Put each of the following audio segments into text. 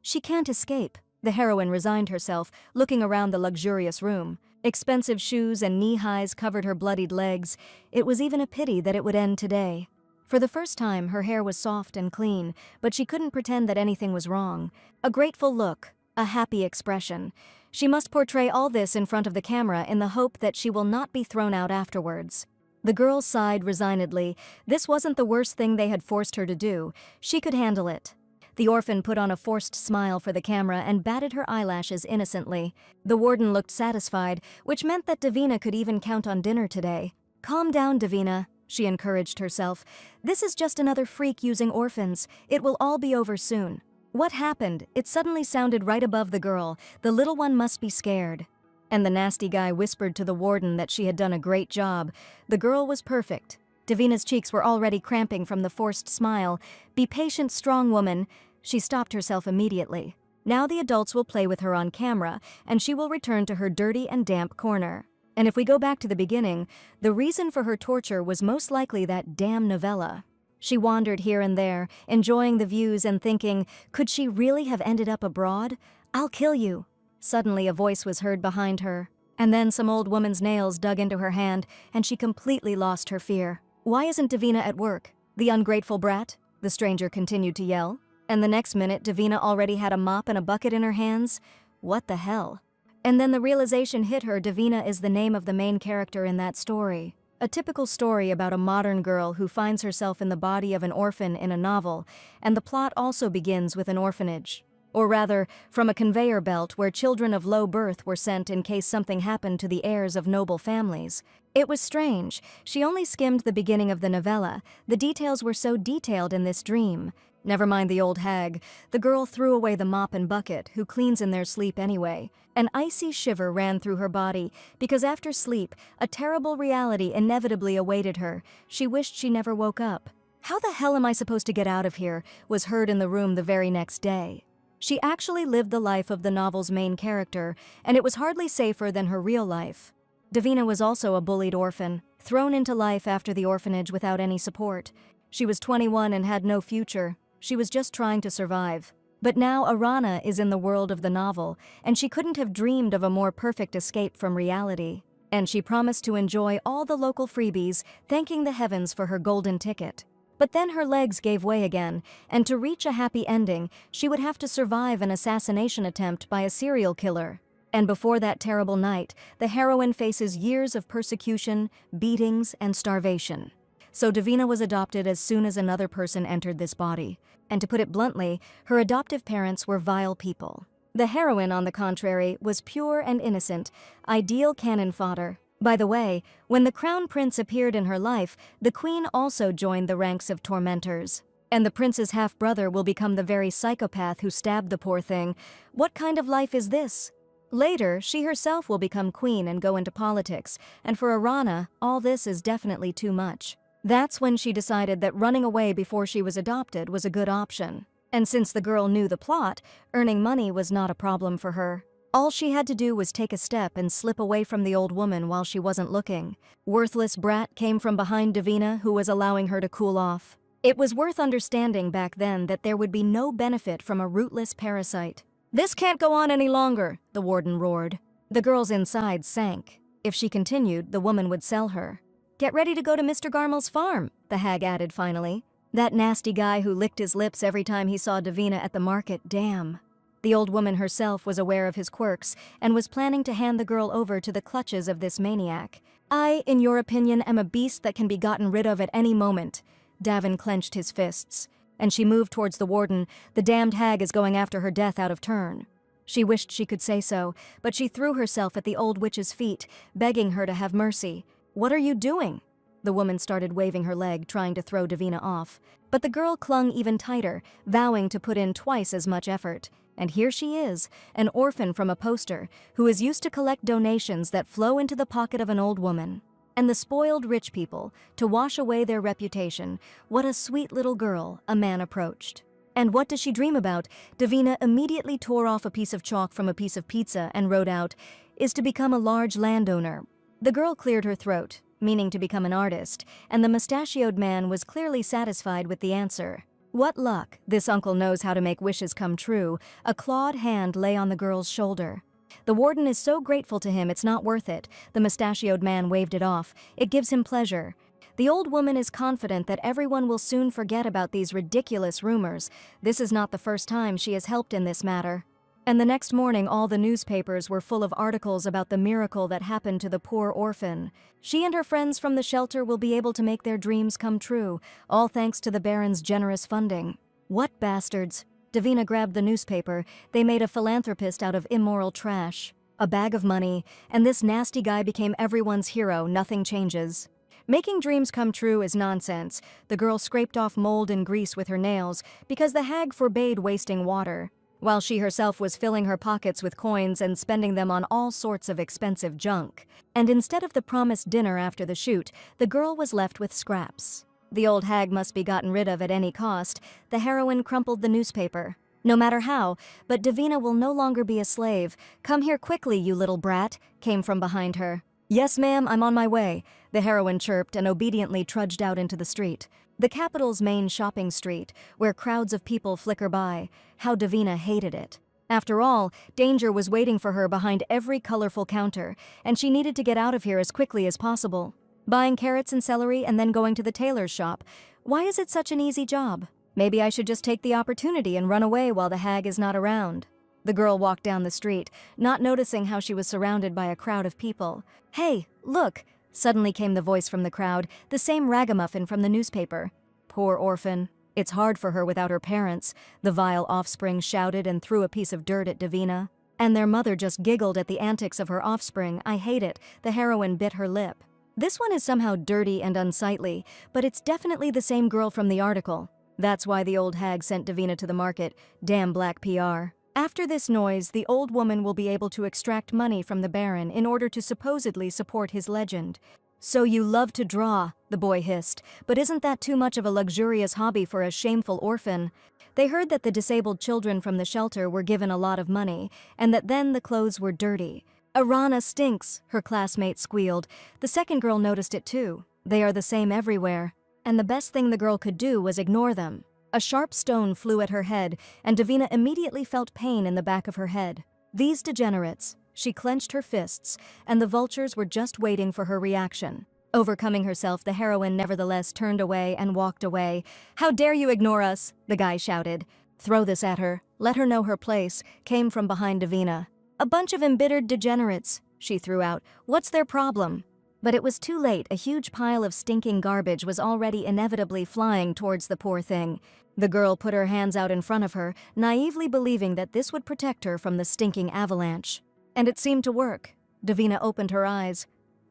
She can't escape. The heroine resigned herself, looking around the luxurious room. Expensive shoes and knee-highs covered her bloodied legs. It was even a pity that it would end today. For the first time, her hair was soft and clean, but she couldn't pretend that anything was wrong. A grateful look, a happy expression. She must portray all this in front of the camera in the hope that she will not be thrown out afterwards. The girl sighed resignedly. This wasn't the worst thing they had forced her to do. She could handle it. The orphan put on a forced smile for the camera and batted her eyelashes innocently. The warden looked satisfied, which meant that Davina could even count on dinner today. "Calm down, Davina," she encouraged herself. "This is just another freak using orphans. It will all be over soon." What happened? It suddenly sounded right above the girl. The little one must be scared. And the nasty guy whispered to the warden that she had done a great job. The girl was perfect. Davina's cheeks were already cramping from the forced smile. "Be patient, strong woman." She stopped herself immediately. Now the adults will play with her on camera, and she will return to her dirty and damp corner. And if we go back to the beginning, the reason for her torture was most likely that damn novella. She wandered here and there, enjoying the views and thinking, could she really have ended up abroad? "I'll kill you." Suddenly a voice was heard behind her, and then some old woman's nails dug into her hand, and she completely lost her fear. "Why isn't Davina at work? The ungrateful brat?" the stranger continued to yell. And the next minute, Davina already had a mop and a bucket in her hands. What the hell? And then the realization hit her. Davina is the name of the main character in that story. A typical story about a modern girl who finds herself in the body of an orphan in a novel, and the plot also begins with an orphanage. Or rather, from a conveyor belt where children of low birth were sent in case something happened to the heirs of noble families. It was strange. She only skimmed the beginning of the novella. The details were so detailed in this dream. Never mind the old hag. The girl threw away the mop and bucket, who cleans in their sleep anyway. An icy shiver ran through her body, because after sleep, a terrible reality inevitably awaited her. She wished she never woke up. "How the hell am I supposed to get out of here?" was heard in the room the very next day. She actually lived the life of the novel's main character, and it was hardly safer than her real life. Davina was also a bullied orphan, thrown into life after the orphanage without any support. She was 21 and had no future. She was just trying to survive. But now Arana is in the world of the novel, and she couldn't have dreamed of a more perfect escape from reality. And she promised to enjoy all the local freebies, thanking the heavens for her golden ticket. But then her legs gave way again, and to reach a happy ending, she would have to survive an assassination attempt by a serial killer. And before that terrible night, the heroine faces years of persecution, beatings, and starvation. So Davina was adopted as soon as another person entered this body. And to put it bluntly, her adoptive parents were vile people. The heroine, on the contrary, was pure and innocent, ideal cannon fodder. By the way, when the crown prince appeared in her life, the queen also joined the ranks of tormentors. And the prince's half-brother will become the very psychopath who stabbed the poor thing. What kind of life is this? Later, she herself will become queen and go into politics, and for Arana, all this is definitely too much. That's when she decided that running away before she was adopted was a good option. And since the girl knew the plot, earning money was not a problem for her. All she had to do was take a step and slip away from the old woman while she wasn't looking. Worthless brat came from behind Davina, who was allowing her to cool off. It was worth understanding back then that there would be no benefit from a rootless parasite. "This can't go on any longer," the warden roared. The girl's insides sank. If she continued, the woman would sell her. "Get ready to go to Mr. Garmel's farm," the hag added finally. That nasty guy who licked his lips every time he saw Davina at the market, damn. The old woman herself was aware of his quirks and was planning to hand the girl over to the clutches of this maniac. "I, in your opinion, am a beast that can be gotten rid of at any moment." Davin clenched his fists, and she moved towards the warden. "The damned hag is going after her death out of turn." She wished she could say so, but she threw herself at the old witch's feet, begging her to have mercy. "What are you doing?" The woman started waving her leg, trying to throw Davina off. But the girl clung even tighter, vowing to put in twice as much effort. And here she is, an orphan from a poster, who is used to collect donations that flow into the pocket of an old woman. And the spoiled rich people, to wash away their reputation. What a sweet little girl, a man approached. And what does she dream about? Davina immediately tore off a piece of chalk from a piece of pizza and wrote out, "Is to become a large landowner." The girl cleared her throat, meaning to become an artist, and the mustachioed man was clearly satisfied with the answer. What luck, this uncle knows how to make wishes come true. A clawed hand lay on the girl's shoulder. The warden is so grateful to him it's not worth it. The mustachioed man waved it off. It gives him pleasure. The old woman is confident that everyone will soon forget about these ridiculous rumors. This is not the first time she has helped in this matter. And the next morning all the newspapers were full of articles about the miracle that happened to the poor orphan. She and her friends from the shelter will be able to make their dreams come true, all thanks to the Baron's generous funding. What bastards! Davina grabbed the newspaper. They made a philanthropist out of immoral trash. A bag of money, and this nasty guy became everyone's hero. Nothing changes. Making dreams come true is nonsense. The girl scraped off mold and grease with her nails because the hag forbade wasting water, while she herself was filling her pockets with coins and spending them on all sorts of expensive junk. And instead of the promised dinner after the shoot, the girl was left with scraps. The old hag must be gotten rid of at any cost. The heroine crumpled the newspaper. No matter how, but Davina will no longer be a slave. "Come here quickly, you little brat," came from behind her. "Yes, ma'am, I'm on my way," the heroine chirped and obediently trudged out into the street. The capital's main shopping street, where crowds of people flicker by. How Davina hated it. After all, danger was waiting for her behind every colorful counter, and she needed to get out of here as quickly as possible. Buying carrots and celery and then going to the tailor's shop. Why is it such an easy job? Maybe I should just take the opportunity and run away while the hag is not around. The girl walked down the street, not noticing how she was surrounded by a crowd of people. "Hey, look!" Suddenly came the voice from the crowd, the same ragamuffin from the newspaper. "Poor orphan. It's hard for her without her parents," the vile offspring shouted and threw a piece of dirt at Davina. And their mother just giggled at the antics of her offspring. "I hate it," the heroine bit her lip. This one is somehow dirty and unsightly, but it's definitely the same girl from the article. That's why the old hag sent Davina to the market. Damn black PR. After this noise, the old woman will be able to extract money from the Baron in order to supposedly support his legend. "So you love to draw," the boy hissed, "but isn't that too much of a luxurious hobby for a shameful orphan?" They heard that the disabled children from the shelter were given a lot of money, and that then the clothes were dirty. "Arana stinks," her classmate squealed. The second girl noticed it too. They are the same everywhere. And the best thing the girl could do was ignore them. A sharp stone flew at her head, and Davina immediately felt pain in the back of her head. These degenerates. She clenched her fists, and the vultures were just waiting for her reaction. Overcoming herself, the heroine nevertheless turned away and walked away. "How dare you ignore us?" the guy shouted. "Throw this at her. Let her know her place," came from behind Davina. "A bunch of embittered degenerates," she threw out. "What's their problem?" But it was too late. A huge pile of stinking garbage was already inevitably flying towards the poor thing. The girl put her hands out in front of her, naively believing that this would protect her from the stinking avalanche. And it seemed to work. Davina opened her eyes.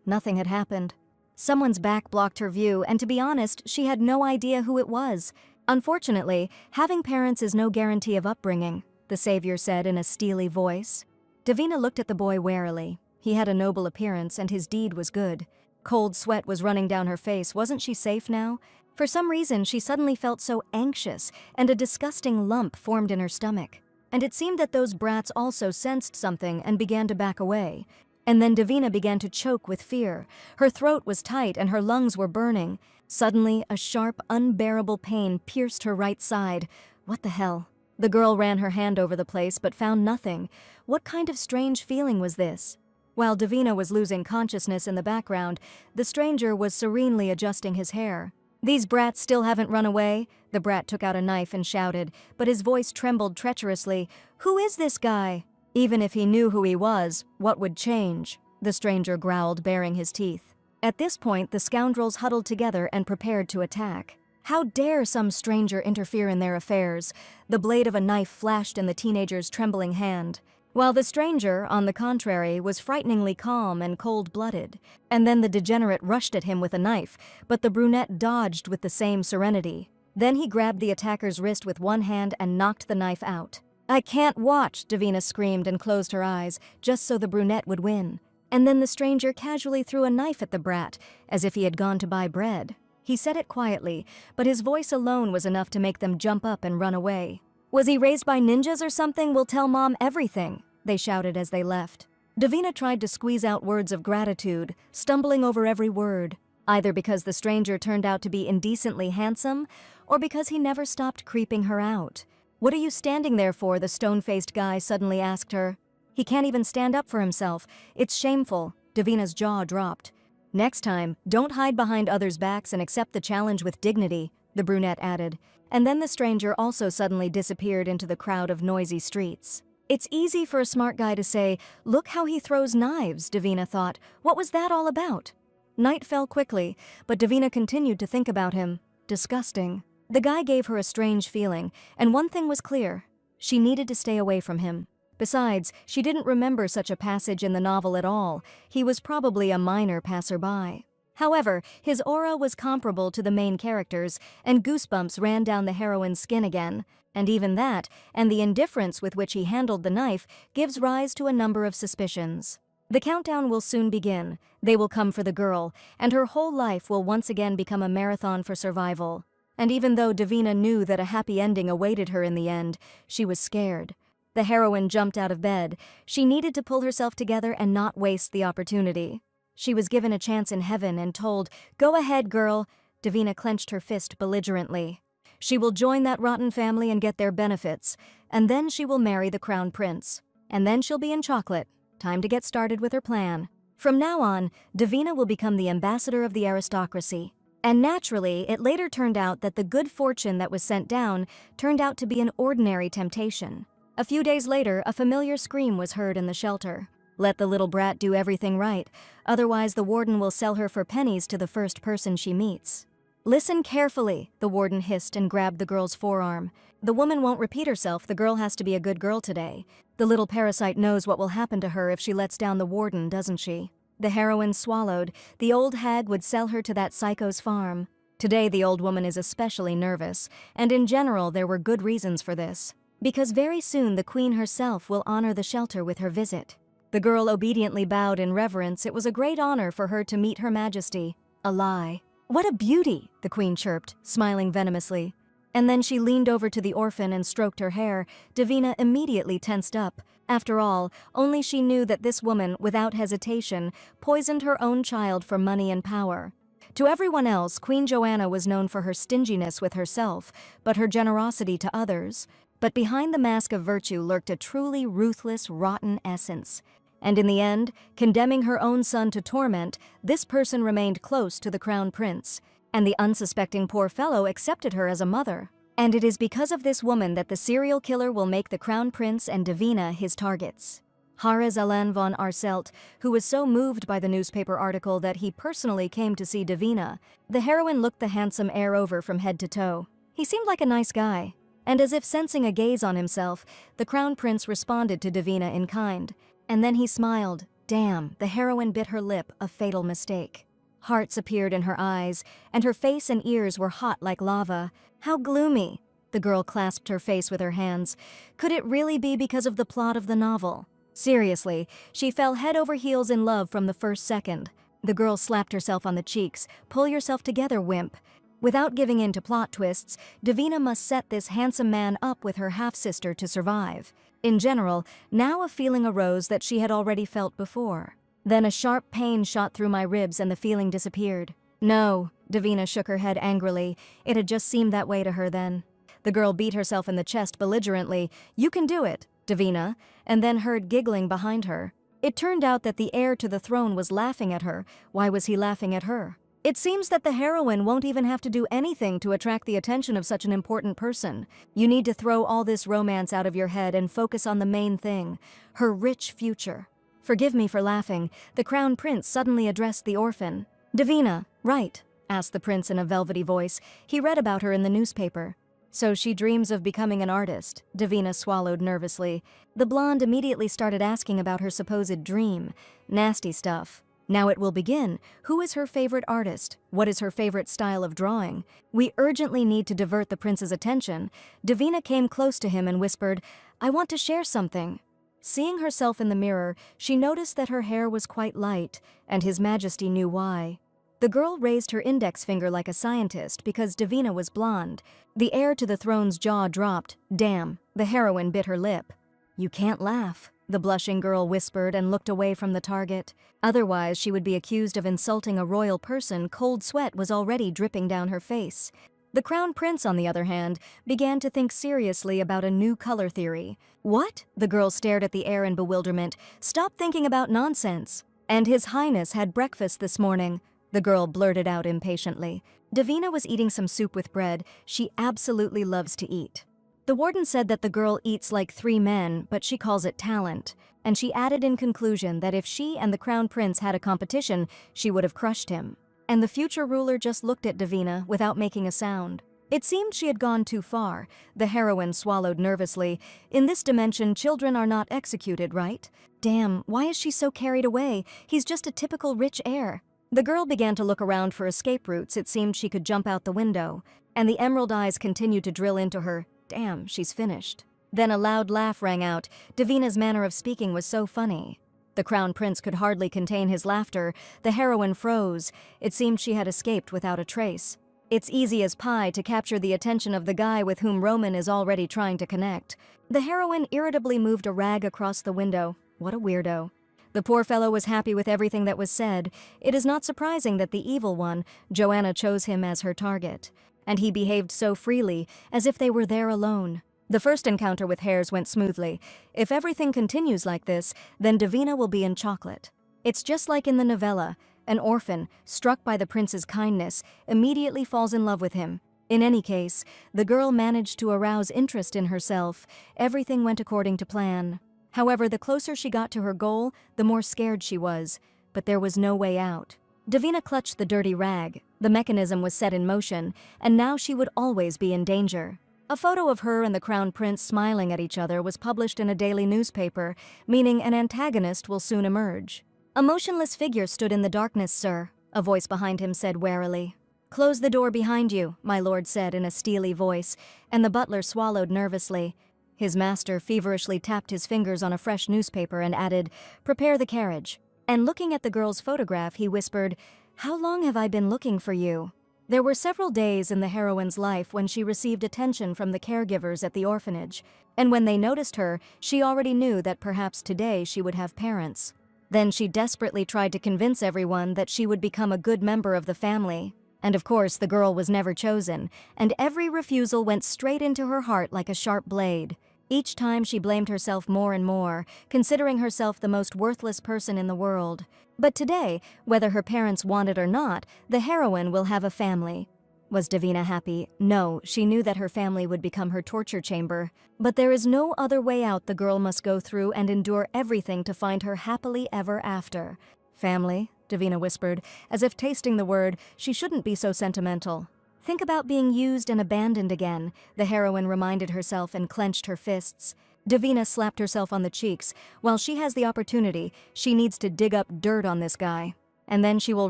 Nothing had happened. Someone's back blocked her view, and to be honest, she had no idea who it was. "Unfortunately, having parents is no guarantee of upbringing," the savior said in a steely voice. Davina looked at the boy warily. He had a noble appearance, and his deed was good. Cold sweat was running down her face. Wasn't she safe now? For some reason, she suddenly felt so anxious, and a disgusting lump formed in her stomach. And it seemed that those brats also sensed something and began to back away. And then Davina began to choke with fear. Her throat was tight and her lungs were burning. Suddenly, a sharp, unbearable pain pierced her right side. What the hell? The girl ran her hand over the place but found nothing. What kind of strange feeling was this? While Davina was losing consciousness in the background, the stranger was serenely adjusting his hair. "These brats still haven't run away?" The brat took out a knife and shouted, but his voice trembled treacherously. "Who is this guy?" "Even if he knew who he was, what would change?" the stranger growled, baring his teeth. At this point, the scoundrels huddled together and prepared to attack. How dare some stranger interfere in their affairs? The blade of a knife flashed in the teenager's trembling hand, while the stranger, on the contrary, was frighteningly calm and cold-blooded. And then the degenerate rushed at him with a knife, but the brunette dodged with the same serenity. Then he grabbed the attacker's wrist with one hand and knocked the knife out. "I can't watch," Davina screamed and closed her eyes, just so the brunette would win. And then the stranger casually threw a knife at the brat, as if he had gone to buy bread. He said it quietly, but his voice alone was enough to make them jump up and run away. "Was he raised by ninjas or something? We'll tell Mom everything," they shouted as they left. Davina tried to squeeze out words of gratitude, stumbling over every word. either because the stranger turned out to be indecently handsome or because he never stopped creeping her out. "What are you standing there for?" the stone-faced guy suddenly asked her. "He can't even stand up for himself. It's shameful." Davina's jaw dropped. "Next time, don't hide behind others' backs and accept the challenge with dignity," the brunette added. And then the stranger also suddenly disappeared into the crowd of noisy streets. It's easy for a smart guy to say, "Look how he throws knives," Davina thought. What was that all about? Night fell quickly, but Davina continued to think about him. Disgusting. The guy gave her a strange feeling, and one thing was clear. She needed to stay away from him. Besides, she didn't remember such a passage in the novel at all. He was probably a minor passerby. However, his aura was comparable to the main character's, and goosebumps ran down the heroine's skin again. And even that, and the indifference with which he handled the knife, gives rise to a number of suspicions. The countdown will soon begin. They will come for the girl, and her whole life will once again become a marathon for survival. And even though Davina knew that a happy ending awaited her in the end, she was scared. The heroine jumped out of bed. She needed to pull herself together and not waste the opportunity. She was given a chance in heaven and told, "Go ahead, girl." Davina clenched her fist belligerently. She will join that rotten family and get their benefits, and then she will marry the crown prince. And then she'll be in chocolate. Time to get started with her plan. From now on, Davina will become the ambassador of the aristocracy. And naturally, it later turned out that the good fortune that was sent down turned out to be an ordinary temptation. A few days later, a familiar scream was heard in the shelter. Let the little brat do everything right, otherwise the warden will sell her for pennies to the first person she meets. "Listen carefully," the warden hissed and grabbed the girl's forearm. "The woman won't repeat herself. The girl has to be a good girl today. The little parasite knows what will happen to her if she lets down the warden, doesn't she?" The heroine swallowed. The old hag would sell her to that psycho's farm. Today the old woman is especially nervous, and in general there were good reasons for this. Because very soon the queen herself will honor the shelter with her visit. The girl obediently bowed in reverence. It was a great honor for her to meet Her Majesty. A lie. "What a beauty," the queen chirped, smiling venomously. And then she leaned over to the orphan and stroked her hair. Davina immediately tensed up. After all, only she knew that this woman, without hesitation, poisoned her own child for money and power. To everyone else, Queen Joanna was known for her stinginess with herself, but her generosity to others. But behind the mask of virtue lurked a truly ruthless, rotten essence. And in the end, condemning her own son to torment, this person remained close to the crown prince, and the unsuspecting poor fellow accepted her as a mother. And it is because of this woman that the serial killer will make the crown prince and Davina his targets. Harez Alan von Arselt, who was so moved by the newspaper article that he personally came to see Davina. The heroine looked the handsome heir over from head to toe. He seemed like a nice guy. And as if sensing a gaze on himself, the crown prince responded to Davina in kind. And then he smiled. Damn, the heroine bit her lip, a fatal mistake. Hearts appeared in her eyes, and her face and ears were hot like lava. How gloomy. The girl clasped her face with her hands. Could it really be because of the plot of the novel? Seriously, she fell head over heels in love from the first second. The girl slapped herself on the cheeks. Pull yourself together, wimp. Without giving in to plot twists, Davina must set this handsome man up with her half-sister to survive. In general, now a feeling arose that she had already felt before. Then a sharp pain shot through my ribs and the feeling disappeared. No, Davina shook her head angrily. It had just seemed that way to her then. The girl beat herself in the chest belligerently. You can do it, Davina, and then heard giggling behind her. It turned out that the heir to the throne was laughing at her. Why was he laughing at her? It seems that the heroine won't even have to do anything to attract the attention of such an important person. You need to throw all this romance out of your head and focus on the main thing, her rich future. Forgive me for laughing. The crown prince suddenly addressed the orphan. Davina, right? Asked the prince in a velvety voice. He read about her in the newspaper. So she dreams of becoming an artist. Davina swallowed nervously. The blonde immediately started asking about her supposed dream. Nasty stuff. Now it will begin. Who is her favorite artist? What is her favorite style of drawing? We urgently need to divert the prince's attention. Davina came close to him and whispered, I want to share something. Seeing herself in the mirror, she noticed that her hair was quite light, and His Majesty knew why. The girl raised her index finger like a scientist because Davina was blonde. The heir to the throne's jaw dropped. Damn, the heroine bit her lip. You can't laugh. the blushing girl whispered and looked away from the target. Otherwise, she would be accused of insulting a royal person. Cold sweat was already dripping down her face. The crown prince, on the other hand, began to think seriously about a new color theory. What? The girl stared at the air in bewilderment. Stop thinking about nonsense. And His Highness had breakfast this morning, the girl blurted out impatiently. Davina was eating some soup with bread. She absolutely loves to eat. The warden said that the girl eats like 3 men, but she calls it talent. And she added in conclusion that if she and the crown prince had a competition, she would have crushed him. And the future ruler just looked at Davina without making a sound. It seemed she had gone too far. The heroine swallowed nervously. In this dimension, children are not executed, right? Damn, why is she so carried away? He's just a typical rich heir. The girl began to look around for escape routes. It seemed she could jump out the window. And the emerald eyes continued to drill into her. Damn, she's finished. Then a loud laugh rang out. Davina's manner of speaking was so funny. The crown prince could hardly contain his laughter. The heroine froze. It seemed she had escaped without a trace. It's easy as pie to capture the attention of the guy with whom Roman is already trying to connect. The heroine irritably moved a rag across the window. What a weirdo. The poor fellow was happy with everything that was said. It is not surprising that the evil one, Joanna, chose him as her target. And he behaved so freely, as if they were there alone. The first encounter with hares went smoothly. If everything continues like this, then Davina will be in chocolate. It's just like in the novella. An orphan, struck by the prince's kindness, immediately falls in love with him. In any case, the girl managed to arouse interest in herself. Everything went according to plan. However, the closer she got to her goal, the more scared she was. But there was no way out. Davina clutched the dirty rag. The mechanism was set in motion, and now she would always be in danger. A photo of her and the crown prince smiling at each other was published in a daily newspaper, meaning an antagonist will soon emerge. A motionless figure stood in the darkness, sir, a voice behind him said warily. Close the door behind you, my lord said in a steely voice, and the butler swallowed nervously. His master feverishly tapped his fingers on a fresh newspaper and added, prepare the carriage. And looking at the girl's photograph, he whispered, how long have I been looking for you? There were several days in the heroine's life when she received attention from the caregivers at the orphanage, and when they noticed her, she already knew that perhaps today she would have parents. Then she desperately tried to convince everyone that she would become a good member of the family. And of course, the girl was never chosen, and every refusal went straight into her heart like a sharp blade. Each time she blamed herself more and more, considering herself the most worthless person in the world. But today, whether her parents want it or not, the heroine will have a family. Was Davina happy? No, she knew that her family would become her torture chamber. But there is no other way out. The girl must go through and endure everything to find her happily ever after. Family, Davina whispered, as if tasting the word. She shouldn't be so sentimental. Think about being used and abandoned again, the heroine reminded herself and clenched her fists. Davina slapped herself on the cheeks. While she has the opportunity, she needs to dig up dirt on this guy. And then she will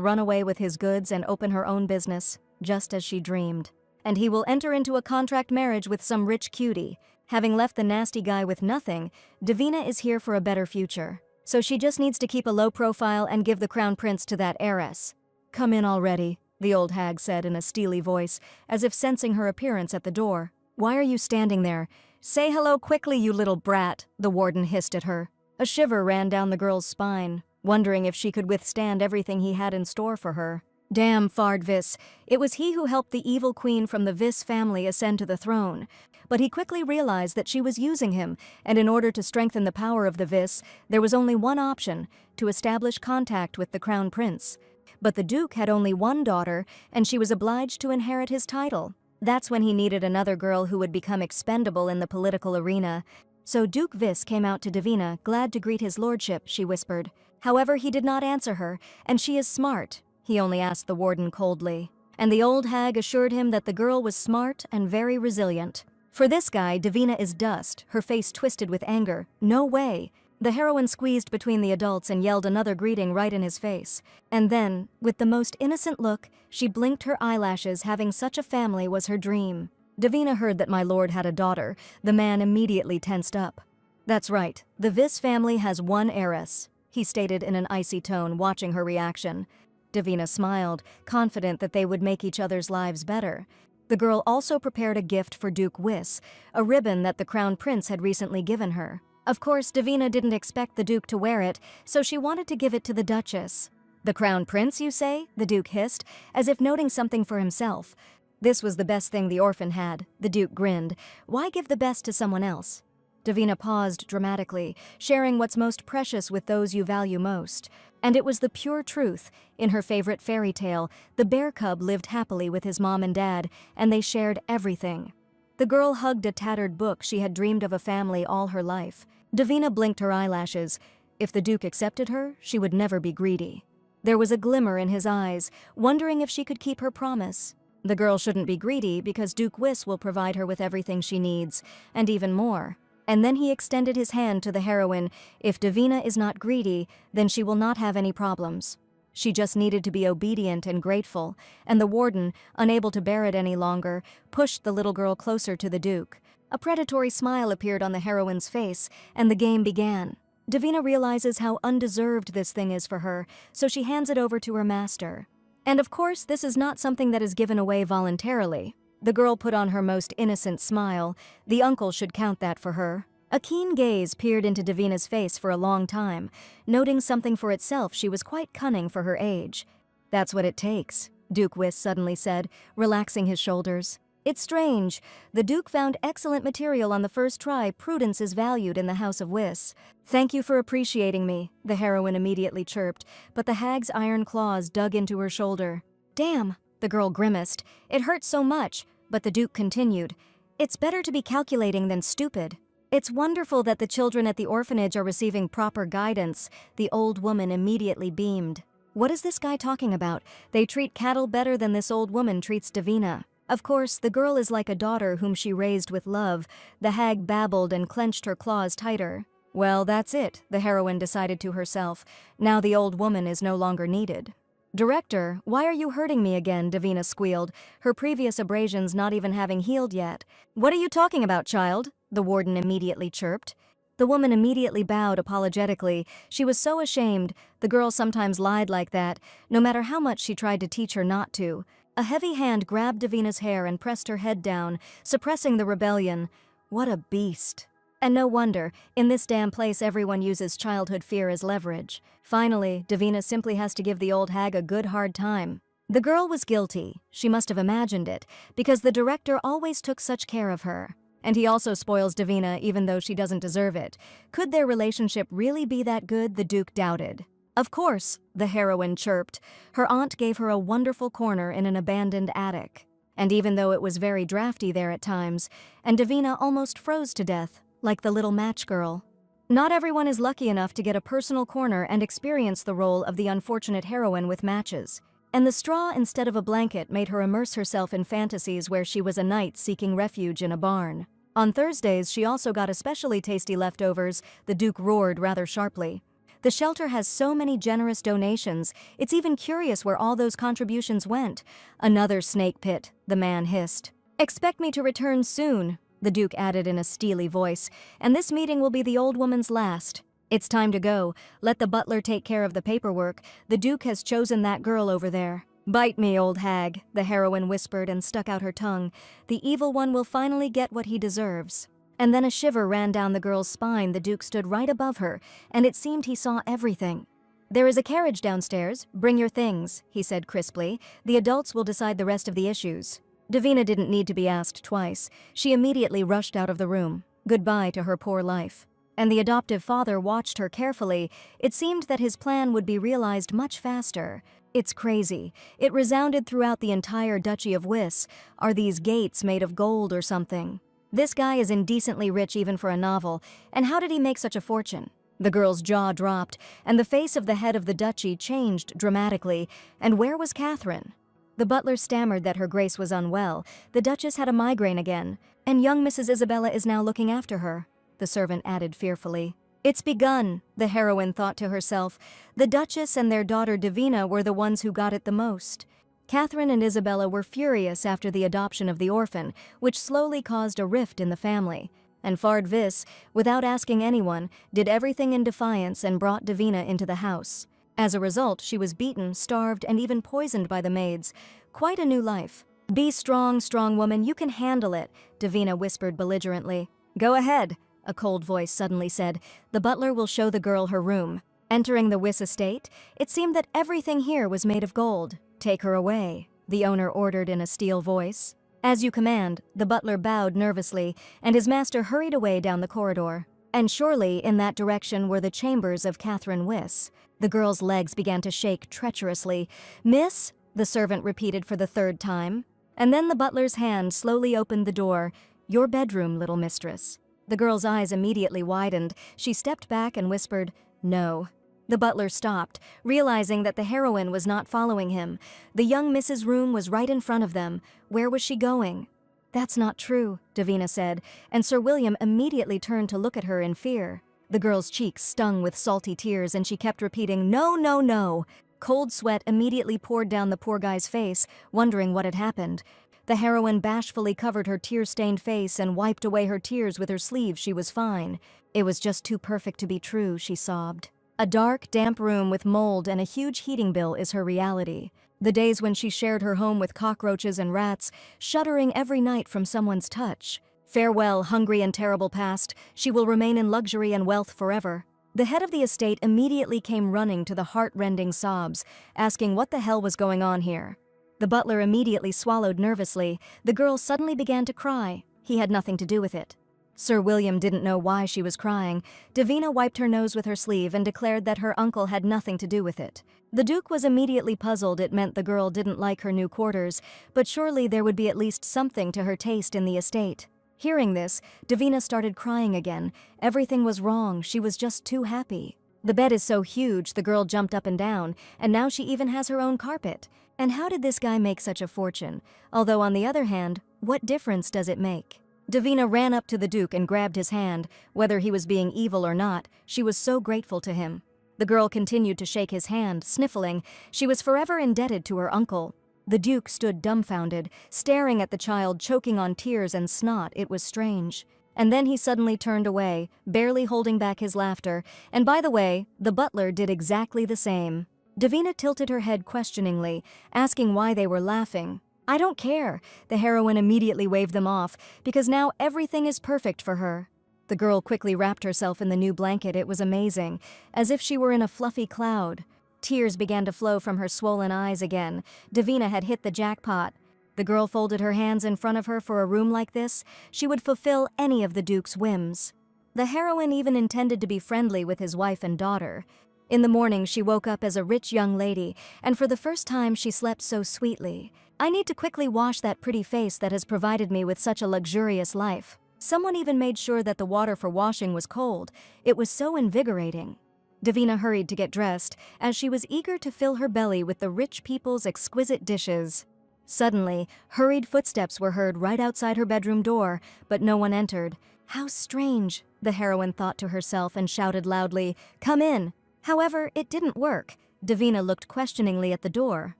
run away with his goods and open her own business, just as she dreamed. And he will enter into a contract marriage with some rich cutie. Having left the nasty guy with nothing, Davina is here for a better future. So she just needs to keep a low profile and give the crown prince to that heiress. Come in already, the old hag said in a steely voice, as if sensing her appearance at the door. Why are you standing there? Say hello quickly, you little brat, the warden hissed at her. A shiver ran down the girl's spine, wondering if she could withstand everything he had in store for her. Damn Fard Vis. It was he who helped the evil queen from the Vis family ascend to the throne. But he quickly realized that she was using him, and in order to strengthen the power of the Vis, there was only one option, to establish contact with the crown prince. But the duke had only one daughter, and she was obliged to inherit his title. That's when he needed another girl who would become expendable in the political arena. So Duke Vis came out to Davina, glad to greet his lordship, she whispered. However, he did not answer her, and she is smart, he only asked the warden coldly. And the old hag assured him that the girl was smart and very resilient. For this guy, Davina is dust, her face twisted with anger. No way. The heroine squeezed between the adults and yelled another greeting right in his face. And then, with the most innocent look, she blinked her eyelashes. Having such a family was her dream. Davina heard that my lord had a daughter. The man immediately tensed up. That's right, the Vis family has one heiress, he stated in an icy tone, watching her reaction. Davina smiled, confident that they would make each other's lives better. The girl also prepared a gift for Duke Wis, a ribbon that the crown prince had recently given her. Of course, Davina didn't expect the Duke to wear it, so she wanted to give it to the Duchess. "The Crown Prince, you say?" the Duke hissed, as if noting something for himself. This was the best thing the orphan had, the Duke grinned. Why give the best to someone else? Davina paused dramatically, sharing what's most precious with those you value most. And it was the pure truth. In her favorite fairy tale, the bear cub lived happily with his mom and dad, and they shared everything. The girl hugged a tattered book she had dreamed of a family all her life. Davina blinked her eyelashes. If the Duke accepted her, she would never be greedy. There was a glimmer in his eyes, wondering if she could keep her promise. The girl shouldn't be greedy because Duke Whis will provide her with everything she needs, and even more. And then he extended his hand to the heroine. If Davina is not greedy, then she will not have any problems. She just needed to be obedient and grateful, and the warden, unable to bear it any longer, pushed the little girl closer to the Duke. A predatory smile appeared on the heroine's face, and the game began. Davina realizes how undeserved this thing is for her, so she hands it over to her master. And of course, this is not something that is given away voluntarily. The girl put on her most innocent smile. The uncle should count that for her. A keen gaze peered into Davina's face for a long time. Noting something for itself, she was quite cunning for her age. "That's what it takes," Duke Whis suddenly said, relaxing his shoulders. "It's strange. The Duke found excellent material on the first try. Prudence is valued in the House of Whis." "Thank you for appreciating me," the heroine immediately chirped, but the hag's iron claws dug into her shoulder. "Damn," the girl grimaced. "It hurts so much," but the Duke continued. "It's better to be calculating than stupid." "It's wonderful that the children at the orphanage are receiving proper guidance," the old woman immediately beamed. "What is this guy talking about? They treat cattle better than this old woman treats Davina." Of course, the girl is like a daughter whom she raised with love. The hag babbled and clenched her claws tighter. "Well, that's it," the heroine decided to herself. "Now the old woman is no longer needed." "Director, why are you hurting me again?" Davina squealed, her previous abrasions not even having healed yet. "What are you talking about, child?" the warden immediately chirped. The woman immediately bowed apologetically. She was so ashamed. The girl sometimes lied like that, no matter how much she tried to teach her not to. A heavy hand grabbed Davina's hair and pressed her head down, suppressing the rebellion. What a beast. And no wonder, in this damn place everyone uses childhood fear as leverage. Finally, Davina simply has to give the old hag a good hard time. The girl was guilty. She must have imagined it, because the director always took such care of her. And he also spoils Davina even though she doesn't deserve it. Could their relationship really be that good? The Duke doubted. "Of course," the heroine chirped. Her aunt gave her a wonderful corner in an abandoned attic. And even though it was very drafty there at times, and Davina almost froze to death, like the little match girl. Not everyone is lucky enough to get a personal corner and experience the role of the unfortunate heroine with matches. And the straw instead of a blanket made her immerse herself in fantasies where she was a knight seeking refuge in a barn. On Thursdays, she also got especially tasty leftovers. The Duke roared rather sharply. "The shelter has so many generous donations, it's even curious where all those contributions went." "Another snake pit," the man hissed. "Expect me to return soon," the Duke added in a steely voice, "and this meeting will be the old woman's last. It's time to go. Let the butler take care of the paperwork. The Duke has chosen that girl over there." "Bite me, old hag," the heroine whispered and stuck out her tongue. "The evil one will finally get what he deserves." And then a shiver ran down the girl's spine. The Duke stood right above her, and it seemed he saw everything. "There is a carriage downstairs. Bring your things," he said crisply. "The adults will decide the rest of the issues." Davina didn't need to be asked twice. She immediately rushed out of the room. Goodbye to her poor life. And the adoptive father watched her carefully. It seemed that his plan would be realized much faster. "It's crazy." It resounded throughout the entire Duchy of Whis. "Are these gates made of gold or something? This guy is indecently rich even for a novel, and how did he make such a fortune?" The girl's jaw dropped, and the face of the head of the duchy changed dramatically. And where was Catherine? The butler stammered that her grace was unwell. The Duchess had a migraine again, and young Mrs. Isabella is now looking after her, the servant added fearfully. "It's begun," the heroine thought to herself. The Duchess and their daughter Davina were the ones who got it the most. Catherine and Isabella were furious after the adoption of the orphan, which slowly caused a rift in the family. And Fard Vis, without asking anyone, did everything in defiance and brought Davina into the house. As a result, she was beaten, starved, and even poisoned by the maids. Quite a new life. "Be strong, strong woman, you can handle it," Davina whispered belligerently. "Go ahead," a cold voice suddenly said. The butler will show the girl her room. Entering the Wyss estate, it seemed that everything here was made of gold. Take her away, the owner ordered in a steel voice. As you command, the butler bowed nervously, and his master hurried away down the corridor. And surely in that direction were the chambers of Catherine Wyss. The girl's legs began to shake treacherously. Miss, the servant repeated for the third time. And then the butler's hand slowly opened the door. Your bedroom, little mistress. The girl's eyes immediately widened. She stepped back and whispered, No. The butler stopped, realizing that the heroine was not following him. The young Miss's room was right in front of them. Where was she going? That's not true, Davina said, and Sir William immediately turned to look at her in fear. The girl's cheeks stung with salty tears and she kept repeating, No, no, no. Cold sweat immediately poured down the poor guy's face, wondering what had happened. The heroine bashfully covered her tear-stained face and wiped away her tears with her sleeve. She was fine. It was just too perfect to be true, she sobbed. A dark, damp room with mold and a huge heating bill is her reality. The days when she shared her home with cockroaches and rats, shuddering every night from someone's touch. Farewell, hungry and terrible past. She will remain in luxury and wealth forever. The head of the estate immediately came running to the heart-rending sobs, asking what the hell was going on here. The butler immediately swallowed nervously. The girl suddenly began to cry. He had nothing to do with it. Sir William didn't know why she was crying. Davina wiped her nose with her sleeve and declared that her uncle had nothing to do with it. The Duke was immediately puzzled. It meant the girl didn't like her new quarters, but surely there would be at least something to her taste in the estate. Hearing this, Davina started crying again. Everything was wrong. She was just too happy. The bed is so huge, the girl jumped up and down, and now she even has her own carpet. And how did this guy make such a fortune? Although on the other hand, what difference does it make? Davina ran up to the Duke and grabbed his hand. Whether he was being evil or not, she was so grateful to him. The girl continued to shake his hand, sniffling. She was forever indebted to her uncle. The Duke stood dumbfounded, staring at the child choking on tears and snot. It was strange. And then he suddenly turned away, barely holding back his laughter. And by the way, the butler did exactly the same. Davina tilted her head questioningly, asking why they were laughing. I don't care. The heroine immediately waved them off, because now everything is perfect for her. The girl quickly wrapped herself in the new blanket. It was amazing, as if she were in a fluffy cloud. Tears began to flow from her swollen eyes again. Davina had hit the jackpot. The girl folded her hands in front of her. For a room like this, she would fulfill any of the Duke's whims. The heroine even intended to be friendly with his wife and daughter. In the morning, she woke up as a rich young lady, and for the first time she slept so sweetly. I need to quickly wash that pretty face that has provided me with such a luxurious life. Someone even made sure that the water for washing was cold. It was so invigorating. Davina hurried to get dressed, as she was eager to fill her belly with the rich people's exquisite dishes. Suddenly, hurried footsteps were heard right outside her bedroom door, but no one entered. How strange, the heroine thought to herself and shouted loudly, Come in! However, it didn't work. Davina looked questioningly at the door.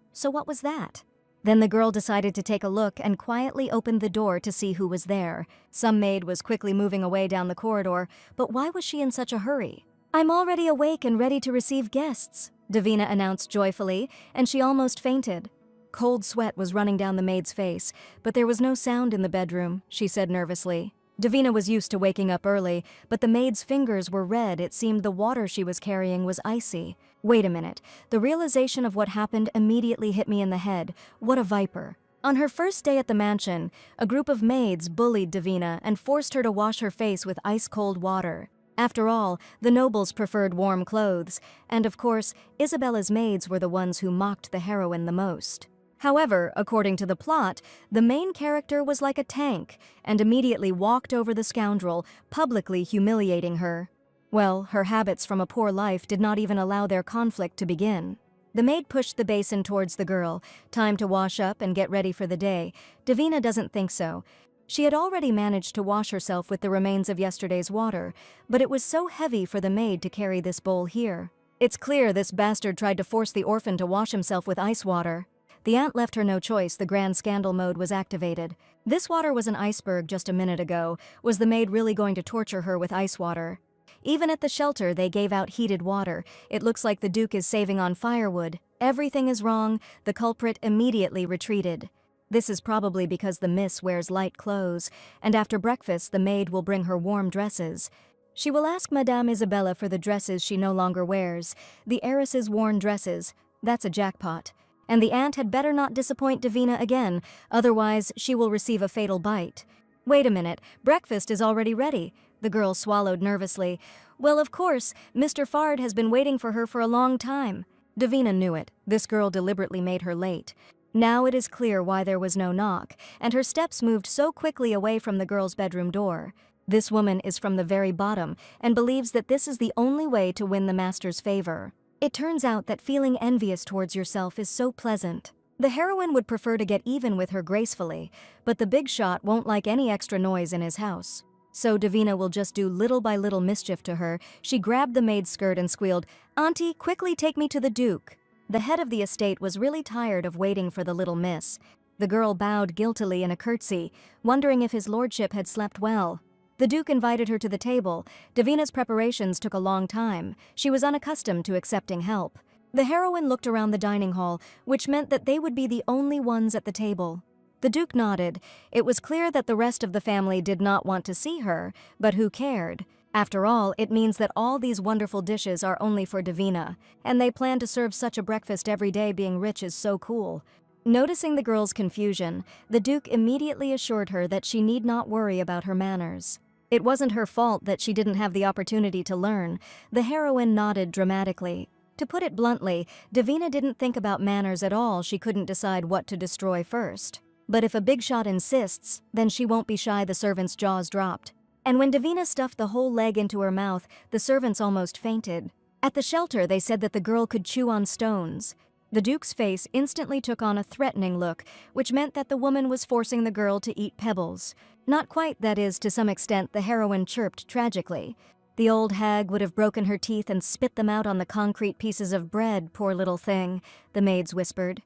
So what was that? Then the girl decided to take a look and quietly opened the door to see who was there. Some maid was quickly moving away down the corridor, but why was she in such a hurry? I'm already awake and ready to receive guests, Davina announced joyfully, and she almost fainted. Cold sweat was running down the maid's face, but there was no sound in the bedroom, she said nervously. Davina was used to waking up early, but the maid's fingers were red. It seemed the water she was carrying was icy. Wait a minute. The realization of what happened immediately hit me in the head. What a viper. On her first day at the mansion, a group of maids bullied Davina and forced her to wash her face with ice-cold water. After all, the nobles preferred warm clothes, and of course, Isabella's maids were the ones who mocked the heroine the most. However, according to the plot, the main character was like a tank and immediately walked over the scoundrel, publicly humiliating her. Well, her habits from a poor life did not even allow their conflict to begin. The maid pushed the basin towards the girl. Time to wash up and get ready for the day. Davina doesn't think so. She had already managed to wash herself with the remains of yesterday's water, but it was so heavy for the maid to carry this bowl here. It's clear this bastard tried to force the orphan to wash himself with ice water. The aunt left her no choice. The grand scandal mode was activated. This water was an iceberg just a minute ago. Was the maid really going to torture her with ice water? Even at the shelter, they gave out heated water. It looks like the Duke is saving on firewood. Everything is wrong. The culprit immediately retreated. This is probably because the miss wears light clothes, and after breakfast the maid will bring her warm dresses. She will ask Madame Isabella for the dresses she no longer wears, the heiress's worn dresses. That's a jackpot. And the aunt had better not disappoint Davina again, otherwise she will receive a fatal bite. Wait a minute, breakfast is already ready. The girl swallowed nervously. Well, of course, Mr. Fard has been waiting for her for a long time. Davina knew it. This girl deliberately made her late. Now it is clear why there was no knock, and her steps moved so quickly away from the girl's bedroom door. This woman is from the very bottom and believes that this is the only way to win the master's favor. It turns out that feeling envious towards yourself is so pleasant. The heroine would prefer to get even with her gracefully, but the big shot won't like any extra noise in his house. So Davina will just do little by little mischief to her. She grabbed the maid's skirt and squealed, "Auntie, quickly take me to the Duke." The head of the estate was really tired of waiting for the little miss. The girl bowed guiltily in a curtsy, wondering if his lordship had slept well. The Duke invited her to the table. Davina's preparations took a long time. She was unaccustomed to accepting help. The heroine looked around the dining hall, which meant that they would be the only ones at the table. The Duke nodded. It was clear that the rest of the family did not want to see her, but who cared? After all, it means that all these wonderful dishes are only for Davina, and they plan to serve such a breakfast every day. Being rich is so cool. Noticing the girl's confusion, the Duke immediately assured her that she need not worry about her manners. It wasn't her fault that she didn't have the opportunity to learn. The heroine nodded dramatically. To put it bluntly, Davina didn't think about manners at all. She couldn't decide what to destroy first. But if a big shot insists, then she won't be shy. The servant's jaws dropped. And when Davina stuffed the whole leg into her mouth, the servants almost fainted. At the shelter, they said that the girl could chew on stones. The Duke's face instantly took on a threatening look, which meant that the woman was forcing the girl to eat pebbles. Not quite, that is, to some extent. The heroine chirped tragically. The old hag would have broken her teeth and spit them out on the concrete pieces of bread, poor little thing, the maids whispered.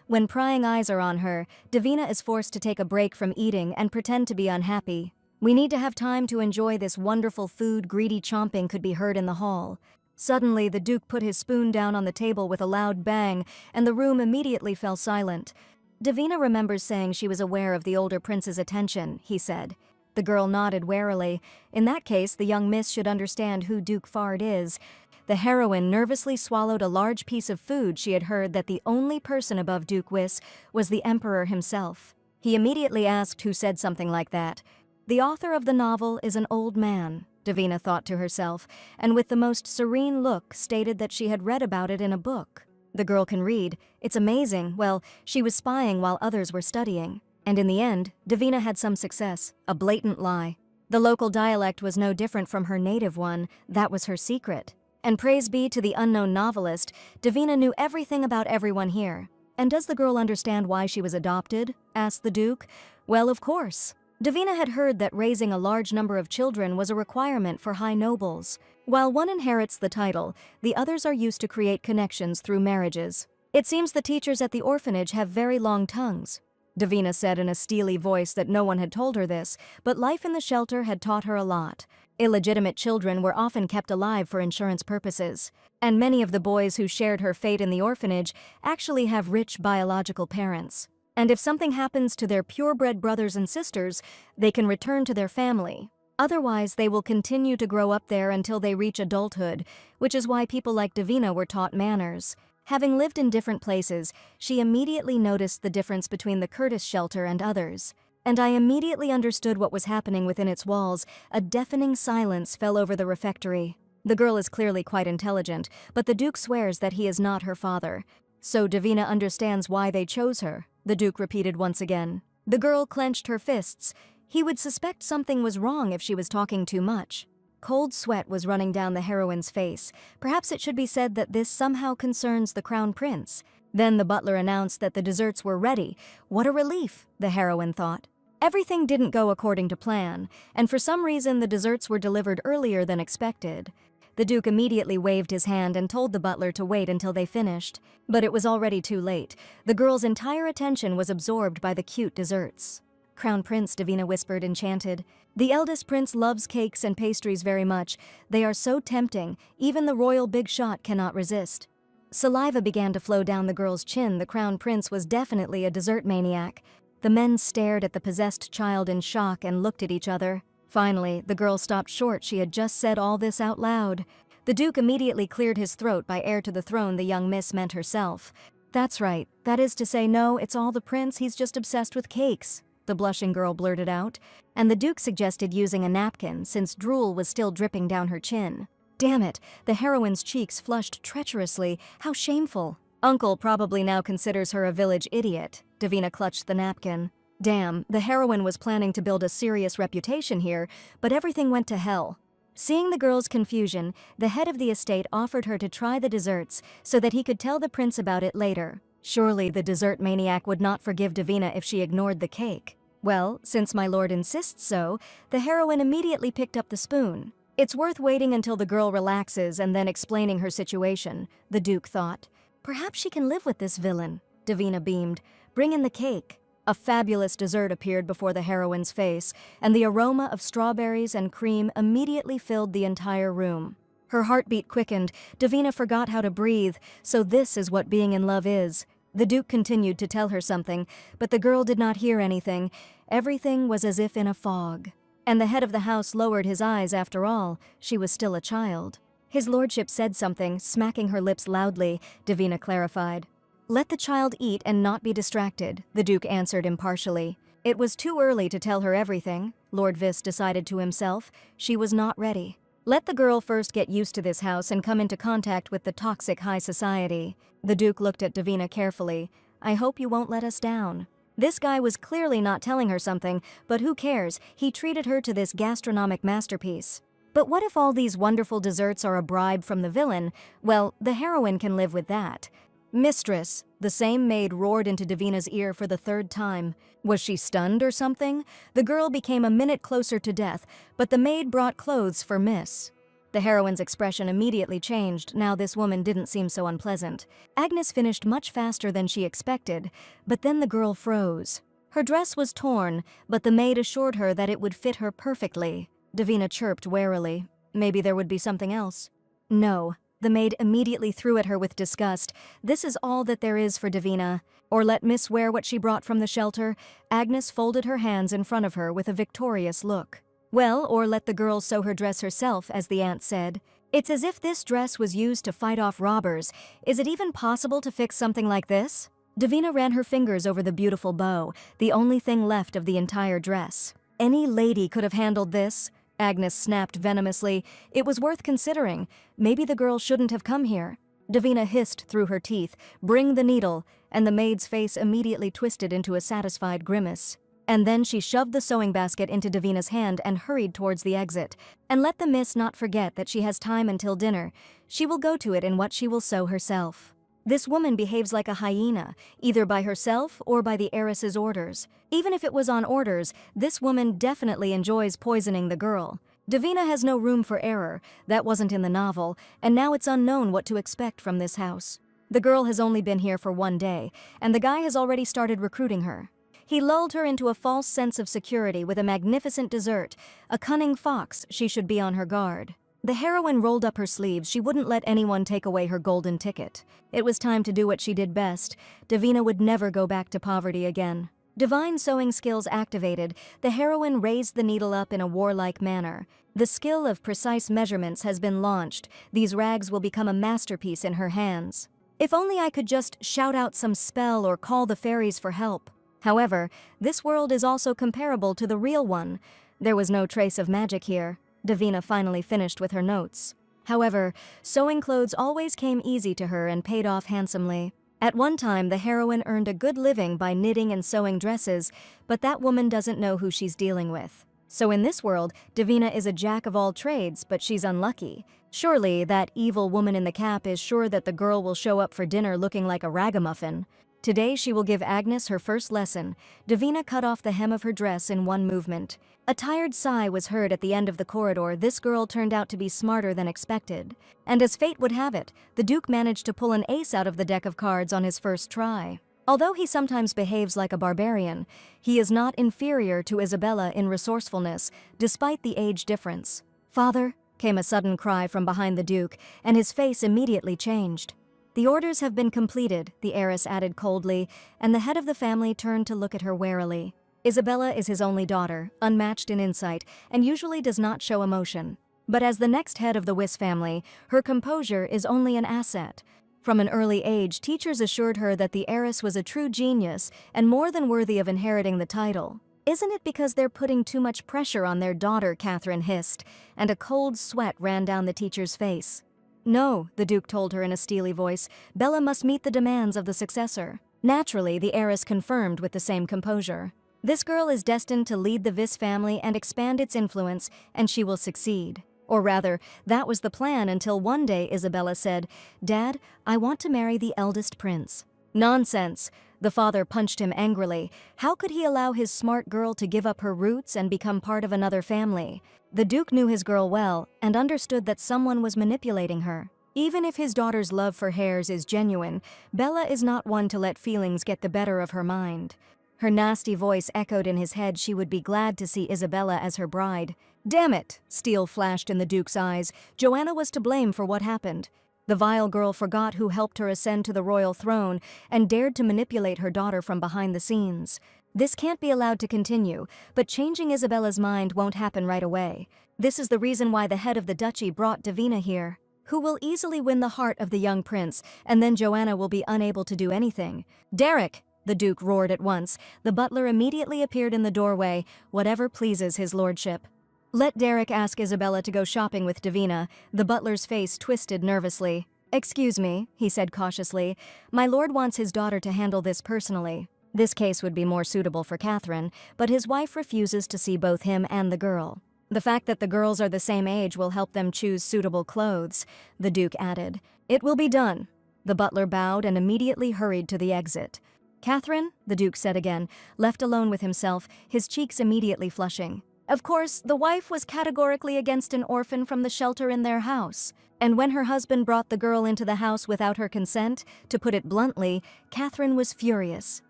When prying eyes are on her, Davina is forced to take a break from eating and pretend to be unhappy. We need to have time to enjoy this wonderful food. Greedy chomping could be heard in the hall. Suddenly, the Duke put his spoon down on the table with a loud bang, and the room immediately fell silent. Davina remembers saying she was aware of the older prince's attention, he said. The girl nodded warily. In that case, the young miss should understand who Duke Fard is. The heroine nervously swallowed a large piece of food. She had heard that the only person above Duke Wyss was the Emperor himself. He immediately asked who said something like that. The author of the novel is an old man, Davina thought to herself, and with the most serene look stated that she had read about it in a book. The girl can read. It's amazing. Well, she was spying while others were studying. And in the end, Davina had some success, a blatant lie. The local dialect was no different from her native one. That was her secret. And praise be to the unknown novelist, Davina knew everything about everyone here. And does the girl understand why she was adopted? Asked the Duke. Well, of course. Davina had heard that raising a large number of children was a requirement for high nobles. While one inherits the title, the others are used to create connections through marriages. It seems the teachers at the orphanage have very long tongues. Davina said in a steely voice that no one had told her this, but life in the shelter had taught her a lot. Illegitimate children were often kept alive for insurance purposes, and many of the boys who shared her fate in the orphanage actually have rich biological parents. And if something happens to their purebred brothers and sisters, they can return to their family. Otherwise, they will continue to grow up there until they reach adulthood, which is why people like Davina were taught manners. Having lived in different places, she immediately noticed the difference between the Curtis shelter and others. And I immediately understood what was happening within its walls. A deafening silence fell over the refectory. The girl is clearly quite intelligent, but the Duke swears that he is not her father. So Davina understands why they chose her, the Duke repeated once again. The girl clenched her fists. He would suspect something was wrong if she was talking too much. Cold sweat was running down the heroine's face. Perhaps it should be said that this somehow concerns the crown prince. Then the butler announced that the desserts were ready. What a relief, the heroine thought. Everything didn't go according to plan, and for some reason the desserts were delivered earlier than expected. The Duke immediately waved his hand and told the butler to wait until they finished. But it was already too late. The girl's entire attention was absorbed by the cute desserts. Crown Prince, Davina whispered, enchanted. The eldest prince loves cakes and pastries very much. They are so tempting, even the royal big shot cannot resist. Saliva began to flow down the girl's chin. The crown prince was definitely a dessert maniac. The men stared at the possessed child in shock and looked at each other. Finally, the girl stopped short. She had just said all this out loud. The Duke immediately cleared his throat. By heir to the throne, the young miss meant herself. "That's right. That is to say, no, it's all the prince. He's just obsessed with cakes," the blushing girl blurted out. And the Duke suggested using a napkin, since drool was still dripping down her chin. Damn it, the heroine's cheeks flushed treacherously. How shameful. Uncle probably now considers her a village idiot. Davina clutched the napkin. Damn, the heroine was planning to build a serious reputation here, but everything went to hell. Seeing the girl's confusion, the head of the estate offered her to try the desserts so that he could tell the prince about it later. Surely the dessert maniac would not forgive Davina if she ignored the cake. Well, since my lord insists so, the heroine immediately picked up the spoon. It's worth waiting until the girl relaxes and then explaining her situation, the Duke thought. Perhaps she can live with this villain. Davina beamed. Bring in the cake. A fabulous dessert appeared before the heroine's face, and the aroma of strawberries and cream immediately filled the entire room. Her heartbeat quickened. Davina forgot how to breathe. So this is what being in love is. The Duke continued to tell her something, but the girl did not hear anything. Everything was as if in a fog. And the head of the house lowered his eyes. After all, she was still a child. His lordship said something, smacking her lips loudly, Davina clarified. Let the child eat and not be distracted, the Duke answered impartially. It was too early to tell her everything, Lord Vis decided to himself. She was not ready. Let the girl first get used to this house and come into contact with the toxic high society. The Duke looked at Davina carefully. I hope you won't let us down. This guy was clearly not telling her something, but who cares? He treated her to this gastronomic masterpiece. But what if all these wonderful desserts are a bribe from the villain? Well, the heroine can live with that. Mistress, the same maid roared into Davina's ear for the third time. Was she stunned or something? The girl became a minute closer to death, but the maid brought clothes for Miss. The heroine's expression immediately changed. Now this woman didn't seem so unpleasant. Agnes finished much faster than she expected, but then the girl froze. Her dress was torn, but the maid assured her that it would fit her perfectly. Davina chirped warily. Maybe there would be something else. No. The maid immediately threw at her with disgust. This is all that there is for Davina. Or let Miss wear what she brought from the shelter. Agnes folded her hands in front of her with a victorious look. Well, or let the girl sew her dress herself, as the aunt said. It's as if this dress was used to fight off robbers. Is it even possible to fix something like this? Davina ran her fingers over the beautiful bow, the only thing left of the entire dress. Any lady could have handled this. Agnes snapped venomously. It was worth considering. Maybe the girl shouldn't have come here. Davina hissed through her teeth, "Bring the needle," and the maid's face immediately twisted into a satisfied grimace. And then she shoved the sewing basket into Davina's hand and hurried towards the exit. And let the miss not forget that she has time until dinner. She will go to it in what she will sew herself. This woman behaves like a hyena, either by herself or by the heiress's orders. Even if it was on orders, this woman definitely enjoys poisoning the girl. Davina has no room for error. That wasn't in the novel, and now it's unknown what to expect from this house. The girl has only been here for one day, and the guy has already started recruiting her. He lulled her into a false sense of security with a magnificent dessert. A cunning fox, she should be on her guard. The heroine rolled up her sleeves. She wouldn't let anyone take away her golden ticket. It was time to do what she did best. Davina would never go back to poverty again. Divine sewing skills activated, the heroine raised the needle up in a warlike manner. The skill of precise measurements has been launched. These rags will become a masterpiece in her hands. If only I could just shout out some spell or call the fairies for help. However, this world is also comparable to the real one. There was no trace of magic here. Davina finally finished with her notes. However, sewing clothes always came easy to her and paid off handsomely. At one time, the heroine earned a good living by knitting and sewing dresses, but that woman doesn't know who she's dealing with. So in this world, Davina is a jack of all trades, but she's unlucky. Surely, that evil woman in the cap is sure that the girl will show up for dinner looking like a ragamuffin. Today she will give Agnes her first lesson. Davina cut off the hem of her dress in one movement. A tired sigh was heard at the end of the corridor. This girl turned out to be smarter than expected. And as fate would have it, the Duke managed to pull an ace out of the deck of cards on his first try. Although he sometimes behaves like a barbarian, he is not inferior to Isabella in resourcefulness, despite the age difference. "Father," came a sudden cry from behind the Duke, and his face immediately changed. "The orders have been completed," the heiress added coldly, and the head of the family turned to look at her warily. Isabella is his only daughter, unmatched in insight, and usually does not show emotion. But as the next head of the Wyss family, her composure is only an asset. From an early age, teachers assured her that the heiress was a true genius and more than worthy of inheriting the title. "Isn't it because they're putting too much pressure on their daughter?" Catherine hissed, and a cold sweat ran down the teacher's face. "No," the Duke told her in a steely voice, "Bella must meet the demands of the successor." Naturally, the heiress confirmed with the same composure. "This girl is destined to lead the Wyss family and expand its influence, and she will succeed." Or rather, that was the plan until one day Isabella said, "Dad, I want to marry the eldest prince." "Nonsense!" The father punched him angrily. How could he allow his smart girl to give up her roots and become part of another family? The Duke knew his girl well and understood that someone was manipulating her. Even if his daughter's love for hares is genuine, Bella is not one to let feelings get the better of her mind. Her nasty voice echoed in his head she would be glad to see Isabella as her bride. "Damn it!" Steel flashed in the Duke's eyes. Joanna was to blame for what happened. The vile girl forgot who helped her ascend to the royal throne and dared to manipulate her daughter from behind the scenes. This can't be allowed to continue, but changing Isabella's mind won't happen right away. This is the reason why the head of the duchy brought Davina here, who will easily win the heart of the young prince, and then Joanna will be unable to do anything. "Derek!" The Duke roared at once. The butler immediately appeared in the doorway. "Whatever pleases his lordship." "Let Derek ask Isabella to go shopping with Davina." The butler's face twisted nervously. "Excuse me," he said cautiously. "My lord wants his daughter to handle this personally." This case would be more suitable for Catherine, but his wife refuses to see both him and the girl. "The fact that the girls are the same age will help them choose suitable clothes," the Duke added. "It will be done." The butler bowed and immediately hurried to the exit. "Catherine," the Duke said again, left alone with himself, his cheeks immediately flushing. Of course, the wife was categorically against an orphan from the shelter in their house. And when her husband brought the girl into the house without her consent, to put it bluntly, Catherine was furious.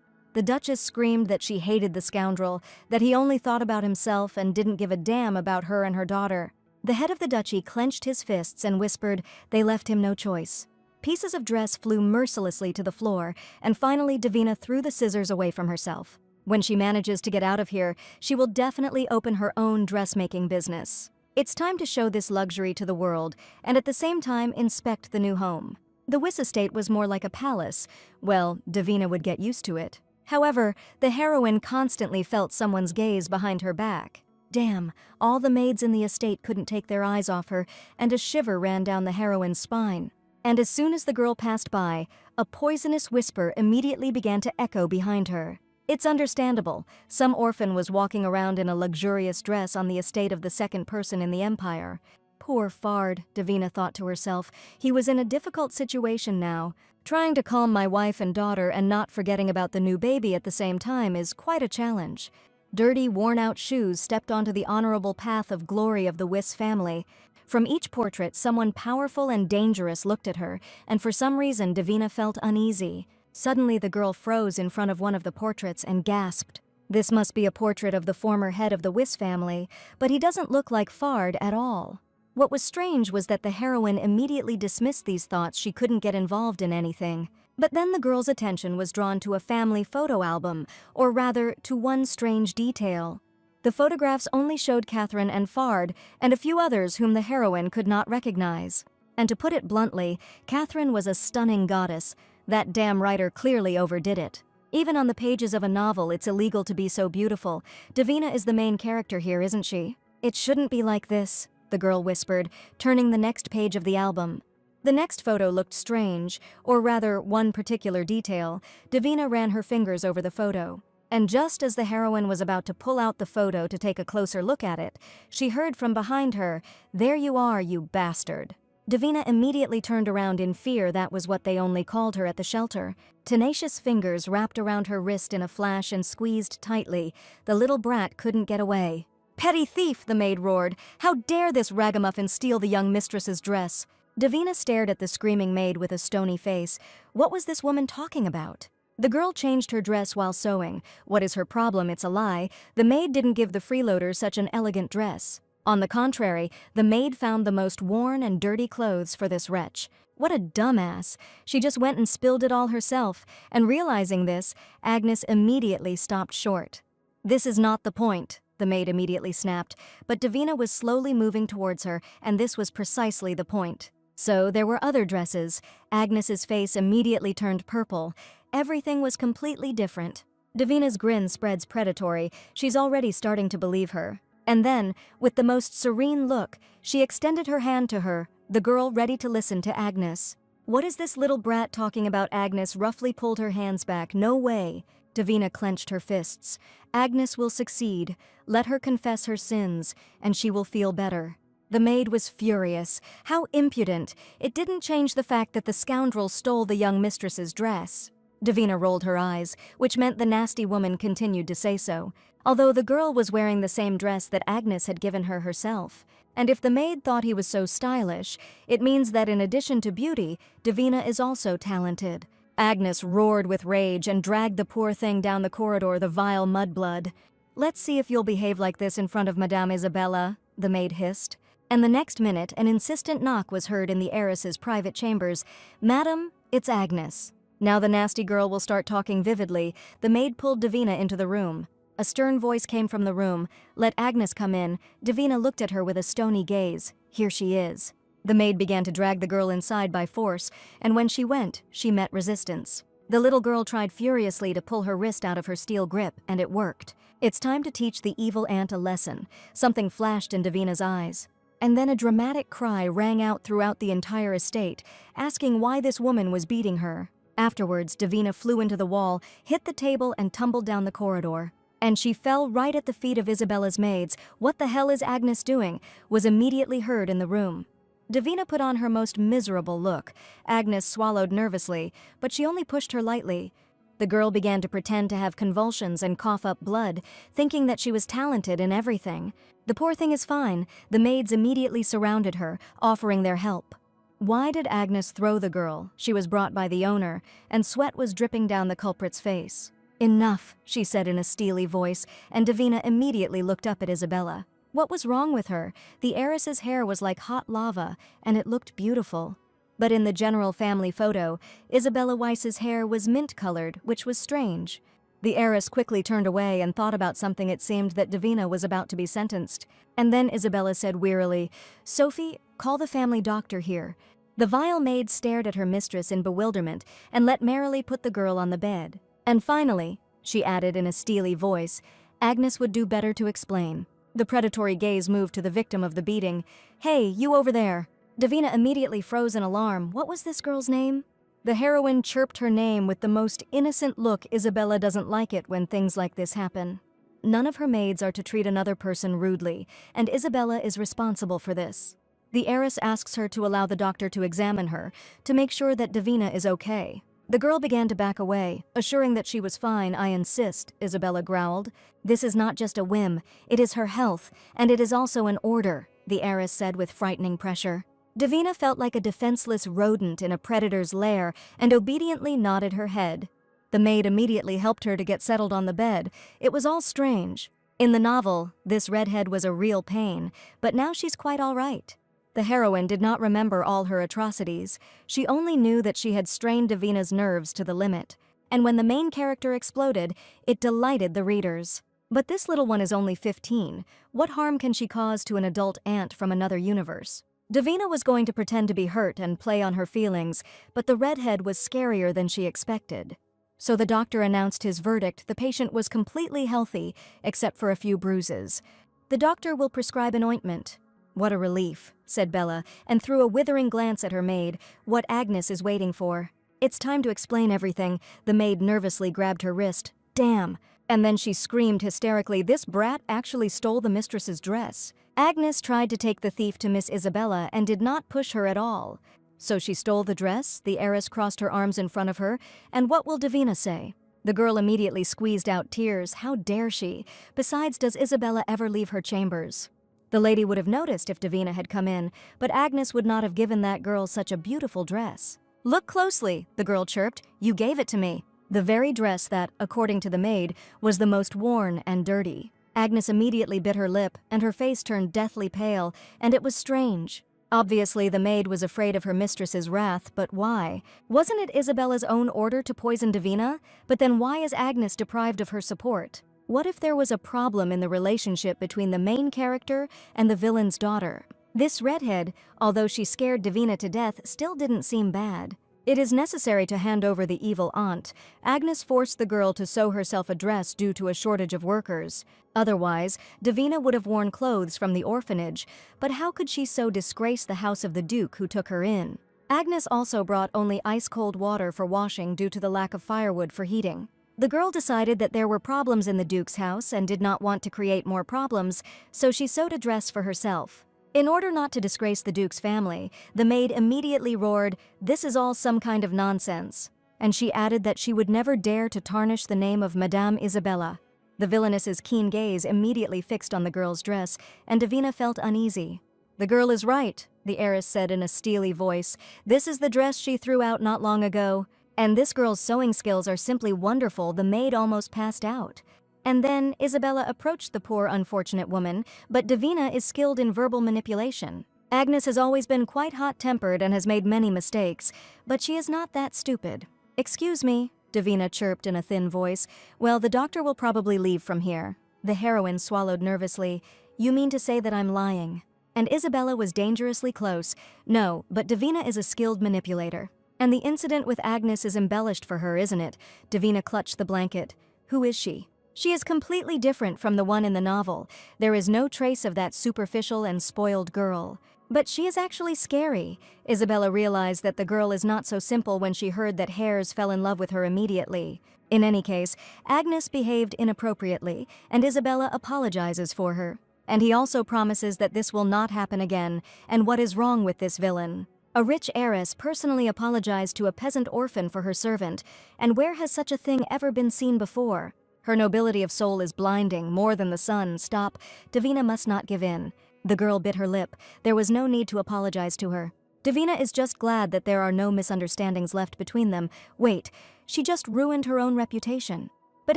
The Duchess screamed that she hated the scoundrel, that he only thought about himself and didn't give a damn about her and her daughter. The head of the duchy clenched his fists and whispered they left him no choice. Pieces of dress flew mercilessly to the floor, and finally Davina threw the scissors away from herself. When she manages to get out of here, she will definitely open her own dressmaking business. It's time to show this luxury to the world, and at the same time inspect the new home. The Wyss estate was more like a palace. Well, Davina would get used to it. However, the heroine constantly felt someone's gaze behind her back. Damn, all the maids in the estate couldn't take their eyes off her, and a shiver ran down the heroine's spine. And as soon as the girl passed by, a poisonous whisper immediately began to echo behind her. It's understandable. Some orphan was walking around in a luxurious dress on the estate of the second person in the empire. Poor Fard, Davina thought to herself. He was in a difficult situation now. Trying to calm my wife and daughter and not forgetting about the new baby at the same time is quite a challenge. Dirty, worn-out shoes stepped onto the honorable path of glory of the Wyss family. From each portrait, someone powerful and dangerous looked at her, and for some reason Davina felt uneasy. Suddenly the girl froze in front of one of the portraits and gasped. This must be a portrait of the former head of the Wyss family, but he doesn't look like Fard at all. What was strange was that the heroine immediately dismissed these thoughts. She couldn't get involved in anything. But then the girl's attention was drawn to a family photo album, or rather, to one strange detail. The photographs only showed Catherine and Fard, and a few others whom the heroine could not recognize. And to put it bluntly, Catherine was a stunning goddess. That damn writer clearly overdid it. Even on the pages of a novel, it's illegal to be so beautiful. Davina is the main character here, isn't she? It shouldn't be like this, the girl whispered, turning the next page of the album. The next photo looked strange, or rather, one particular detail. Davina ran her fingers over the photo. And just as the heroine was about to pull out the photo to take a closer look at it, she heard from behind her, "There you are, you bastard." Davina immediately turned around in fear. That was what they only called her at the shelter. Tenacious fingers wrapped around her wrist in a flash and squeezed tightly. The little brat couldn't get away. "Petty thief!" the maid roared. "How dare this ragamuffin steal the young mistress's dress?" Davina stared at the screaming maid with a stony face. What was this woman talking about? The girl changed her dress while sewing. What is her problem? It's a lie. The maid didn't give the freeloader such an elegant dress. On the contrary, the maid found the most worn and dirty clothes for this wretch. What a dumbass. She just went and spilled it all herself, and realizing this, Agnes immediately stopped short. "This is not the point," the maid immediately snapped, but Davina was slowly moving towards her, and this was precisely the point. So there were other dresses. Agnes's face immediately turned purple. Everything was completely different. Davina's grin spreads predatory. She's already starting to believe her. And then, with the most serene look, she extended her hand to her, the girl ready to listen to Agnes. "What is this little brat talking about?" Agnes roughly pulled her hands back. "No way." Davina clenched her fists. "Agnes will succeed. Let her confess her sins, and she will feel better." The maid was furious. How impudent! It didn't change the fact that the scoundrel stole the young mistress's dress. Davina rolled her eyes, which meant the nasty woman continued to say so, although the girl was wearing the same dress that Agnes had given her herself. And if the maid thought he was so stylish, it means that in addition to beauty, Davina is also talented. Agnes roared with rage and dragged the poor thing down the corridor, the vile mudblood. "Let's see if you'll behave like this in front of Madame Isabella," the maid hissed. And the next minute, an insistent knock was heard in the heiress's private chambers. "Madam, it's Agnes." Now the nasty girl will start talking vividly. The maid pulled Davina into the room. A stern voice came from the room. "Let Agnes come in." Davina looked at her with a stony gaze. "Here she is." The maid began to drag the girl inside by force, and when she went, she met resistance. The little girl tried furiously to pull her wrist out of her steel grip, and it worked. It's time to teach the evil aunt a lesson. Something flashed in Davina's eyes. And then a dramatic cry rang out throughout the entire estate, asking why this woman was beating her. Afterwards, Davina flew into the wall, hit the table, and tumbled down the corridor. And she fell right at the feet of Isabella's maids. "What the hell is Agnes doing?" was immediately heard in the room. Davina put on her most miserable look. Agnes swallowed nervously, but she only pushed her lightly. The girl began to pretend to have convulsions and cough up blood, thinking that she was talented in everything. The poor thing is fine. The maids immediately surrounded her, offering their help. Why did Agnes throw the girl? She was brought by the owner, and sweat was dripping down the culprit's face. "Enough," she said in a steely voice, and Davina immediately looked up at Isabella. What was wrong with her? The heiress's hair was like hot lava, and it looked beautiful. But in the general family photo, Isabella Weiss's hair was mint-colored, which was strange. The heiress quickly turned away and thought about something. It seemed that Davina was about to be sentenced. And then Isabella said wearily, "Sophie, call the family doctor here." The vile maid stared at her mistress in bewilderment and let merrily put the girl on the bed. "And finally," she added in a steely voice, "Agnes would do better to explain." The predatory gaze moved to the victim of the beating. "Hey, you over there." Davina immediately froze in alarm. What was this girl's name? The heroine chirped her name with the most innocent look. Isabella doesn't like it when things like this happen. None of her maids are to treat another person rudely, and Isabella is responsible for this. The heiress asks her to allow the doctor to examine her, to make sure that Davina is okay. The girl began to back away, assuring that she was fine. "I insist," Isabella growled. "This is not just a whim, it is her health, and it is also an order," the heiress said with frightening pressure. Davina felt like a defenseless rodent in a predator's lair and obediently nodded her head. The maid immediately helped her to get settled on the bed. It was all strange. In the novel, this redhead was a real pain, but now she's quite all right. The heroine did not remember all her atrocities. She only knew that she had strained Davina's nerves to the limit. And when the main character exploded, it delighted the readers. But this little one is only 15. What harm can she cause to an adult aunt from another universe? Davina was going to pretend to be hurt and play on her feelings, but the redhead was scarier than she expected. So the doctor announced his verdict. The patient was completely healthy, except for a few bruises. The doctor will prescribe an ointment. "What a relief," said Bella, and threw a withering glance at her maid. "What Agnes is waiting for." "It's time to explain everything." The maid nervously grabbed her wrist. "Damn." And then she screamed hysterically, "This brat actually stole the mistress's dress." Agnes tried to take the thief to Miss Isabella and did not push her at all. "So she stole the dress?" The heiress crossed her arms in front of her. "And what will Davina say?" The girl immediately squeezed out tears. How dare she? Besides, does Isabella ever leave her chambers? The lady would have noticed if Davina had come in, but Agnes would not have given that girl such a beautiful dress. "Look closely," the girl chirped. "You gave it to me." The very dress that, according to the maid, was the most worn and dirty. Agnes immediately bit her lip, and her face turned deathly pale, and it was strange. Obviously, the maid was afraid of her mistress's wrath, but why? Wasn't it Isabella's own order to poison Davina? But then why is Agnes deprived of her support? What if there was a problem in the relationship between the main character and the villain's daughter? This redhead, although she scared Davina to death, still didn't seem bad. It is necessary to hand over the evil aunt. Agnes forced the girl to sew herself a dress due to a shortage of workers. Otherwise, Davina would have worn clothes from the orphanage, but how could she so disgrace the house of the Duke who took her in? Agnes also brought only ice-cold water for washing due to the lack of firewood for heating. The girl decided that there were problems in the Duke's house and did not want to create more problems, so she sewed a dress for herself. In order not to disgrace the Duke's family, the maid immediately roared, "This is all some kind of nonsense." And she added that she would never dare to tarnish the name of Madame Isabella. The villainess's keen gaze immediately fixed on the girl's dress, and Davina felt uneasy. "The girl is right," the heiress said in a steely voice. "This is the dress she threw out not long ago. And this girl's sewing skills are simply wonderful." The maid almost passed out. And then Isabella approached the poor unfortunate woman, but Davina is skilled in verbal manipulation. Agnes has always been quite hot-tempered and has made many mistakes, but she is not that stupid. "Excuse me," Davina chirped in a thin voice. "Well, the doctor will probably leave from here." The heroine swallowed nervously. "You mean to say that I'm lying?" And Isabella was dangerously close. "No, but Davina is a skilled manipulator. And the incident with Agnes is embellished for her, isn't it?" Davina clutched the blanket. "Who is she?" "She is completely different from the one in the novel. There is no trace of that superficial and spoiled girl. But she is actually scary." Isabella realized that the girl is not so simple when she heard that Hares fell in love with her immediately. In any case, Agnes behaved inappropriately, and Isabella apologizes for her. And he also promises that this will not happen again, and what is wrong with this villain? A rich heiress personally apologized to a peasant orphan for her servant, and where has such a thing ever been seen before? Her nobility of soul is blinding, more than the sun. Stop. Davina must not give in. The girl bit her lip. There was no need to apologize to her. Davina is just glad that there are no misunderstandings left between them. Wait, she just ruined her own reputation. But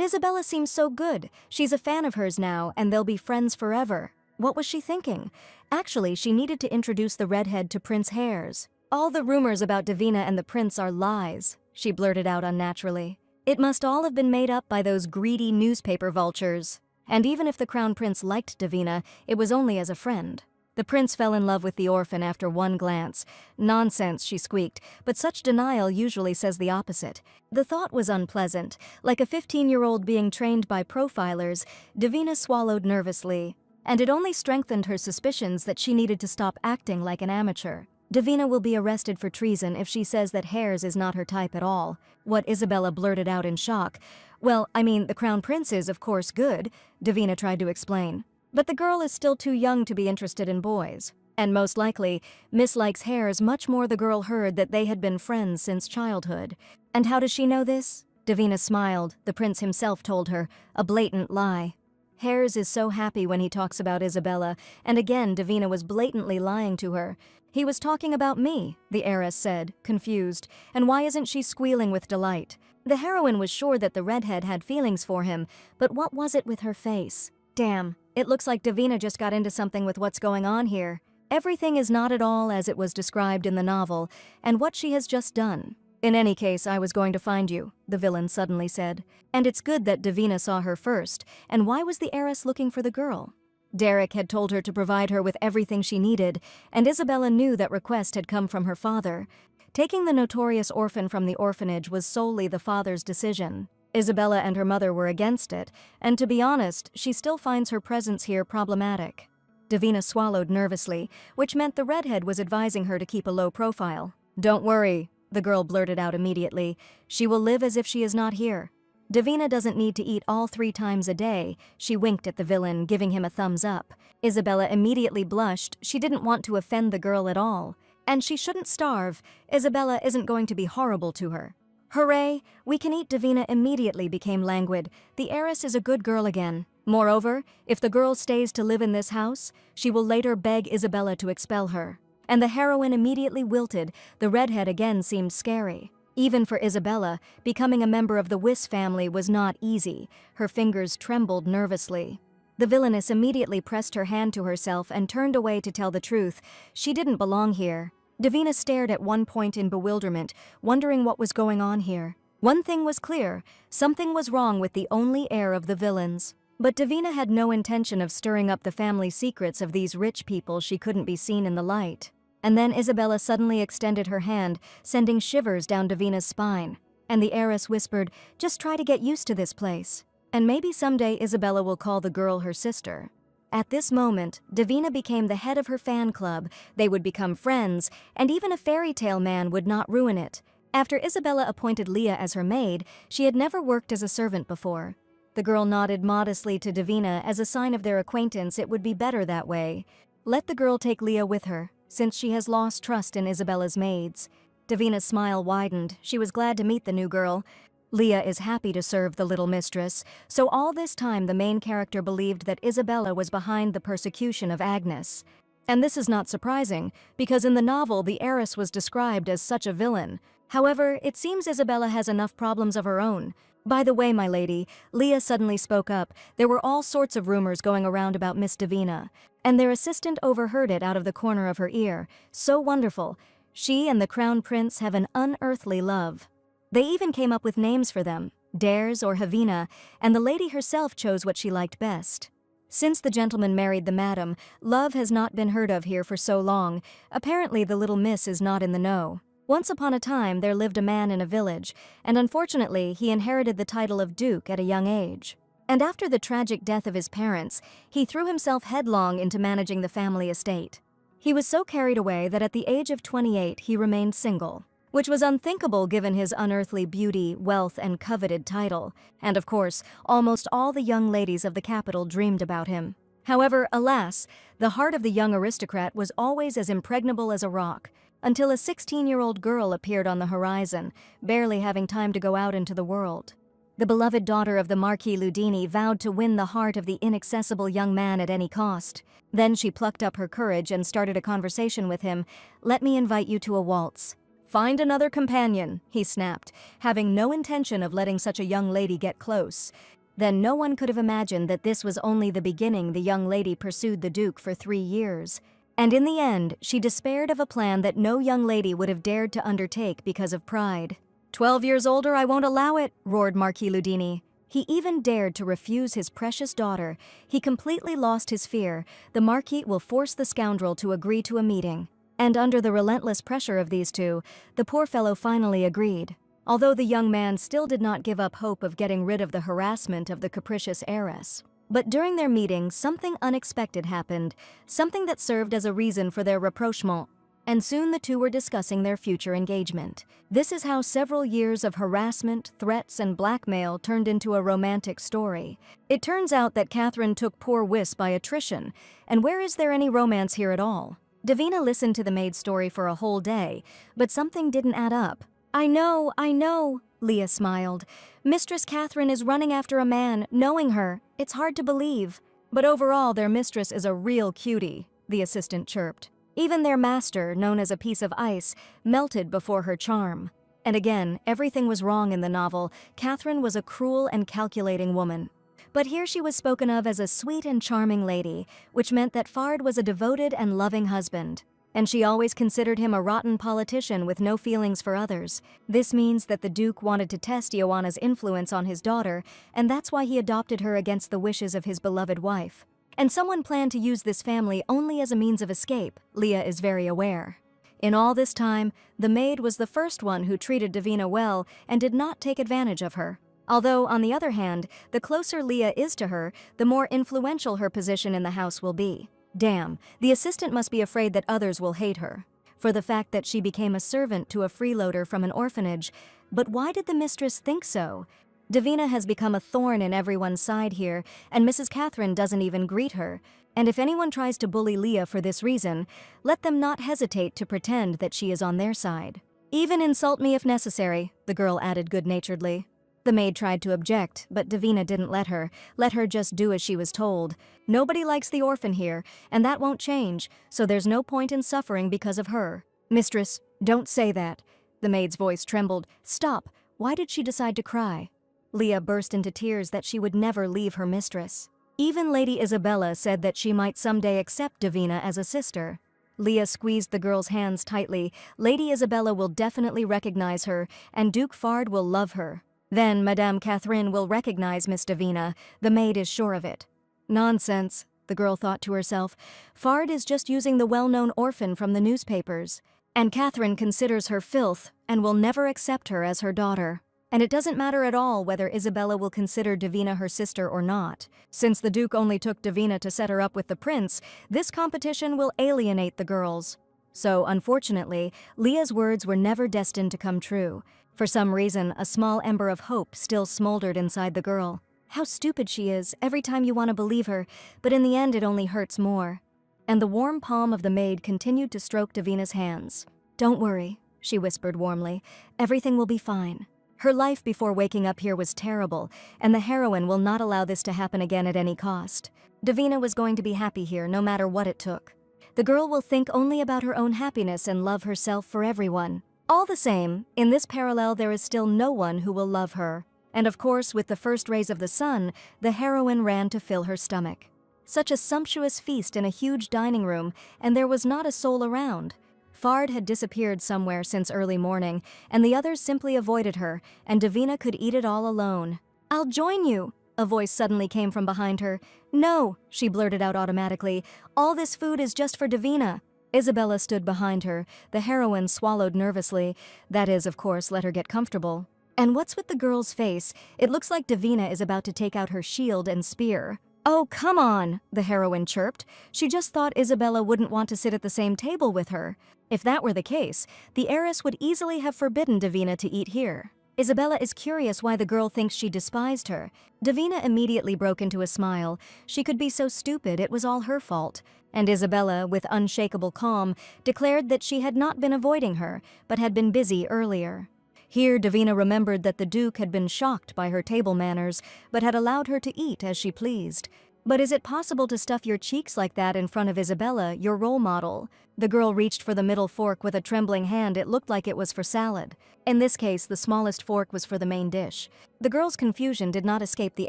Isabella seems so good. She's a fan of hers now, and they'll be friends forever. What was she thinking? Actually, she needed to introduce the redhead to Prince Hares. "All the rumors about Davina and the prince are lies," she blurted out unnaturally. "It must all have been made up by those greedy newspaper vultures. And even if the crown prince liked Davina, it was only as a friend. The prince fell in love with the orphan after one glance." "Nonsense," she squeaked, but such denial usually says the opposite. The thought was unpleasant. Like a 15-year-old being trained by profilers, Davina swallowed nervously. And it only strengthened her suspicions that she needed to stop acting like an amateur. Davina will be arrested for treason if she says that Hares is not her type at all. What Isabella blurted out in shock. "Well, I mean, the crown prince is, of course, good," Davina tried to explain. "But the girl is still too young to be interested in boys. And most likely, mislikes Hares much more." The girl heard that they had been friends since childhood. "And how does she know this?" Davina smiled. The prince himself told her. A blatant lie. Hares is so happy when he talks about Isabella, and again Davina was blatantly lying to her. "He was talking about me," the heiress said, confused. "And why isn't she squealing with delight?" The heroine was sure that the redhead had feelings for him, but what was it with her face? Damn, it looks like Davina just got into something with what's going on here. Everything is not at all as it was described in the novel, and what she has just done. "In any case, I was going to find you," the villain suddenly said. "And it's good that Davina saw her first. And why was the heiress looking for the girl?" Derek had told her to provide her with everything she needed, and Isabella knew that request had come from her father. Taking the notorious orphan from the orphanage was solely the father's decision. Isabella and her mother were against it, and to be honest, she still finds her presence here problematic. Davina swallowed nervously, which meant the redhead was advising her to keep a low profile. "Don't worry," the girl blurted out immediately. "She will live as if she is not here. Davina doesn't need to eat all 3 times a day." She winked at the villain, giving him a thumbs up. Isabella immediately blushed. She didn't want to offend the girl at all. And she shouldn't starve. Isabella isn't going to be horrible to her. "Hooray! We can eat." Davina immediately became languid. The heiress is a good girl again. Moreover, if the girl stays to live in this house, she will later beg Isabella to expel her. And the heroine immediately wilted. The redhead again seemed scary. Even for Isabella, becoming a member of the Wyss family was not easy. Her fingers trembled nervously. The villainess immediately pressed her hand to herself and turned away to tell the truth. She didn't belong here. Davina stared at one point in bewilderment, wondering what was going on here. One thing was clear, something was wrong with the only heir of the villains. But Davina had no intention of stirring up the family secrets of these rich people. She couldn't be seen in the light. And then Isabella suddenly extended her hand, sending shivers down Davina's spine. And the heiress whispered, "Just try to get used to this place. And maybe someday Isabella will call the girl her sister." At this moment, Davina became the head of her fan club. They would become friends, and even a fairy tale man would not ruin it. After Isabella appointed Leah as her maid, she had never worked as a servant before. The girl nodded modestly to Davina as a sign of their acquaintance. It would be better that way. Let the girl take Leah with her, since she has lost trust in Isabella's maids. Davina's smile widened. She was glad to meet the new girl. Leah is happy to serve the little mistress, so all this time the main character believed that Isabella was behind the persecution of Agnes. And this is not surprising, because in the novel the heiress was described as such a villain. However, it seems Isabella has enough problems of her own. "By the way, my lady," Leah suddenly spoke up, "there were all sorts of rumors going around about Miss Davina, and their assistant overheard it out of the corner of her ear. So wonderful. She and the crown prince have an unearthly love. They even came up with names for them, Dares or Havina, and the lady herself chose what she liked best. Since the gentleman married the madam, love has not been heard of here for so long. Apparently the little miss is not in the know. Once upon a time there lived a man in a village, and unfortunately he inherited the title of duke at a young age. And after the tragic death of his parents, he threw himself headlong into managing the family estate. He was so carried away that at the age of 28 he remained single, which was unthinkable given his unearthly beauty, wealth, and coveted title. And of course, almost all the young ladies of the capital dreamed about him. However, alas, the heart of the young aristocrat was always as impregnable as a rock, until a 16-year-old girl appeared on the horizon, barely having time to go out into the world. The beloved daughter of the Marquis Ludini vowed to win the heart of the inaccessible young man at any cost. Then she plucked up her courage and started a conversation with him. "Let me invite you to a waltz." "Find another companion," he snapped, having no intention of letting such a young lady get close. Then no one could have imagined that this was only the beginning. The young lady pursued the Duke for 3 years. And in the end, she despaired of a plan that no young lady would have dared to undertake because of pride. 12 years older, I won't allow it," roared Marquis Ludini. He even dared to refuse his precious daughter. He completely lost his fear. The Marquis will force the scoundrel to agree to a meeting. And under the relentless pressure of these two, the poor fellow finally agreed. Although the young man still did not give up hope of getting rid of the harassment of the capricious heiress. But during their meeting, something unexpected happened, something that served as a reason for their rapprochement. And soon the two were discussing their future engagement. This is how several years of harassment, threats, and blackmail turned into a romantic story. It turns out that Catherine took poor Whis by attrition, and where is there any romance here at all? Davina listened to the maid's story for a whole day, but something didn't add up. I know, Leah smiled. Mistress Catherine is running after a man, knowing her. It's hard to believe. But overall, their mistress is a real cutie, the assistant chirped. Even their master, known as a piece of ice, melted before her charm. And again, everything was wrong in the novel. Catherine was a cruel and calculating woman. But here she was spoken of as a sweet and charming lady, which meant that Fard was a devoted and loving husband. And she always considered him a rotten politician with no feelings for others. This means that the Duke wanted to test Ioana's influence on his daughter, and that's why he adopted her against the wishes of his beloved wife. And someone planned to use this family only as a means of escape, Leah is very aware. In all this time, the maid was the first one who treated Davina well and did not take advantage of her. Although, on the other hand, the closer Leah is to her, the more influential her position in the house will be. Damn, the assistant must be afraid that others will hate her, for the fact that she became a servant to a freeloader from an orphanage. But why did the mistress think so? Davina has become a thorn in everyone's side here, and Mrs. Catherine doesn't even greet her. And if anyone tries to bully Leah for this reason, let them not hesitate to pretend that she is on their side. Even insult me if necessary, the girl added good-naturedly. The maid tried to object, but Davina didn't let her just do as she was told. Nobody likes the orphan here, and that won't change, so there's no point in suffering because of her. Mistress, don't say that. The maid's voice trembled. Stop, why did she decide to cry? Leah burst into tears that she would never leave her mistress. Even Lady Isabella said that she might someday accept Davina as a sister. Leah squeezed the girl's hands tightly. Lady Isabella will definitely recognize her, and Duke Fard will love her. Then Madame Catherine will recognize Miss Davina. The maid is sure of it. Nonsense, the girl thought to herself. Fard is just using the well-known orphan from the newspapers. And Catherine considers her filth and will never accept her as her daughter. And it doesn't matter at all whether Isabella will consider Davina her sister or not. Since the Duke only took Davina to set her up with the prince, this competition will alienate the girls. So, unfortunately, Leah's words were never destined to come true. For some reason, a small ember of hope still smoldered inside the girl. How stupid she is, every time you want to believe her, but in the end it only hurts more. And the warm palm of the maid continued to stroke Davina's hands. "Don't worry," she whispered warmly. "Everything will be fine." Her life before waking up here was terrible, and the heroine will not allow this to happen again at any cost. Davina was going to be happy here, no matter what it took. The girl will think only about her own happiness and love herself for everyone. All the same, in this parallel there is still no one who will love her. And of course, with the first rays of the sun, the heroine ran to fill her stomach. Such a sumptuous feast in a huge dining room, and there was not a soul around. Fard had disappeared somewhere since early morning, and the others simply avoided her, and Davina could eat it all alone. "I'll join you," a voice suddenly came from behind her. "No," she blurted out automatically. "All this food is just for Davina." Isabella stood behind her. The heroine swallowed nervously. That is, of course, let her get comfortable. And what's with the girl's face? It looks like Davina is about to take out her shield and spear. "Oh, come on," the heroine chirped. She just thought Isabella wouldn't want to sit at the same table with her. If that were the case, the heiress would easily have forbidden Davina to eat here. Isabella is curious why the girl thinks she despised her. Davina immediately broke into a smile. She could be so stupid, it was all her fault. And Isabella, with unshakable calm, declared that she had not been avoiding her, but had been busy earlier. Here Davina remembered that the Duke had been shocked by her table manners, but had allowed her to eat as she pleased. But is it possible to stuff your cheeks like that in front of Isabella, your role model? The girl reached for the middle fork with a trembling hand. It looked like it was for salad. In this case, the smallest fork was for the main dish. The girl's confusion did not escape the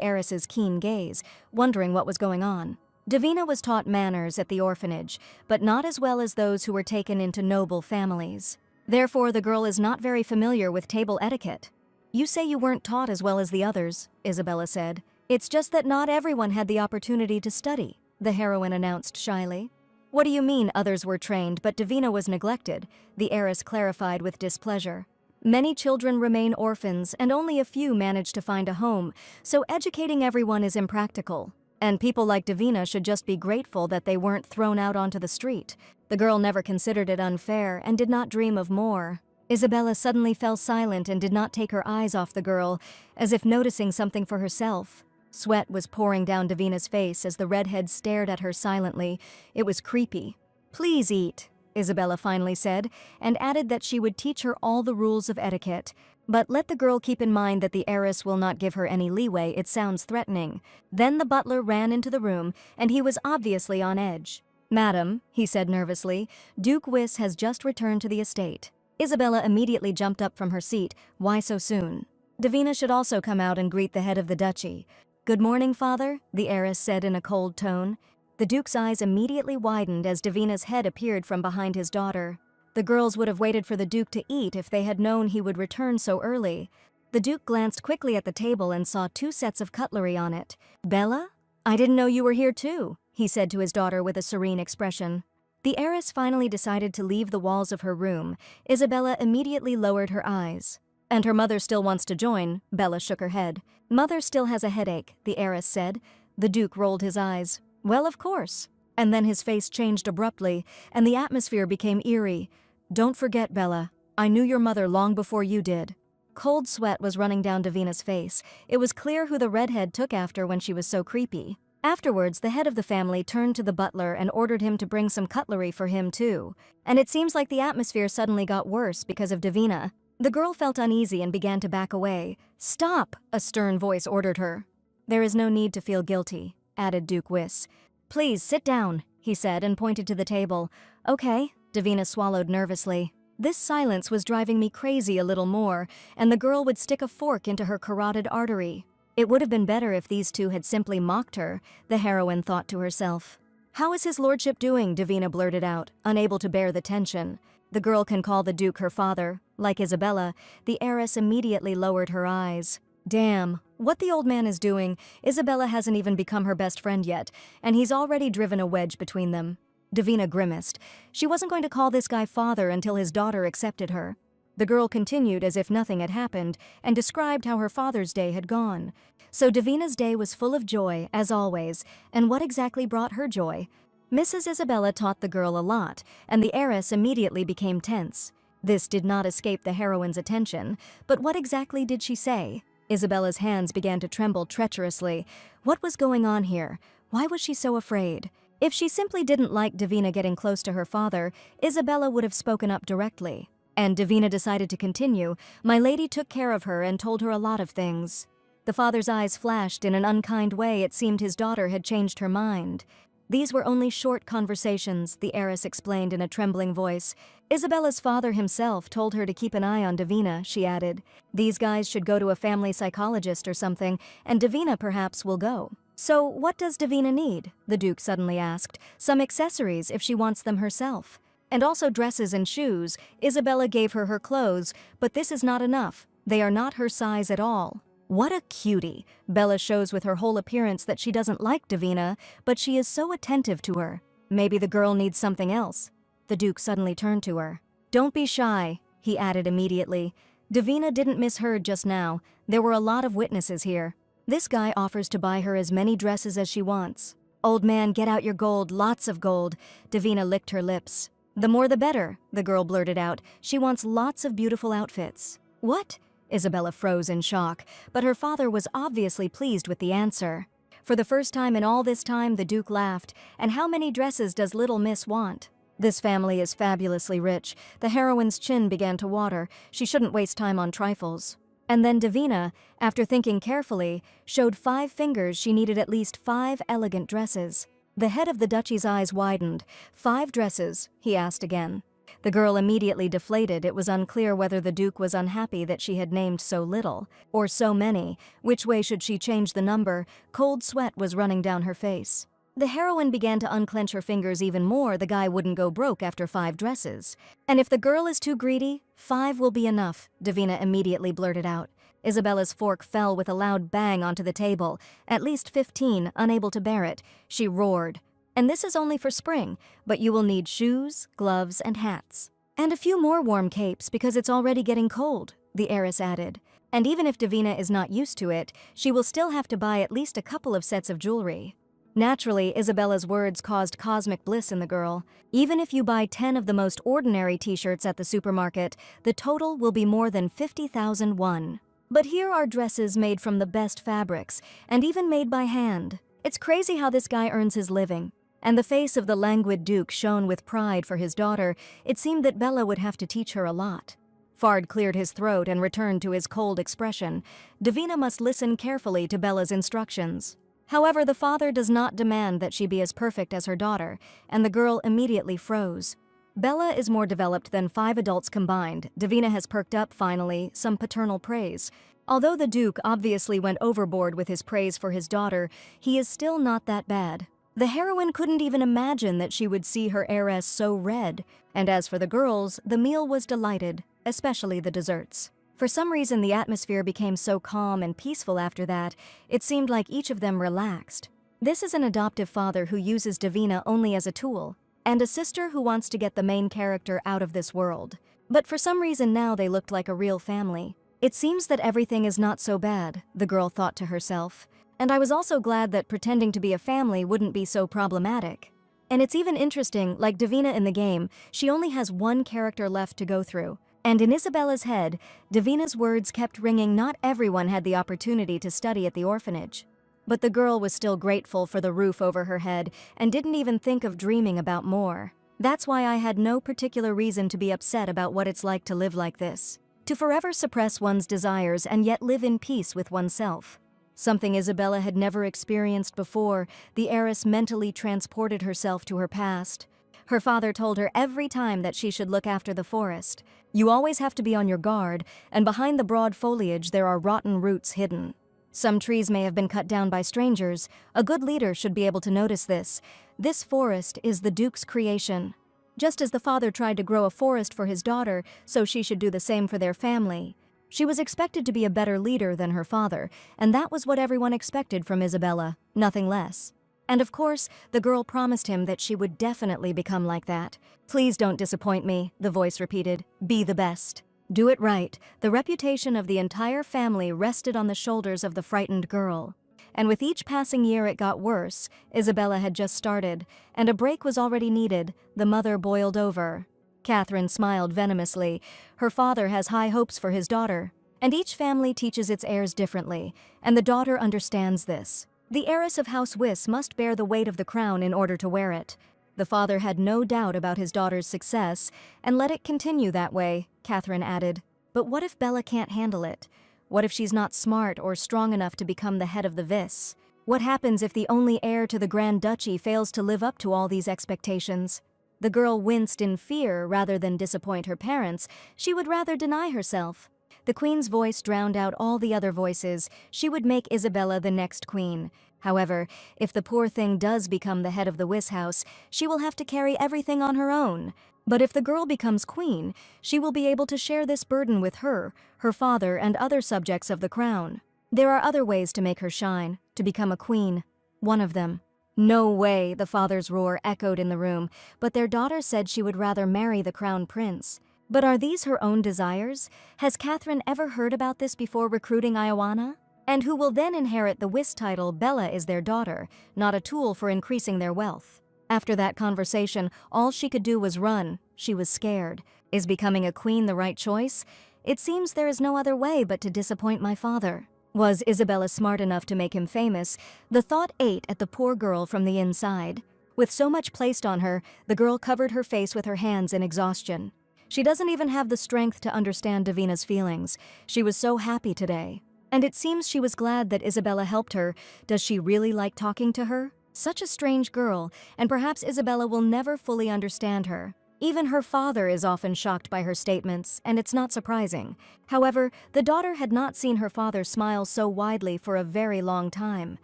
heiress's keen gaze, wondering what was going on. Davina was taught manners at the orphanage, but not as well as those who were taken into noble families. Therefore, the girl is not very familiar with table etiquette. "You say you weren't taught as well as the others," Isabella said. "It's just that not everyone had the opportunity to study," the heroine announced shyly. "What do you mean others were trained, but Davina was neglected?" the heiress clarified with displeasure. "Many children remain orphans, and only a few manage to find a home, so educating everyone is impractical. And people like Davina should just be grateful that they weren't thrown out onto the street." The girl never considered it unfair and did not dream of more. Isabella suddenly fell silent and did not take her eyes off the girl, as if noticing something for herself. Sweat was pouring down Davina's face as the redhead stared at her silently. It was creepy. "Please eat," Isabella finally said, and added that she would teach her all the rules of etiquette. But let the girl keep in mind that the heiress will not give her any leeway. It sounds threatening. Then the butler ran into the room, and he was obviously on edge. "Madam," he said nervously, "Duke Wyss has just returned to the estate." Isabella immediately jumped up from her seat. Why so soon? Davina should also come out and greet the head of the duchy. "Good morning, father," the heiress said in a cold tone. The Duke's eyes immediately widened as Davina's head appeared from behind his daughter. The girls would have waited for the Duke to eat if they had known he would return so early. The Duke glanced quickly at the table and saw 2 sets of cutlery on it. "Bella? I didn't know you were here too," he said to his daughter with a serene expression. The heiress finally decided to leave the walls of her room. Isabella immediately lowered her eyes. "And her mother still wants to join," Bella shook her head. "Mother still has a headache," the heiress said. The Duke rolled his eyes. "Well, of course." And then his face changed abruptly, and the atmosphere became eerie. "Don't forget, Bella, I knew your mother long before you did." Cold sweat was running down Davina's face. It was clear who the redhead took after when she was so creepy. Afterwards, the head of the family turned to the butler and ordered him to bring some cutlery for him too. And it seems like the atmosphere suddenly got worse because of Davina. The girl felt uneasy and began to back away. "Stop!" a stern voice ordered her. "There is no need to feel guilty," added Duke Wyss. "Please sit down," he said and pointed to the table. "Okay," Davina swallowed nervously. This silence was driving me crazy a little more, and the girl would stick a fork into her carotid artery. It would have been better if these two had simply mocked her, the heroine thought to herself. "How is his lordship doing?" Davina blurted out, unable to bear the tension. "The girl can call the Duke her father." Like Isabella, the heiress immediately lowered her eyes. Damn, what the old man is doing, Isabella hasn't even become her best friend yet, and he's already driven a wedge between them. Davina grimaced. She wasn't going to call this guy father until his daughter accepted her. The girl continued as if nothing had happened and described how her father's day had gone. So Davina's day was full of joy, as always, and what exactly brought her joy? Mrs. Isabella taught the girl a lot, and the heiress immediately became tense. This did not escape the heroine's attention, but what exactly did she say? Isabella's hands began to tremble treacherously. What was going on here? Why was she so afraid? If she simply didn't like Davina getting close to her father, Isabella would have spoken up directly. And Davina decided to continue. "My lady took care of her and told her a lot of things." The father's eyes flashed in an unkind way. It seemed his daughter had changed her mind. "These were only short conversations," the heiress explained in a trembling voice. "Isabella's father himself told her to keep an eye on Davina," she added. "These guys should go to a family psychologist or something, and Davina perhaps will go." "So what does Davina need?" the Duke suddenly asked. "Some accessories if she wants them herself. And also dresses and shoes. Isabella gave her clothes, but this is not enough. They are not her size at all." What a cutie! Bella shows with her whole appearance that she doesn't like Davina, but she is so attentive to her. Maybe the girl needs something else. The Duke suddenly turned to her. "Don't be shy," he added immediately. Davina didn't misheard just now. There were a lot of witnesses here. "This guy offers to buy her as many dresses as she wants." "Old man, get out your gold, lots of gold." Davina licked her lips. "The more the better," the girl blurted out. "She wants lots of beautiful outfits." "What?" Isabella froze in shock, but her father was obviously pleased with the answer. For the first time in all this time, the Duke laughed. "And how many dresses does little miss want?" "This family is fabulously rich." The heroine's chin began to water. She shouldn't waste time on trifles. And then Davina, after thinking carefully, showed 5 fingers she needed at least 5 elegant dresses. The head of the duchy's eyes widened. 5 dresses?" he asked again. The girl immediately deflated. It was unclear whether the Duke was unhappy that she had named so little, or so many. Which way should she change the number? Cold sweat was running down her face. The heroine began to unclench her fingers even more. The guy wouldn't go broke after 5 dresses. "And if the girl is too greedy, 5 will be enough," Davina immediately blurted out. Isabella's fork fell with a loud bang onto the table. "At least 15, unable to bear it." She roared. "And this is only for spring, but you will need shoes, gloves, and hats. And a few more warm capes because it's already getting cold," the heiress added. "And even if Davina is not used to it, she will still have to buy at least a couple of sets of jewelry." Naturally, Isabella's words caused cosmic bliss in the girl. "Even if you buy 10 of the most ordinary t-shirts at the supermarket, the total will be more than 50,000 won. But here are dresses made from the best fabrics, and even made by hand. It's crazy how this guy earns his living." And the face of the languid Duke shone with pride for his daughter. It seemed that Bella would have to teach her a lot. Fard cleared his throat and returned to his cold expression. Davina must listen carefully to Bella's instructions. However, the father does not demand that she be as perfect as her daughter, and the girl immediately froze. Bella is more developed than 5 adults combined. Davina has perked up finally, some paternal praise. Although the Duke obviously went overboard with his praise for his daughter, he is still not that bad. The heroine couldn't even imagine that she would see her heiress so red. And as for the girls, the meal was delighted, especially the desserts. For some reason, the atmosphere became so calm and peaceful after that, it seemed like each of them relaxed. This is an adoptive father who uses Davina only as a tool, and a sister who wants to get the main character out of this world. But for some reason now they looked like a real family. It seems that everything is not so bad, the girl thought to herself. And I was also glad that pretending to be a family wouldn't be so problematic. And it's even interesting, like Davina in the game, she only has 1 character left to go through. And in Isabella's head, Davina's words kept ringing. Not everyone had the opportunity to study at the orphanage. But the girl was still grateful for the roof over her head and didn't even think of dreaming about more. That's why I had no particular reason to be upset about what it's like to live like this. To forever suppress one's desires and yet live in peace with oneself. Something Isabella had never experienced before. The heiress mentally transported herself to her past. Her father told her every time that she should look after the forest. You always have to be on your guard, and behind the broad foliage there are rotten roots hidden. Some trees may have been cut down by strangers. A good leader should be able to notice this. This forest is the Duke's creation. Just as the father tried to grow a forest for his daughter, so she should do the same for their family. She was expected to be a better leader than her father, and that was what everyone expected from Isabella, nothing less. And of course, the girl promised him that she would definitely become like that. "Please don't disappoint me," the voice repeated. "Be the best. Do it right." The reputation of the entire family rested on the shoulders of the frightened girl. And with each passing year it got worse. Isabella had just started, and a break was already needed. The mother boiled over. Catherine smiled venomously. Her father has high hopes for his daughter, and each family teaches its heirs differently, and the daughter understands this. The heiress of House Wyss must bear the weight of the crown in order to wear it. The father had no doubt about his daughter's success, and let it continue that way, Catherine added. But what if Bella can't handle it? What if she's not smart or strong enough to become the head of the Wyss? What happens if the only heir to the Grand Duchy fails to live up to all these expectations? The girl winced in fear rather than disappoint her parents. She would rather deny herself. The queen's voice drowned out all the other voices. She would make Isabella the next queen. However, if the poor thing does become the head of the Wyss house, she will have to carry everything on her own. But if the girl becomes queen, she will be able to share this burden with her father, and other subjects of the crown. There are other ways to make her shine, to become a queen. One of them. "No way," the father's roar echoed in the room, but their daughter said she would rather marry the crown prince. But are these her own desires? Has Catherine ever heard about this before recruiting Ioana? And who will then inherit the Wyss title? Bella is their daughter, not a tool for increasing their wealth. After that conversation, all she could do was run. She was scared. Is becoming a queen the right choice? It seems there is no other way but to disappoint my father. Was Isabella smart enough to make him famous? The thought ate at the poor girl from the inside. With so much placed on her, the girl covered her face with her hands in exhaustion. She doesn't even have the strength to understand Davina's feelings. She was so happy today. And it seems she was glad that Isabella helped her. Does she really like talking to her? Such a strange girl, and perhaps Isabella will never fully understand her. Even her father is often shocked by her statements, and it's not surprising. However, the daughter had not seen her father smile so widely for a very long time.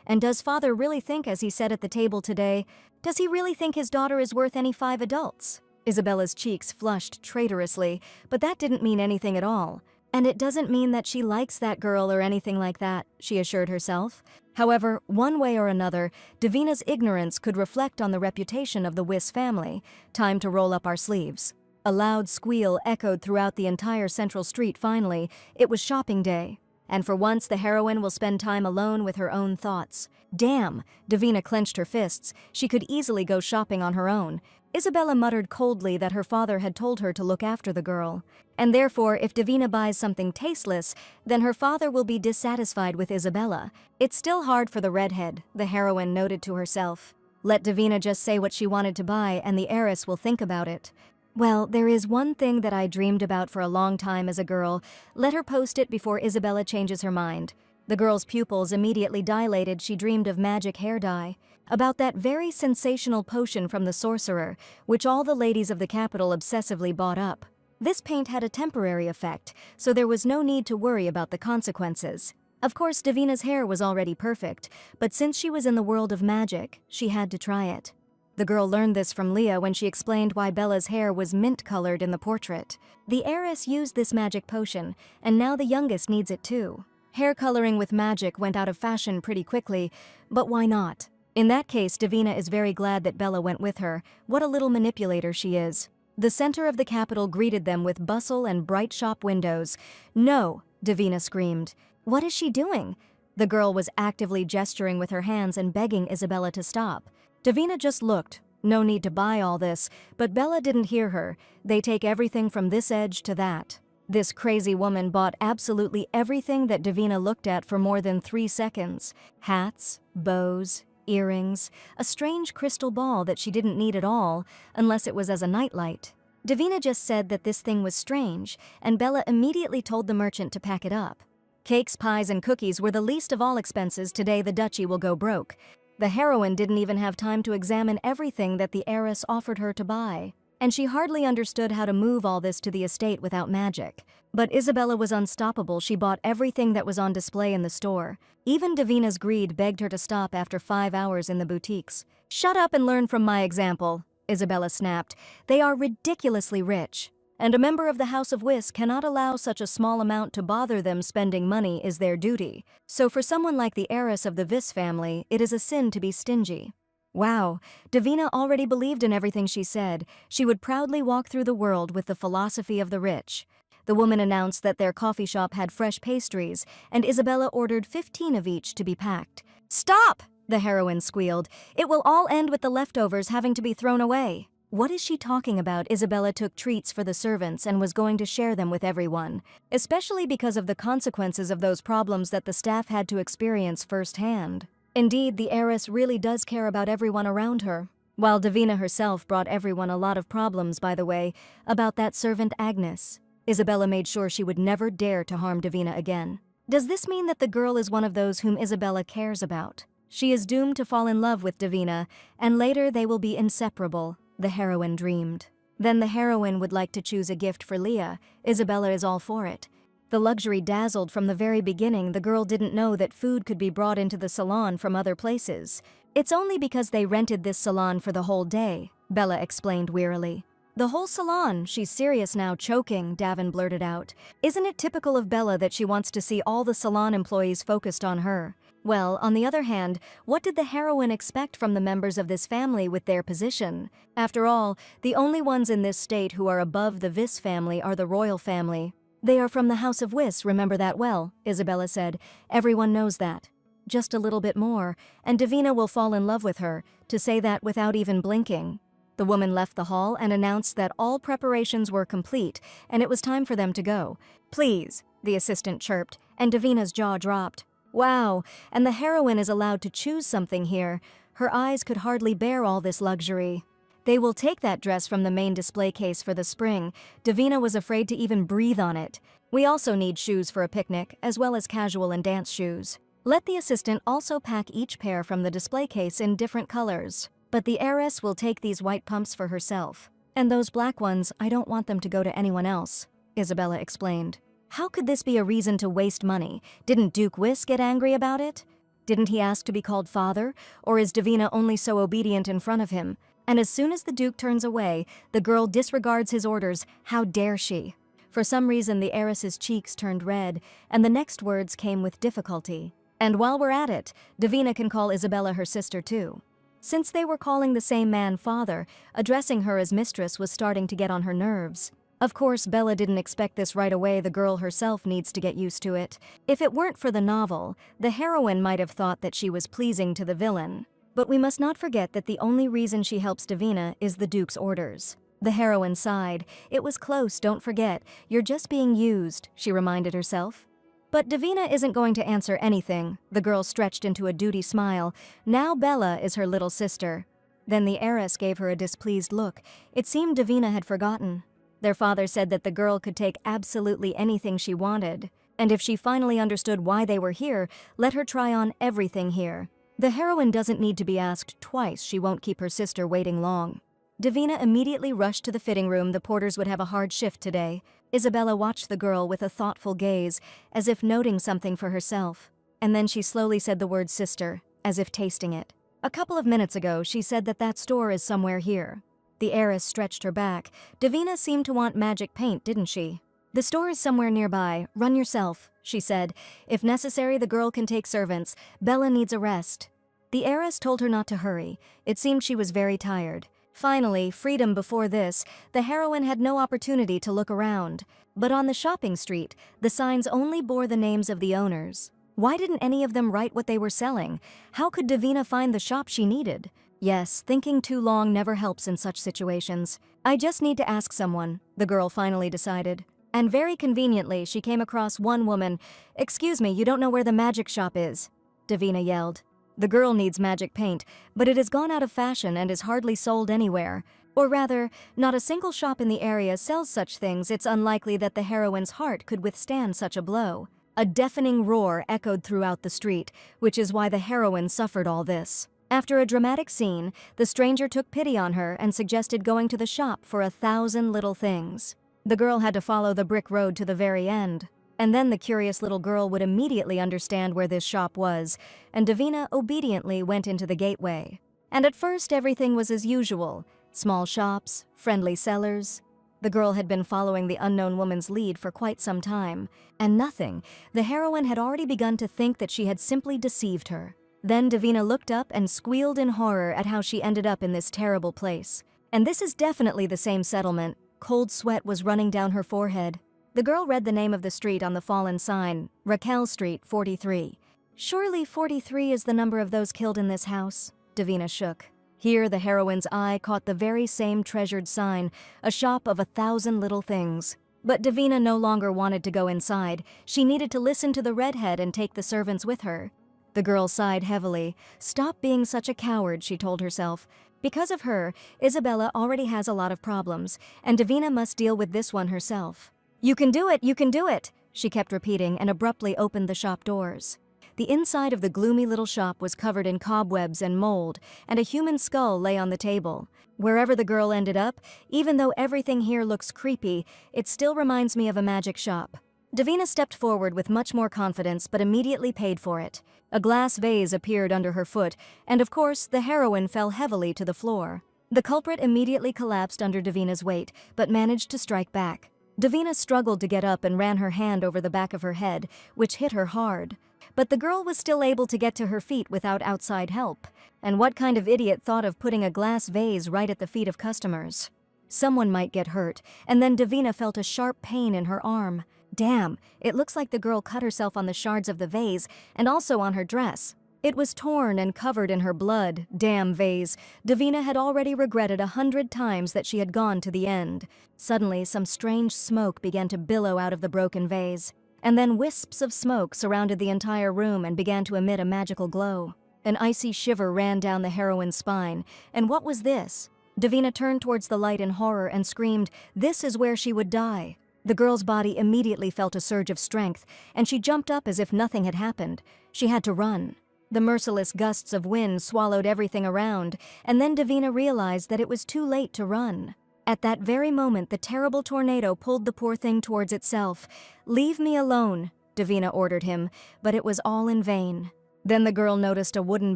And does father really think, as he said at the table today, does he really think his daughter is worth any 5 adults? Isabella's cheeks flushed traitorously, but that didn't mean anything at all. And it doesn't mean that she likes that girl or anything like that, she assured herself. However, one way or another, Davina's ignorance could reflect on the reputation of the Wyss family. Time to roll up our sleeves. A loud squeal echoed throughout the entire central street finally. It was shopping day. And for once, the heroine will spend time alone with her own thoughts. Damn! Davina clenched her fists. She could easily go shopping on her own. Isabella muttered coldly that her father had told her to look after the girl. And therefore, if Davina buys something tasteless, then her father will be dissatisfied with Isabella. It's still hard for the redhead, the heroine noted to herself. Let Davina just say what she wanted to buy, and the heiress will think about it. Well, there is one thing that I dreamed about for a long time as a girl. Let her post it before Isabella changes her mind. The girl's pupils immediately dilated. She dreamed of magic hair dye. About that very sensational potion from the sorcerer, which all the ladies of the capital obsessively bought up. This paint had a temporary effect, so there was no need to worry about the consequences. Of course, Davina's hair was already perfect, but since she was in the world of magic, she had to try it. The girl learned this from Leah when she explained why Bella's hair was mint-colored in the portrait. The heiress used this magic potion, and now the youngest needs it too. Hair coloring with magic went out of fashion pretty quickly, but why not? In that case, Davina is very glad that Bella went with her. What a little manipulator she is. The center of the capital greeted them with bustle and bright shop windows. "No!" Davina screamed. "What is she doing?" The girl was actively gesturing with her hands and begging Isabella to stop. Davina just looked. No need to buy all this, but Bella didn't hear her. They take everything from this edge to that. This crazy woman bought absolutely everything that Davina looked at for more than 3 seconds. Hats, bows, earrings, a strange crystal ball that she didn't need at all, unless it was as a nightlight. Davina just said that this thing was strange, and Bella immediately told the merchant to pack it up. Cakes, pies, and cookies were the least of all expenses. Today the duchy will go broke. The heroine didn't even have time to examine everything that the heiress offered her to buy. and she hardly understood how to move all this to the estate without magic. But Isabella was unstoppable. She bought everything that was on display in the store. Even Davina's greed begged her to stop after 5 hours in the boutiques. "Shut up and learn from my example," Isabella snapped. "They are ridiculously rich, and a member of the House of Whis cannot allow such a small amount to bother them. Spending money is their duty. So for someone like the heiress of the Vis family, it is a sin to be stingy." Wow, Davina already believed in everything she said. She would proudly walk through the world with the philosophy of the rich. The woman announced that their coffee shop had fresh pastries, and Isabella ordered 15 of each to be packed. "Stop!" the heroine squealed. "It will all end with the leftovers having to be thrown away." What is she talking about? Isabella took treats for the servants and was going to share them with everyone, especially because of the consequences of those problems that the staff had to experience firsthand. Indeed, the heiress really does care about everyone around her. While Davina herself brought everyone a lot of problems, by the way, about that servant Agnes. Isabella made sure she would never dare to harm Davina again. Does this mean that the girl is one of those whom Isabella cares about? She is doomed to fall in love with Davina, and later they will be inseparable, the heroine dreamed. Then the heroine would like to choose a gift for Leah. Isabella is all for it. The luxury dazzled from the very beginning. The girl didn't know that food could be brought into the salon from other places. "It's only because they rented this salon for the whole day," Bella explained wearily. "The whole salon?" She's serious now, choking, Davin blurted out. Isn't it typical of Bella that she wants to see all the salon employees focused on her? Well, on the other hand, what did the heroine expect from the members of this family with their position? After all, the only ones in this state who are above the Vis family are the royal family. "They are from the House of Whis, remember that well," Isabella said. "Everyone knows that. Just a little bit more, and Davina will fall in love with her," to say that without even blinking. The woman left the hall and announced that all preparations were complete and it was time for them to go. "Please," the assistant chirped, and Davina's jaw dropped. Wow, and the heroine is allowed to choose something here. Her eyes could hardly bear all this luxury. "They will take that dress from the main display case for the spring." Davina was afraid to even breathe on it. "We also need shoes for a picnic, as well as casual and dance shoes. Let the assistant also pack each pair from the display case in different colors. But the heiress will take these white pumps for herself. And those black ones, I don't want them to go to anyone else," Isabella explained. How could this be a reason to waste money? Didn't Duke Whis get angry about it? Didn't he ask to be called father? Or is Davina only so obedient in front of him? And as soon as the Duke turns away, the girl disregards his orders. How dare she? For some reason, the heiress's cheeks turned red, and the next words came with difficulty. "And while we're at it, Davina can call Isabella her sister too." Since they were calling the same man father, addressing her as mistress was starting to get on her nerves. Of course, Bella didn't expect this right away. The girl herself needs to get used to it. If it weren't for the novel, the heroine might have thought that she was pleasing to the villain. But we must not forget that the only reason she helps Davina is the Duke's orders. The heroine sighed. "It was close, don't forget. You're just being used," she reminded herself. But Davina isn't going to answer anything. The girl stretched into a duty smile. Now Bella is her little sister. Then the heiress gave her a displeased look. It seemed Davina had forgotten. Their father said that the girl could take absolutely anything she wanted. And if she finally understood why they were here, let her try on everything here. The heroine doesn't need to be asked twice. She won't keep her sister waiting long. Davina immediately rushed to the fitting room. The porters would have a hard shift today. Isabella watched the girl with a thoughtful gaze, as if noting something for herself. And then she slowly said the word sister, as if tasting it. "A couple of minutes ago, she said that that store is somewhere here." The heiress stretched her back. Davina seemed to want magic paint, didn't she? "The store is somewhere nearby. Run yourself," she said. "If necessary, the girl can take servants. Bella needs a rest." The heiress told her not to hurry. It seemed she was very tired. Finally, freedom. Before this, the heroine had no opportunity to look around. But on the shopping street, the signs only bore the names of the owners. Why didn't any of them write what they were selling? How could Davina find the shop she needed? Yes, thinking too long never helps in such situations. "I just need to ask someone," the girl finally decided. And very conveniently, she came across one woman. "Excuse me, you don't know where the magic shop is?" Davina yelled. The girl needs magic paint, but it has gone out of fashion and is hardly sold anywhere. Or rather, not a single shop in the area sells such things. It's unlikely that the heroine's heart could withstand such a blow. A deafening roar echoed throughout the street, which is why the heroine suffered all this. After a dramatic scene, the stranger took pity on her and suggested going to the shop for 1,000 little things. The girl had to follow the brick road to the very end. And then the curious little girl would immediately understand where this shop was, and Davina obediently went into the gateway. And at first everything was as usual. Small shops, friendly sellers. The girl had been following the unknown woman's lead for quite some time. And nothing. The heroine had already begun to think that she had simply deceived her. Then Davina looked up and squealed in horror at how she ended up in this terrible place. And this is definitely the same settlement. Cold sweat was running down her forehead. The girl read the name of the street on the fallen sign, Raquel Street, 43. Surely 43 is the number of those killed in this house, Davina shook. Here the heroine's eye caught the very same treasured sign, a shop of 1,000 little things. But Davina no longer wanted to go inside. She needed to listen to the redhead and take the servants with her. The girl sighed heavily. Stop being such a coward, she told herself. Because of her, Isabella already has a lot of problems, and Davina must deal with this one herself. You can do it, you can do it, she kept repeating and abruptly opened the shop doors. The inside of the gloomy little shop was covered in cobwebs and mold, and a human skull lay on the table. Wherever the girl ended up, even though everything here looks creepy, it still reminds me of a magic shop. Davina stepped forward with much more confidence but immediately paid for it. A glass vase appeared under her foot, and of course, the heroine fell heavily to the floor. The culprit immediately collapsed under Davina's weight, but managed to strike back. Davina struggled to get up and ran her hand over the back of her head, which hit her hard. But the girl was still able to get to her feet without outside help. And what kind of idiot thought of putting a glass vase right at the feet of customers? Someone might get hurt, and then Davina felt a sharp pain in her arm. Damn, it looks like the girl cut herself on the shards of the vase, and also on her dress. It was torn and covered in her blood. Damn vase. Davina had already regretted 100 times that she had gone to the end. Suddenly, some strange smoke began to billow out of the broken vase. And then wisps of smoke surrounded the entire room and began to emit a magical glow. An icy shiver ran down the heroine's spine. And what was this? Davina turned towards the light in horror and screamed, "This is where she would die." The girl's body immediately felt a surge of strength, and she jumped up as if nothing had happened. She had to run. The merciless gusts of wind swallowed everything around, and then Davina realized that it was too late to run. At that very moment, the terrible tornado pulled the poor thing towards itself. "Leave me alone," Davina ordered him, but it was all in vain. Then the girl noticed a wooden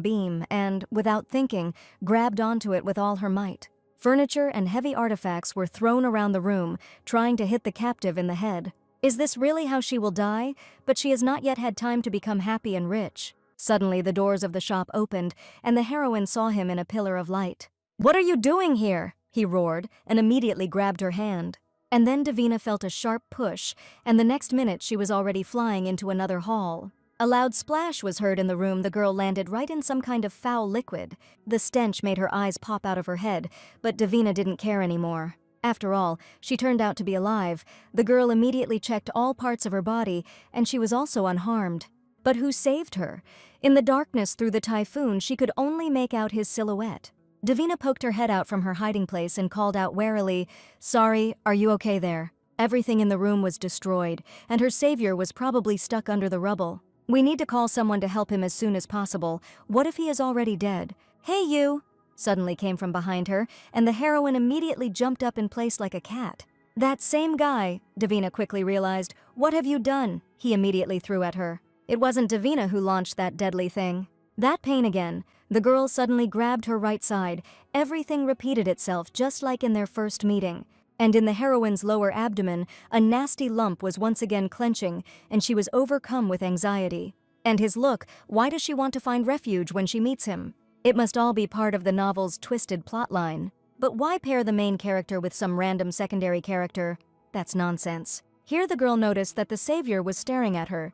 beam and, without thinking, grabbed onto it with all her might. Furniture and heavy artifacts were thrown around the room, trying to hit the captive in the head. Is this really how she will die? But she has not yet had time to become happy and rich. Suddenly, the doors of the shop opened, and the heroine saw him in a pillar of light. "What are you doing here?" he roared, and immediately grabbed her hand. And then Davina felt a sharp push, and the next minute she was already flying into another hall. A loud splash was heard in the room. The girl landed right in some kind of foul liquid. The stench made her eyes pop out of her head, but Davina didn't care anymore. After all, she turned out to be alive. The girl immediately checked all parts of her body, and she was also unharmed. But who saved her? In the darkness through the typhoon, she could only make out his silhouette. Davina poked her head out from her hiding place and called out warily, "Sorry, are you okay there?" Everything in the room was destroyed, and her savior was probably stuck under the rubble. "We need to call someone to help him as soon as possible. What if he is already dead?" "Hey, you!" suddenly came from behind her, and the heroine immediately jumped up in place like a cat. "That same guy," Davina quickly realized. "What have you done?" he immediately threw at her. It wasn't Davina who launched that deadly thing. That pain again. The girl suddenly grabbed her right side. Everything repeated itself just like in their first meeting. And in the heroine's lower abdomen, a nasty lump was once again clenching, and she was overcome with anxiety. And his look, why does she want to find refuge when she meets him? It must all be part of the novel's twisted plotline. But why pair the main character with some random secondary character? That's nonsense. Here the girl noticed that the savior was staring at her.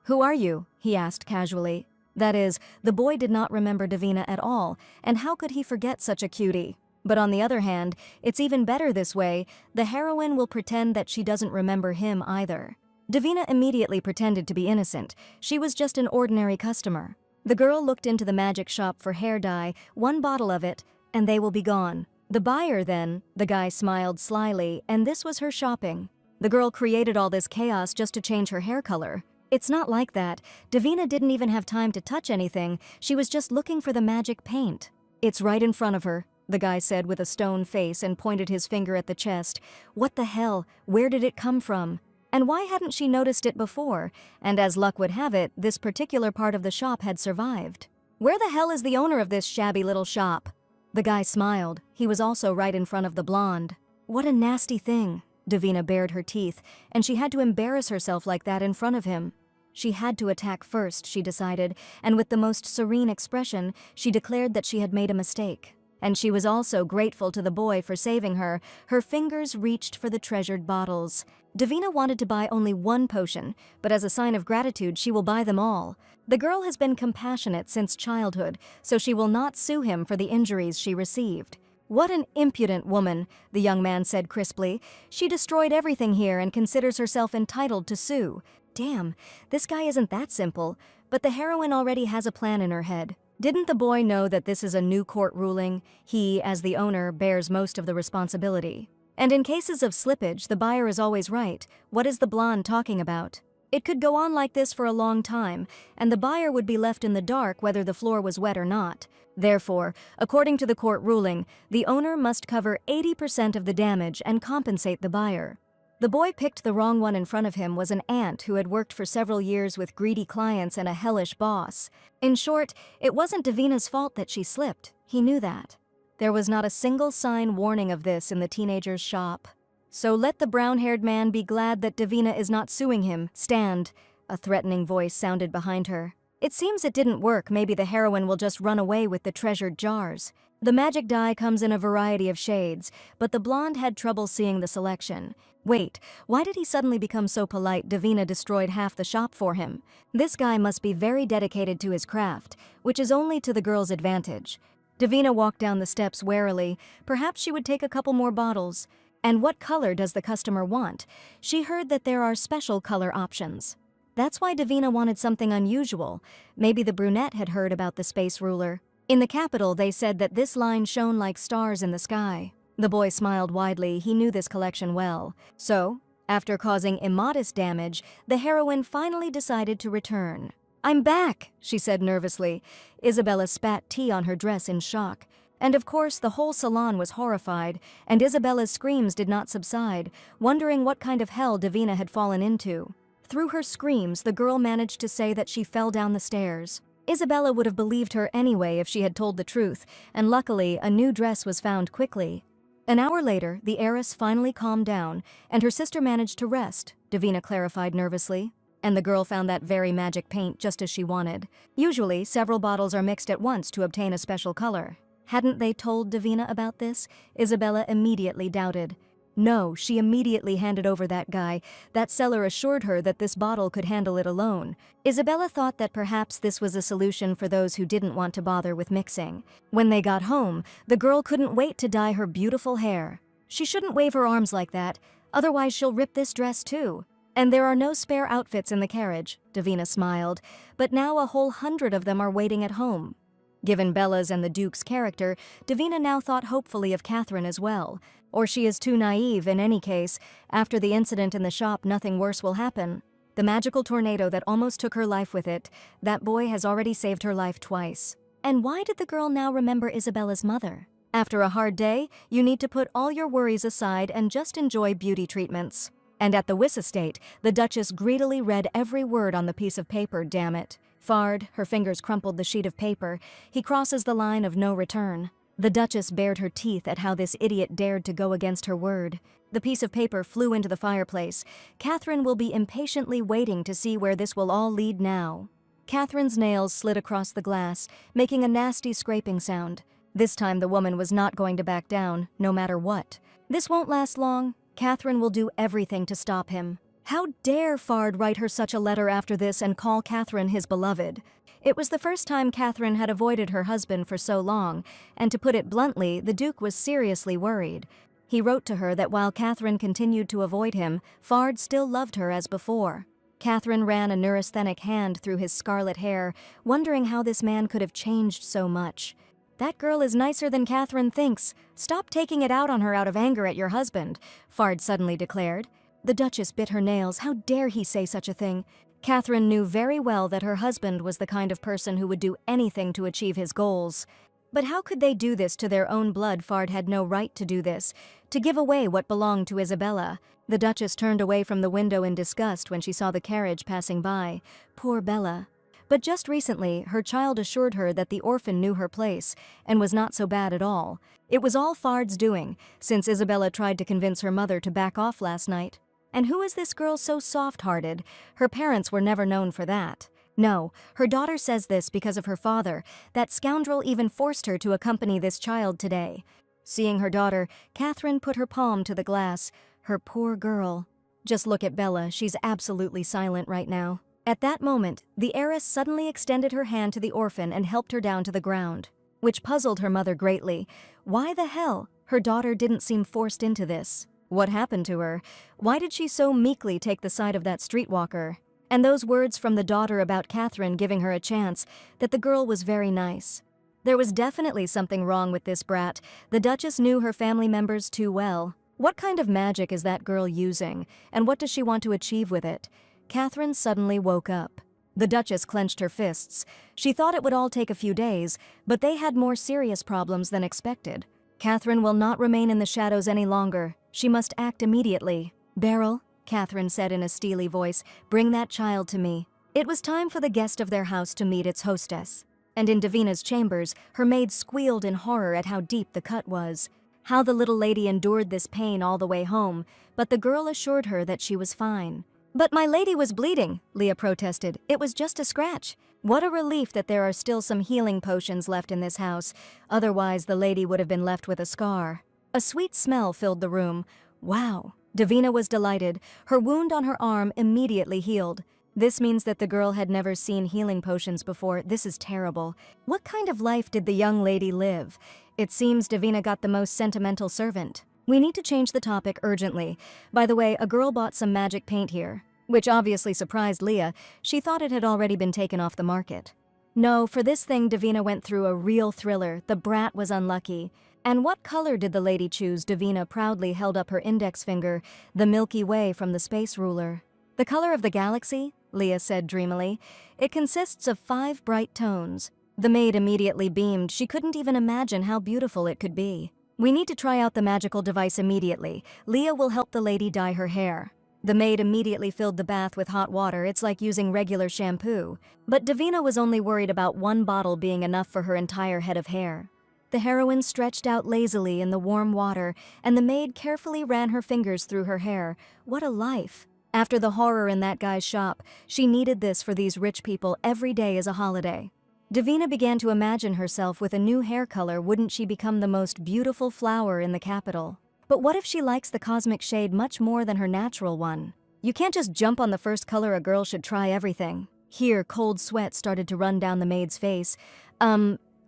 "Who are you?" he asked casually. That is, the boy did not remember Davina at all, and how could he forget such a cutie? But on the other hand, it's even better this way. The heroine will pretend that she doesn't remember him either. Davina immediately pretended to be innocent. She was just an ordinary customer. The girl looked into the magic shop for hair dye, 1 bottle of it, and they will be gone. The buyer then, the guy smiled slyly, and this was her shopping. The girl created all this chaos just to change her hair color. It's not like that. Davina didn't even have time to touch anything. She was just looking for the magic paint. It's right in front of her, the guy said with a stone face and pointed his finger at the chest. What the hell? Where did it come from? And why hadn't she noticed it before? And as luck would have it, this particular part of the shop had survived. Where the hell is the owner of this shabby little shop? The guy smiled. He was also right in front of the blonde. What a nasty thing. Davina bared her teeth, and she had to embarrass herself like that in front of him. She had to attack first, she decided, and with the most serene expression, she declared that she had made a mistake. And she was also grateful to the boy for saving her. Her fingers reached for the treasured bottles. Davina wanted to buy only one potion, but as a sign of gratitude, she will buy them all. The girl has been compassionate since childhood, so she will not sue him for the injuries she received. What an impudent woman, the young man said crisply. She destroyed everything here and considers herself entitled to sue. Damn, this guy isn't that simple, but the heroine already has a plan in her head. Didn't the boy know that this is a new court ruling? He, as the owner, bears most of the responsibility. And in cases of slippage, the buyer is always right. What is the blonde talking about? It could go on like this for a long time, and the buyer would be left in the dark whether the floor was wet or not. Therefore, according to the court ruling, the owner must cover 80% of the damage and compensate the buyer. The boy picked the wrong one. In front of him was an aunt who had worked for several years with greedy clients and a hellish boss. In short, it wasn't Davina's fault that she slipped. He knew that. There was not a single sign warning of this in the teenager's shop. So let the brown-haired man be glad that Davina is not suing him. Stand. A threatening voice sounded behind her. It seems it didn't work. Maybe the heroine will just run away with the treasured jars. The magic dye comes in a variety of shades, but the blonde had trouble seeing the selection. Wait, why did he suddenly become so polite? Davina destroyed half the shop for him. This guy must be very dedicated to his craft, which is only to the girl's advantage. Davina walked down the steps warily. Perhaps she would take a couple more bottles. And what color does the customer want? She heard that there are special color options. That's why Davina wanted something unusual. Maybe the brunette had heard about the space ruler. In the capital, they said that this line shone like stars in the sky. The boy smiled widely. He knew this collection well. So, after causing immodest damage, the heroine finally decided to return. "I'm back," she said nervously. Isabella spat tea on her dress in shock. And of course, the whole salon was horrified, and Isabella's screams did not subside, wondering what kind of hell Davina had fallen into. Through her screams, the girl managed to say that she fell down the stairs. Isabella would have believed her anyway if she had told the truth, and luckily, a new dress was found quickly. An hour later, the heiress finally calmed down, and her sister managed to rest, Davina clarified nervously. And the girl found that very magic paint just as she wanted. Usually, several bottles are mixed at once to obtain a special color. Hadn't they told Davina about this? Isabella immediately doubted. No, she immediately handed over that guy. That seller assured her that this bottle could handle it alone. Isabella thought that perhaps this was a solution for those who didn't want to bother with mixing. When they got home, the girl couldn't wait to dye her beautiful hair. She shouldn't wave her arms like that, otherwise she'll rip this dress too. And there are no spare outfits in the carriage, Davina smiled, but now a whole 100 of them are waiting at home. Given Bella's and the Duke's character, Davina now thought hopefully of Catherine as well. Or she is too naive. In any case, after the incident in the shop, nothing worse will happen. The magical tornado that almost took her life with it, that boy has already saved her life twice. And why did the girl now remember Isabella's mother? After a hard day, you need to put all your worries aside and just enjoy beauty treatments. And at the Wyss estate, the Duchess greedily read every word on the piece of paper, damn it. Fard, her fingers crumpled the sheet of paper. He crosses the line of no return. The Duchess bared her teeth at how this idiot dared to go against her word. The piece of paper flew into the fireplace. Catherine will be impatiently waiting to see where this will all lead now. Catherine's nails slid across the glass, making a nasty scraping sound. This time the woman was not going to back down, no matter what. This won't last long. Catherine will do everything to stop him. How dare Fard write her such a letter after this and call Catherine his beloved? It was the first time Catherine had avoided her husband for so long, and to put it bluntly, the Duke was seriously worried. He wrote to her that while Catherine continued to avoid him, Fard still loved her as before. Catherine ran a neurasthenic hand through his scarlet hair, wondering how this man could have changed so much. That girl is nicer than Catherine thinks. Stop taking it out on her out of anger at your husband, Fard suddenly declared. The Duchess bit her nails. How dare he say such a thing? Catherine knew very well that her husband was the kind of person who would do anything to achieve his goals. But how could they do this to their own blood? Fard had no right to do this, to give away what belonged to Isabella. The Duchess turned away from the window in disgust when she saw the carriage passing by. Poor Bella. But just recently, her child assured her that the orphan knew her place, and was not so bad at all. It was all Fard's doing, since Isabella tried to convince her mother to back off last night. And who is this girl so soft-hearted? Her parents were never known for that. No, her daughter says this because of her father. That scoundrel even forced her to accompany this child today. Seeing her daughter, Catherine put her palm to the glass. Her poor girl. Just look at Bella, she's absolutely silent right now. At that moment, the heiress suddenly extended her hand to the orphan and helped her down to the ground, which puzzled her mother greatly. Why the hell? Her daughter didn't seem forced into this. What happened to her? Why did she so meekly take the side of that streetwalker? And those words from the daughter about Catherine giving her a chance, that the girl was very nice. There was definitely something wrong with this brat. The Duchess knew her family members too well. What kind of magic is that girl using, and what does she want to achieve with it? Catherine suddenly woke up. The Duchess clenched her fists. She thought it would all take a few days, but they had more serious problems than expected. Catherine will not remain in the shadows any longer. She must act immediately. Beryl, Catherine said in a steely voice, bring that child to me. It was time for the guest of their house to meet its hostess. And in Davina's chambers, her maid squealed in horror at how deep the cut was. How the little lady endured this pain all the way home, but the girl assured her that she was fine. But my lady was bleeding, Leah protested. It was just a scratch. What a relief that there are still some healing potions left in this house. Otherwise, the lady would have been left with a scar. A sweet smell filled the room. Wow. Davina was delighted. Her wound on her arm immediately healed. This means that the girl had never seen healing potions before. This is terrible. What kind of life did the young lady live? It seems Davina got the most sentimental servant. We need to change the topic urgently. By the way, a girl bought some magic paint here, which obviously surprised Leah. She thought it had already been taken off the market. No, for this thing Davina went through a real thriller. The brat was unlucky. And what color did the lady choose? Davina proudly held up her index finger, the Milky Way from the space ruler. The color of the galaxy? Leah said dreamily. It consists of 5 bright tones. The maid immediately beamed. She couldn't even imagine how beautiful it could be. We need to try out the magical device immediately. Leah will help the lady dye her hair. The maid immediately filled the bath with hot water. It's like using regular shampoo. But Davina was only worried about 1 bottle being enough for her entire head of hair. The heroine stretched out lazily in the warm water, and the maid carefully ran her fingers through her hair. What a life! After the horror in that guy's shop, she needed this for these rich people. Every day is a holiday. Davina began to imagine herself with a new hair color. Wouldn't she become the most beautiful flower in the capital? But what if she likes the cosmic shade much more than her natural one? You can't just jump on the first color. A girl should try everything. Here, cold sweat started to run down the maid's face.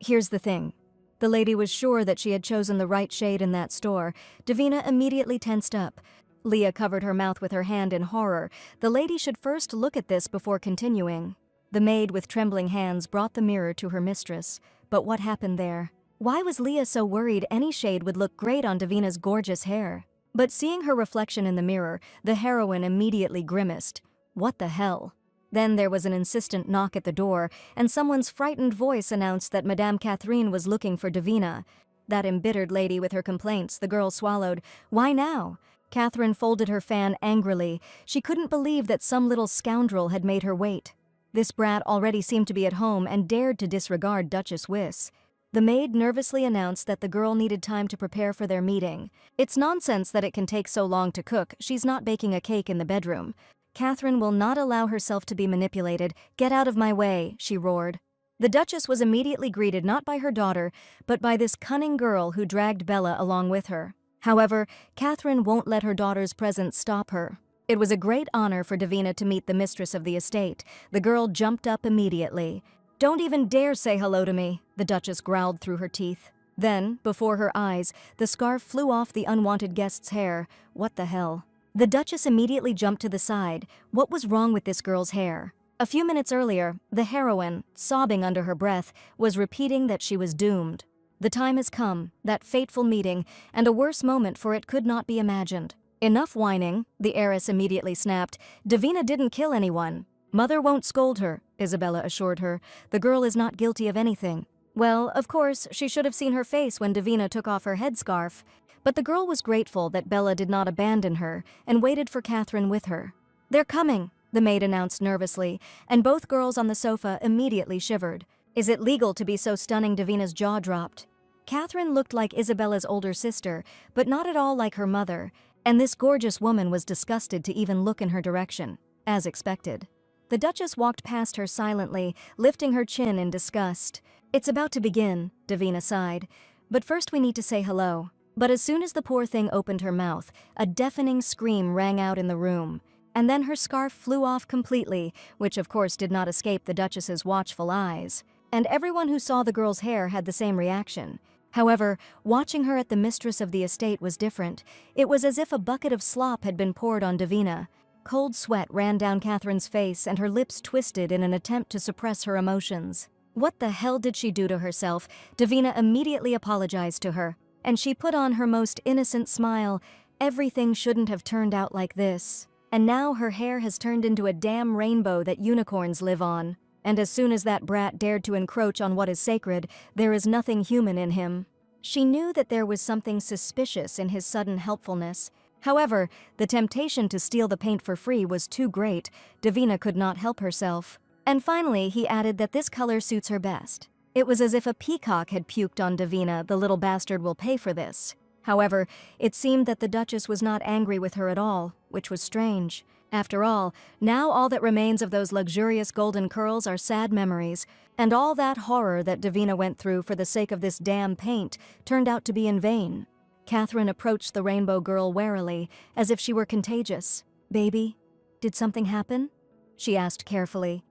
Here's the thing. The lady was sure that she had chosen the right shade in that store. Davina immediately tensed up. Leah covered her mouth with her hand in horror. The lady should first look at this before continuing. The maid, with trembling hands, brought the mirror to her mistress. But what happened there? Why was Leah so worried? Any shade would look great on Davina's gorgeous hair. But seeing her reflection in the mirror, the heroine immediately grimaced. What the hell? Then there was an insistent knock at the door, and someone's frightened voice announced that Madame Catherine was looking for Davina. That embittered lady with her complaints. The girl swallowed. Why now? Catherine folded her fan angrily. She couldn't believe that some little scoundrel had made her wait. This brat already seemed to be at home and dared to disregard Duchess Wyss. The maid nervously announced that the girl needed time to prepare for their meeting. It's nonsense that it can take so long to cook. She's not baking a cake in the bedroom. Catherine will not allow herself to be manipulated. Get out of my way, she roared. The Duchess was immediately greeted not by her daughter, but by this cunning girl who dragged Bella along with her. However, Catherine won't let her daughter's presence stop her. It was a great honor for Davina to meet the mistress of the estate. The girl jumped up immediately. Don't even dare say hello to me, the Duchess growled through her teeth. Then, before her eyes, the scarf flew off the unwanted guest's hair. What the hell? The Duchess immediately jumped to the side. What was wrong with this girl's hair? A few minutes earlier, the heroine, sobbing under her breath, was repeating that she was doomed. The time has come, that fateful meeting, and a worse moment, for it could not be imagined. Enough whining, the heiress immediately snapped. Davina didn't kill anyone. "Mother won't scold her," Isabella assured her. "The girl is not guilty of anything." Well, of course, she should have seen her face when Davina took off her headscarf. But the girl was grateful that Bella did not abandon her and waited for Catherine with her. "They're coming," the maid announced nervously, and both girls on the sofa immediately shivered. "Is it legal to be so stunning?" Davina's jaw dropped. Catherine looked like Isabella's older sister, but not at all like her mother, and this gorgeous woman was disgusted to even look in her direction, as expected. The Duchess walked past her silently, lifting her chin in disgust. "It's about to begin," Davina sighed, "but first we need to say hello." But as soon as the poor thing opened her mouth, a deafening scream rang out in the room, and then her scarf flew off completely, which of course did not escape the Duchess's watchful eyes. And everyone who saw the girl's hair had the same reaction. However, watching her at the mistress of the estate was different. It was as if a bucket of slop had been poured on Davina. Cold sweat ran down Catherine's face and her lips twisted in an attempt to suppress her emotions. What the hell did she do to herself? Davina immediately apologized to her, and she put on her most innocent smile. Everything shouldn't have turned out like this. And now her hair has turned into a damn rainbow that unicorns live on. And as soon as that brat dared to encroach on what is sacred, there is nothing human in him. She knew that there was something suspicious in his sudden helpfulness. However, the temptation to steal the paint for free was too great. Davina could not help herself. And finally, he added that this color suits her best. It was as if a peacock had puked on Davina. "The little bastard will pay for this." However, it seemed that the Duchess was not angry with her at all, which was strange. After all, now all that remains of those luxurious golden curls are sad memories, and all that horror that Davina went through for the sake of this damn paint turned out to be in vain. Catherine approached the rainbow girl warily, as if she were contagious. "Baby, did something happen?" she asked carefully.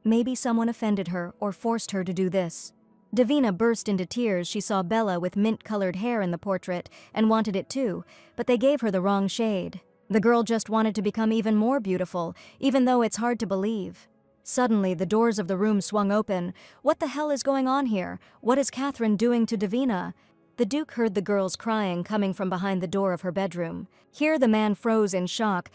"Maybe someone offended her or forced her to do this." Davina burst into tears. She saw Bella with mint-colored hair in the portrait and wanted it too, but they gave her the wrong shade. The girl just wanted to become even more beautiful, even though it's hard to believe. Suddenly, the doors of the room swung open. What the hell is going on here? What is Catherine doing to Davina? The Duke heard the girls crying coming from behind the door of her bedroom. Here the man froze in shock.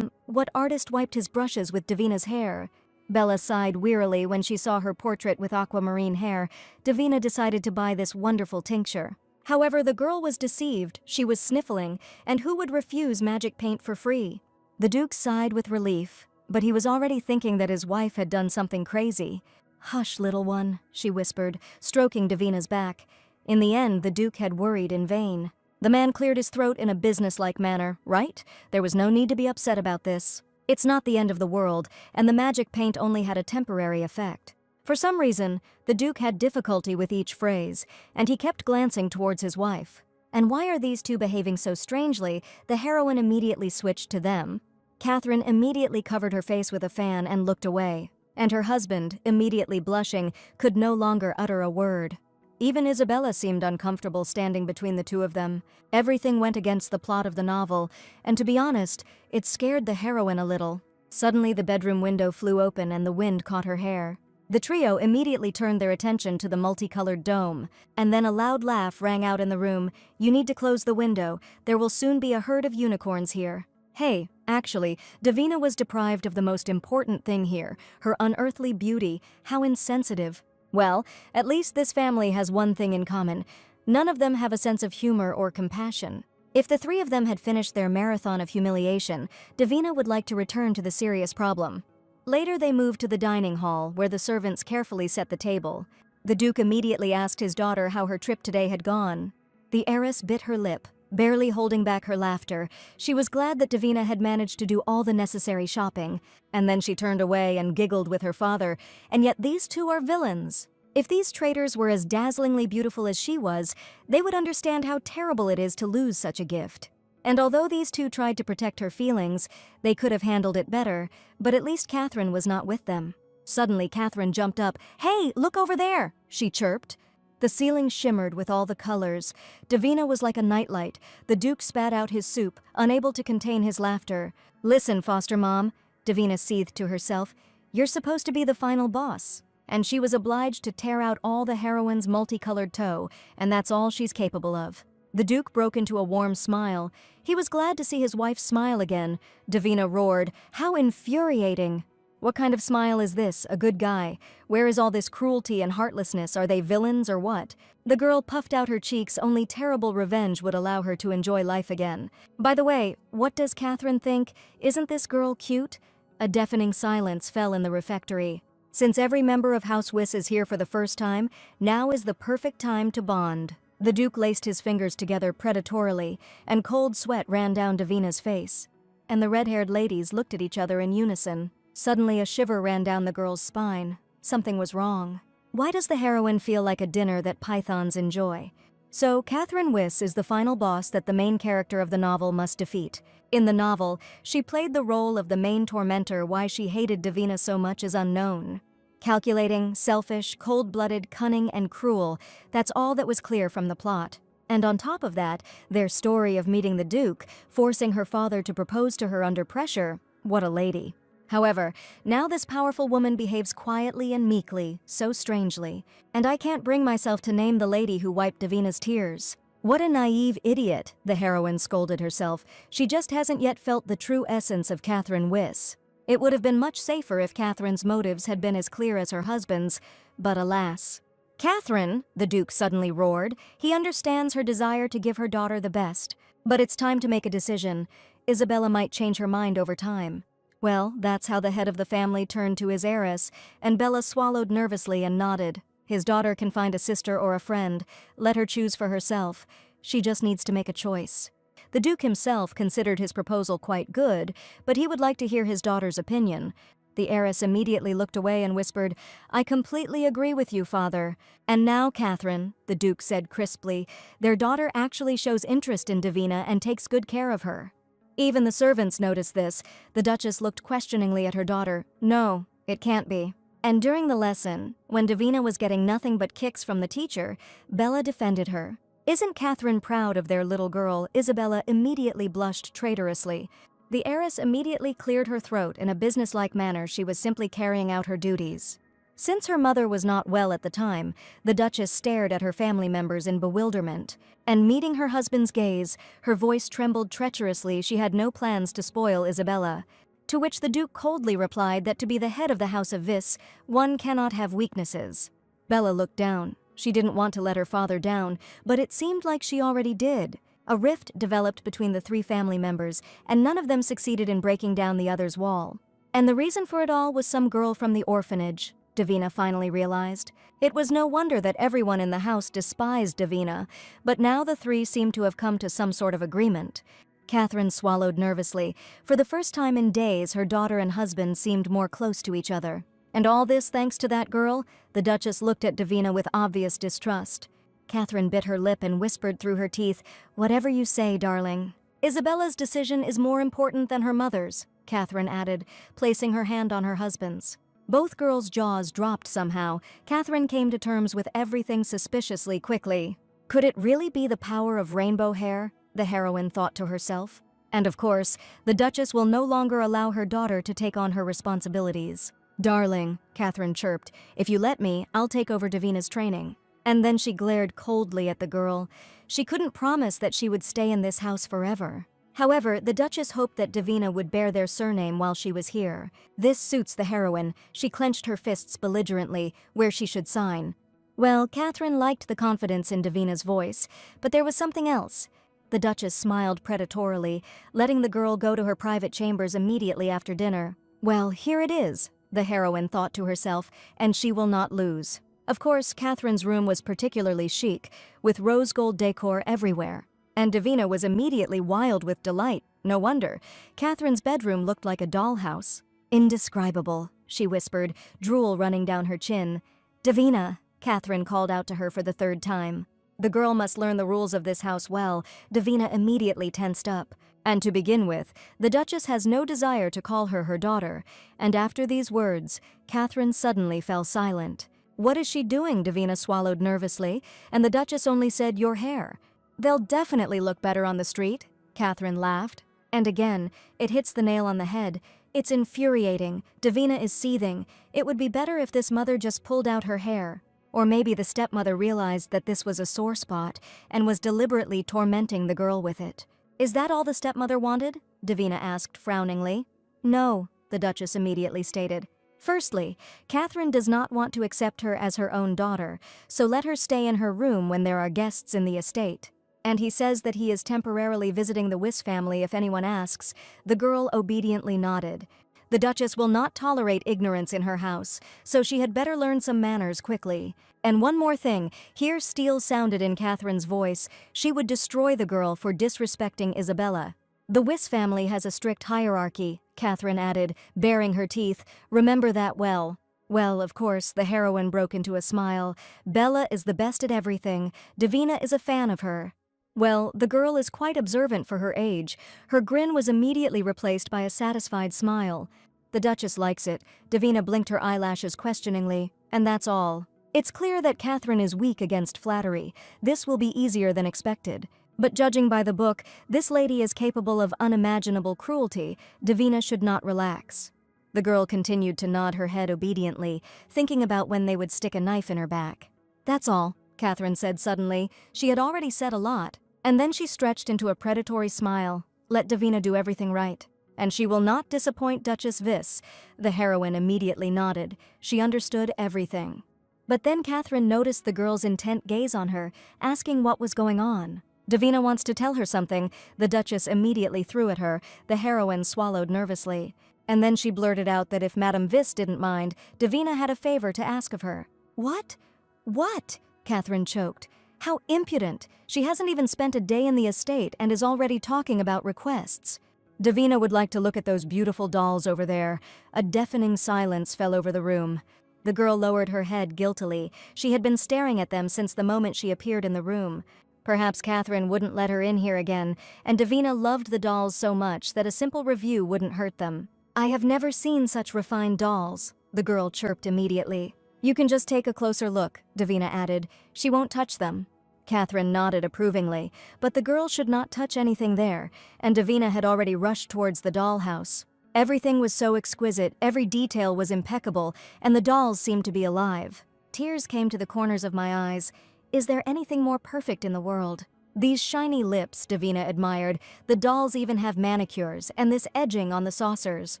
What artist wiped his brushes with Davina's hair?" Bella sighed wearily when she saw her portrait with aquamarine hair. Davina decided to buy this wonderful tincture. However, the girl was deceived. She was sniffling, and who would refuse magic paint for free? The Duke sighed with relief, but he was already thinking that his wife had done something crazy. "Hush, little one," she whispered, stroking Davina's back. In the end, the Duke had worried in vain. The man cleared his throat in a businesslike manner. "Right? There was no need to be upset about this. It's not the end of the world, and the magic paint only had a temporary effect." For some reason, the Duke had difficulty with each phrase, and he kept glancing towards his wife. "And why are these two behaving so strangely?" The heroine immediately switched to them. Catherine immediately covered her face with a fan and looked away, and her husband, immediately blushing, could no longer utter a word. Even Isabella seemed uncomfortable standing between the two of them. Everything went against the plot of the novel, and to be honest, it scared the heroine a little. Suddenly the bedroom window flew open and the wind caught her hair. The trio immediately turned their attention to the multicolored dome, and then a loud laugh rang out in the room. "You need to close the window. There will soon be a herd of unicorns here." Hey, actually, Davina was deprived of the most important thing here, her unearthly beauty. How insensitive. Well, at least this family has one thing in common. None of them have a sense of humor or compassion. If the three of them had finished their marathon of humiliation, Davina would like to return to the serious problem. Later they moved to the dining hall, where the servants carefully set the table. The Duke immediately asked his daughter how her trip today had gone. The heiress bit her lip, barely holding back her laughter. She was glad that Davina had managed to do all the necessary shopping, and then she turned away and giggled with her father. And yet these two are villains. If these traitors were as dazzlingly beautiful as she was, they would understand how terrible it is to lose such a gift. And although these two tried to protect her feelings, they could have handled it better, but at least Catherine was not with them. Suddenly Catherine jumped up. "Hey, look over there," she chirped. The ceiling shimmered with all the colors. Davina was like a nightlight. The Duke spat out his soup, unable to contain his laughter. "Listen, foster mom," Davina seethed to herself, "you're supposed to be the final boss." And she was obliged to tear out all the heroine's multicolored toe, and that's all she's capable of. The Duke broke into a warm smile. He was glad to see his wife smile again. Davina roared, "How infuriating!" What kind of smile is this? A good guy? Where is all this cruelty and heartlessness? Are they villains or what? The girl puffed out her cheeks. Only terrible revenge would allow her to enjoy life again. By the way, what does Catherine think? Isn't this girl cute? A deafening silence fell in the refectory. Since every member of House Wyss is here for the first time, now is the perfect time to bond. The Duke laced his fingers together predatorily, and cold sweat ran down Davina's face. And the red-haired ladies looked at each other in unison. Suddenly a shiver ran down the girl's spine. Something was wrong. Why does the heroine feel like a dinner that pythons enjoy? So, Catherine Wyss is the final boss that the main character of the novel must defeat. In the novel, she played the role of the main tormentor. Why she hated Davina so much is unknown. Calculating, selfish, cold-blooded, cunning, and cruel, that's all that was clear from the plot. And on top of that, their story of meeting the Duke, forcing her father to propose to her under pressure, what a lady. However, now this powerful woman behaves quietly and meekly, so strangely, and I can't bring myself to name the lady who wiped Davina's tears. What a naive idiot, the heroine scolded herself. She just hasn't yet felt the true essence of Catherine Wyss. It would have been much safer if Catherine's motives had been as clear as her husband's, but alas. Catherine, the Duke suddenly roared. He understands her desire to give her daughter the best. But it's time to make a decision. Isabella might change her mind over time. Well, that's how the head of the family turned to his heiress, and Bella swallowed nervously and nodded. His daughter can find a sister or a friend. Let her choose for herself. She just needs to make a choice. The Duke himself considered his proposal quite good, but he would like to hear his daughter's opinion. The heiress immediately looked away and whispered, "I completely agree with you, father." "And now, Catherine," the Duke said crisply, "their daughter actually shows interest in Davina and takes good care of her." Even the servants noticed this. The Duchess looked questioningly at her daughter. "No, it can't be." And during the lesson, when Davina was getting nothing but kicks from the teacher, Bella defended her. "Isn't Catherine proud of their little girl?" Isabella immediately blushed traitorously. The heiress immediately cleared her throat in a businesslike manner. She was simply carrying out her duties. Since her mother was not well at the time, the Duchess stared at her family members in bewilderment. And meeting her husband's gaze, her voice trembled treacherously. She had no plans to spoil Isabella. To which the Duke coldly replied that to be the head of the House of Wyss, one cannot have weaknesses. Bella looked down. She didn't want to let her father down, but it seemed like she already did. A rift developed between the three family members, and none of them succeeded in breaking down the other's wall. And the reason for it all was some girl from the orphanage, Davina finally realized. It was no wonder that everyone in the house despised Davina, but now the three seemed to have come to some sort of agreement. Catherine swallowed nervously. For the first time in days, her daughter and husband seemed more close to each other. And all this thanks to that girl? The Duchess looked at Davina with obvious distrust. Catherine bit her lip and whispered through her teeth, "Whatever you say, darling." "Isabella's decision is more important than her mother's," Catherine added, placing her hand on her husband's. Both girls' jaws dropped somehow. Catherine came to terms with everything suspiciously quickly. Could it really be the power of rainbow hair? The heroine thought to herself. And of course, the Duchess will no longer allow her daughter to take on her responsibilities. "Darling," Catherine chirped, "if you let me, I'll take over Davina's training." And then she glared coldly at the girl. She couldn't promise that she would stay in this house forever. However, the Duchess hoped that Davina would bear their surname while she was here. This suits the heroine. She clenched her fists belligerently, where she should sign. Well, Catherine liked the confidence in Davina's voice, but there was something else. The Duchess smiled predatorily, letting the girl go to her private chambers immediately after dinner. Well, here it is, the heroine thought to herself, and she will not lose. Of course, Catherine's room was particularly chic, with rose gold decor everywhere. And Davina was immediately wild with delight. No wonder. Catherine's bedroom looked like a dollhouse. "Indescribable," she whispered, drool running down her chin. "Davina," Catherine called out to her for the third time. The girl must learn the rules of this house well. Davina immediately tensed up. And to begin with, the Duchess has no desire to call her daughter. And after these words, Catherine suddenly fell silent. "What is she doing?" Davina swallowed nervously, and the Duchess only said, "Your hair." "They'll definitely look better on the street," Catherine laughed. And again, it hits the nail on the head. It's infuriating. Davina is seething. It would be better if this mother just pulled out her hair. Or maybe the stepmother realized that this was a sore spot and was deliberately tormenting the girl with it. "Is that all the stepmother wanted?" Davina asked frowningly. "No," the Duchess immediately stated. Firstly, Catherine does not want to accept her as her own daughter, so let her stay in her room when there are guests in the estate. And he says that he is temporarily visiting the Wyss family if anyone asks. The girl obediently nodded. The Duchess will not tolerate ignorance in her house, so she had better learn some manners quickly. And one more thing, here steel sounded in Catherine's voice, she would destroy the girl for disrespecting Isabella. The Wyss family has a strict hierarchy, Catherine added, baring her teeth. Remember that well. Well, of course, the heroine broke into a smile. Bella is the best at everything. Davina is a fan of her. Well, the girl is quite observant for her age. Her grin was immediately replaced by a satisfied smile. The Duchess likes it. Davina blinked her eyelashes questioningly. And that's all. It's clear that Catherine is weak against flattery. This will be easier than expected. But judging by the book, this lady is capable of unimaginable cruelty. Davina should not relax. The girl continued to nod her head obediently, thinking about when they would stick a knife in her back. That's all, Catherine said suddenly. She had already said a lot. And then she stretched into a predatory smile. Let Davina do everything right. And she will not disappoint Duchess Wyss. The heroine immediately nodded. She understood everything. But then Catherine noticed the girl's intent gaze on her, asking what was going on. Davina wants to tell her something. The Duchess immediately threw at her. The heroine swallowed nervously. And then she blurted out that if Madame Wyss didn't mind, Davina had a favor to ask of her. What? What? Catherine choked. How impudent! She hasn't even spent a day in the estate and is already talking about requests. Davina would like to look at those beautiful dolls over there. A deafening silence fell over the room. The girl lowered her head guiltily. She had been staring at them since the moment she appeared in the room. Perhaps Catherine wouldn't let her in here again, and Davina loved the dolls so much that a simple review wouldn't hurt them. I have never seen such refined dolls, the girl chirped immediately. You can just take a closer look, Davina added. She won't touch them. Catherine nodded approvingly, but the girl should not touch anything there, and Davina had already rushed towards the dollhouse. Everything was so exquisite, every detail was impeccable, and the dolls seemed to be alive. Tears came to the corners of my eyes. Is there anything more perfect in the world? These shiny lips, Davina admired. The dolls even have manicures, and this edging on the saucers.